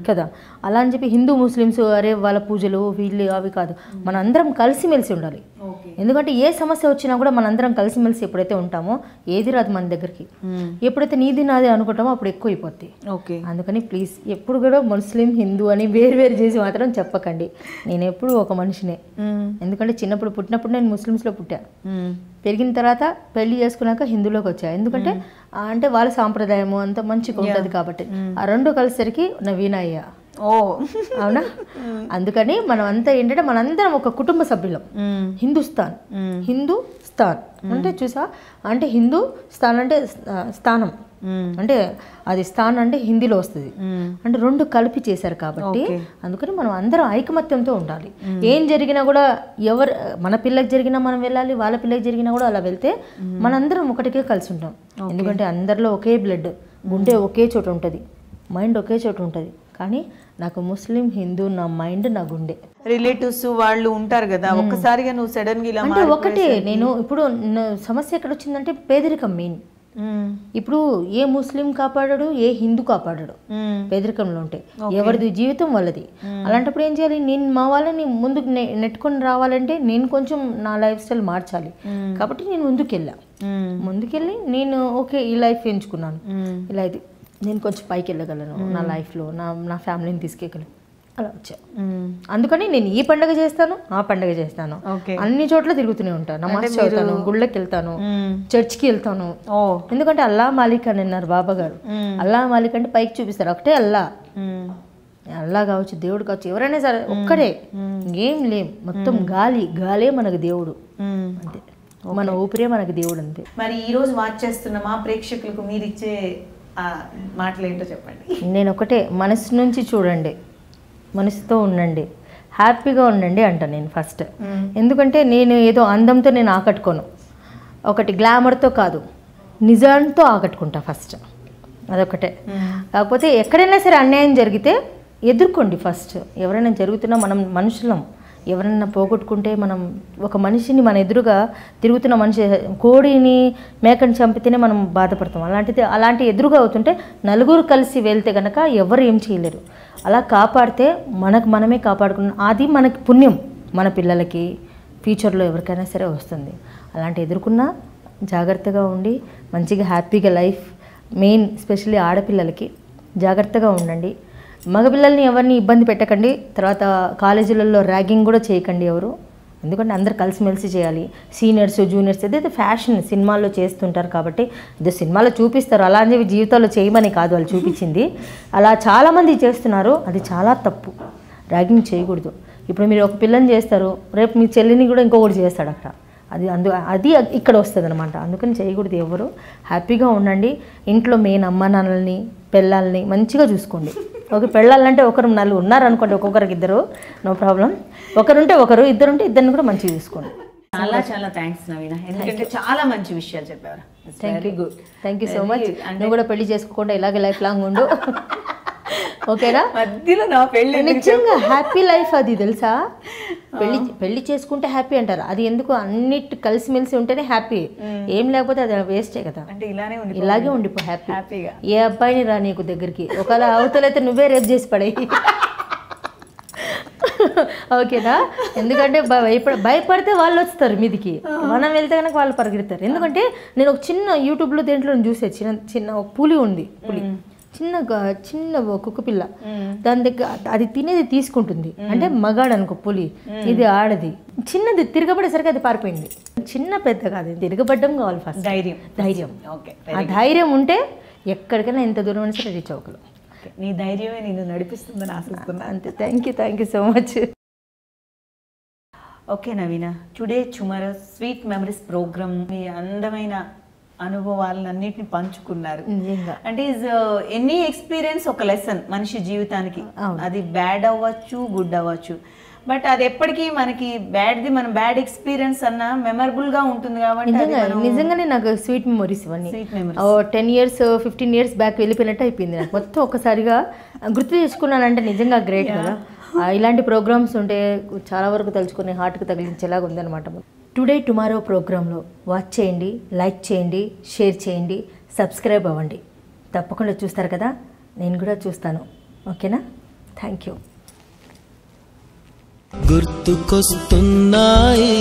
కదా. అలా అని చెప్పి హిందూ ముస్లిమ్స్ అరే వాళ్ళ పూజలు వీళ్ళు అవి కాదు, మనందరం కలిసిమెలిసి ఉండాలి. ఎందుకంటే ఏ సమస్య వచ్చినా కూడా మనందరం కలిసిమెలిసి ఎప్పుడైతే ఉంటామో ఏది రాదు మన దగ్గరికి. ఎప్పుడైతే నీది నాది అనుకుంటామో అప్పుడు ఎక్కువ అయిపోద్ది. అందుకని ప్లీజ్ ఎప్పుడు కూడా ముస్లిం హిందూ అని వేరు చేసి మాత్రం చెప్పకండి. నేను ఎప్పుడు ఒక మనిషినే. ఎందుకంటే చిన్నప్పుడు పుట్టినప్పుడు నేను ముస్లిమ్స్లో పుట్టా, పెరిగిన తర్వాత పెళ్లి చేసుకున్నాక హిందూలోకి వచ్చా. ఎందుకంటే అంటే వాళ్ళ సాంప్రదాయము అంత మంచిగా ఉంటుంది కాబట్టి. ఆ రెండు కలిసరికి నవీన అయ్యా. అవునా? అందుకని మనం అంతా ఏంటంటే మనందరం ఒక కుటుంబ సభ్యులం. హిందుస్థాన్ అంటే చూసా, అంటే హిందూ స్థాన్ అంటే స్థానం, అంటే అది స్థానం అంటే హిందీలో వస్తుంది. అంటే రెండు కలిపి చేశారు కాబట్టి అందుకని మనం అందరం ఐకమత్యంతో ఉండాలి. ఏం జరిగినా కూడా మన పిల్లకి జరిగినా మనం వెళ్ళాలి, వాళ్ళ పిల్లకి జరిగినా కూడా అలా వెళ్తే మనందరం ఒకటికే కలిసి ఉంటాం. ఎందుకంటే అందరిలో ఒకే బ్లడ్, గుండె ఒకే చోట ఉంటుంది, మైండ్ ఒకే చోట ఉంటుంది. కానీ నాకు ముస్లిం హిందూ నా మైండ్ నా గుండె. రిలేటివ్స్ వాళ్ళు ఉంటారు కదా, ఒక్కసారిగా నువ్వు సడన్ గా ఇలా అంటే ఒకటే. నేను ఇప్పుడు సమస్య ఎక్కడ వచ్చిందంటే పేదరికం మెయిన్. ఇప్పుడు ఏ ముస్లిం కాపాడాడు, ఏ హిందూ కాపాడాడు పేదరికంలో ఉంటే. ఎవరిది జీవితం వాళ్ళది. అలాంటప్పుడు ఏం చేయాలి, నేను మా వాళ్ళని ముందుకు నెట్టుకొని రావాలంటే నేను కొంచెం నా లైఫ్ స్టైల్ మార్చాలి. కాబట్టి నేను ముందుకెళ్ళి నేను ఓకే ఈ లైఫ్ ఎంచుకున్నాను, ఇలా ఇది నేను కొంచెం పైకి వెళ్ళగలను నా లైఫ్లో, నా ఫ్యామిలీని తీసుకెళ్ళగలను, అలా వచ్చా. అందుకని నేను ఈ పండుగ చేస్తాను, ఆ పండుగ చేస్తాను, అన్ని చోట్ల తిరుగుతూనే ఉంటాను. నమాజ్ చదువుతాను, గుళ్ళకి వెళ్తాను, చర్చ్కి వెళ్తాను. ఎందుకంటే అల్లా మాలిక్ అని అన్నారు బాబా గారు. అల్లా మాలిక్ అంటే పైకి చూపిస్తారు, ఒకటే అల్లా. అల్లా కావచ్చు, దేవుడు కావచ్చు, ఎవరైనా సరే ఒక్కడే, ఏం లేం. మొత్తం గాలే మనకు దేవుడు, అంతే. మన ఊపిరే మనకు దేవుడు, అంతే. మరి ఈ రోజు వాచ్ చేస్తున్న మా ప్రేక్షకులకు మీరు ఇచ్చే మాటలు ఏంటో చెప్పండి. నేను ఒకటే, మనసు నుంచి చూడండి, మనసుతో ఉండండి, హ్యాపీగా ఉండండి అంట నేను ఫస్ట్. ఎందుకంటే నేను ఏదో అందంతో నేను ఆకట్టుకోను, ఒకటి గ్లామర్తో కాదు, నిజాంతో ఆకట్టుకుంటా ఫస్ట్. అదొకటే. కాకపోతే ఎక్కడైనా సరే అన్యాయం జరిగితే ఎదుర్కోండి ఫస్ట్. ఎవరైనా జరుగుతున్నా మనం మనుషులం, ఎవరైనా పోగొట్టుకుంటే మనం ఒక మనిషిని మన ఎదురుగా తిరుగుతున్న మనిషి కోడిని మేకని చంపితేనే మనం బాధపడతాం. అలాంటి ఎదురుగా అవుతుంటే నలుగురు కలిసి వెళ్తే కనుక ఎవరు ఏం చేయలేరు. అలా కాపాడితే మనమే కాపాడుకున్నాం, అది మనకి పుణ్యం, మన పిల్లలకి ఫ్యూచర్లో ఎవరికైనా సరే వస్తుంది. అలాంటి ఎదుర్కొన్నా జాగ్రత్తగా ఉండి మంచిగా హ్యాపీగా లైఫ్, మెయిన్ స్పెషల్లీ ఆడపిల్లలకి జాగ్రత్తగా ఉండండి. మగపిల్లల్ని ఎవరిని ఇబ్బంది పెట్టకండి. తర్వాత కాలేజీలలో ర్యాగింగ్ కూడా చేయకండి ఎవరు, ఎందుకంటే అందరు కలిసిమెలిసి చేయాలి. సీనియర్స్ జూనియర్స్ ఏదైతే ఫ్యాషన్ సినిమాల్లో చేస్తుంటారు కాబట్టి ఇది సినిమాలో చూపిస్తారు, అలా అని జీవితాల్లో చేయమని కాదు వాళ్ళు చూపించింది. అలా చాలామంది చేస్తున్నారు, అది చాలా తప్పు. ర్యాగింగ్ చేయకూడదు. ఇప్పుడు మీరు ఒక పిల్లని చేస్తారు, రేపు మీ చెల్లిని కూడా ఇంకొకటి చేస్తాడు అక్కడ, అది ఇక్కడ వస్తుంది అనమాట. అందుకని చేయకూడదు ఎవరు. హ్యాపీగా ఉండండి. ఇంట్లో మెయిన్ అమ్మ నాన్నల్ని పిల్లల్ని మంచిగా చూసుకోండి. ఓకే, పెళ్ళాలంటే ఒకరు నలుగురు ఉన్నారనుకోండి, ఒక్కొక్కరికి ఇద్దరు, నో ప్రాబ్లం. ఒకరుంటే ఒకరు, ఇద్దరుంటే ఇద్దరిని కూడా మంచిగా చూసుకోండి. చాలా థ్యాంక్స్ నవీన, ఎందుకంటే చాలా మంచి విషయాలు చెప్పారు. Thank you so much. నువ్వు కూడా పెళ్లి చేసుకోకుండా ఇలాగే లైఫ్ లాంగ్ ఉండు, ఓకేనా? మధ్యలో నా పెళ్లి నిజంగా హ్యాపీ లైఫ్ అది, తెలుసా? పెళ్లి చేసుకుంటే హ్యాపీ అంటారు, అది ఎందుకు? అన్నిటి కలిసిమెలిసి ఉంటేనే హ్యాపీ. ఏం లేకపోతే అది వేస్టే కదా. అంటే ఇలాగే ఉండిపో హ్యాపీగా. ఏ అబ్బాయిని రా నీకు దగ్గరికి, ఒకవేళ అవతలైతే నువ్వే రేపు చేసి పడేయి. ఓకేనా, ఎందుకంటే భయపడితే వాళ్ళు వస్తారు మీదికి, మనం వెళ్తే కనుక వాళ్ళు పరిగెడతారు. ఎందుకంటే నేను ఒక చిన్న యూట్యూబ్లో దేంట్లో చూసే చిన్న ఒక పులి ఉంది, చిన్న కుక్క పిల్ల, దాని దగ్గర అది తినేది తీసుకుంటుంది, అంటే మగాడు అనుకో పులి, ఇది ఆడది, చిన్నది తిరగబడేసరికి అది పారిపోయింది. చిన్న పెద్ద కాదు, తిరగబడ్డం కావాలి ఫస్ట్, ధైర్యం. ఆ ధైర్యం ఉంటే ఎక్కడికైనా ఎంత దూరం అయినా సరే రీచ్ అవ్వగలం. నీ ధైర్యమే నేను నడిపిస్తుందని ఆశిస్తున్నా. అంతే. Thank you so much. Okay Naveena, today tomorrow sweet memories program మీ అందమైన అనుభవాలన్నిటిని పంచుకున్నారు. అంటే ఎనీ ఎక్స్పీరియన్స్ ఒక లెసన్ మనిషి జీవితానికి, అది బ్యాడ్ అవ్వచ్చు గుడ్ అవ్వచ్చు, బట్ అది ఎప్పటికీ మనకి మన బ్యాడ్ ఎక్స్పీరియన్స్ అన్న మెమరబుల్ గా ఉంటుంది. కాబట్టి నిజంగానే నాకు స్వీట్ మెమరీస్ ఇవన్నీ 10 years 15 years బ్యాక్ వెళ్ళిపోయినట్టు అయిపోయింది నాకు. మొత్తం ఒకసారిగా గుర్తు చేసుకున్నానంటే నిజంగా గ్రేట్ కదా. ఇలాంటి ప్రోగ్రామ్స్ ఉంటే చాలా వరకు తలుచుకుని హార్ట్కి తగిలించేలాగా ఉందన్నమాట. టుడే టుమారో ప్రోగ్రాంలో వాచ్ చేయండి, లైక్ చేయండి, షేర్ చేయండి, సబ్స్క్రైబ్ అవ్వండి. తప్పకుండా చూస్తారు కదా, నేను కూడా చూస్తాను. ఓకేనా? Thank you. గుర్తుకొస్తున్నాయి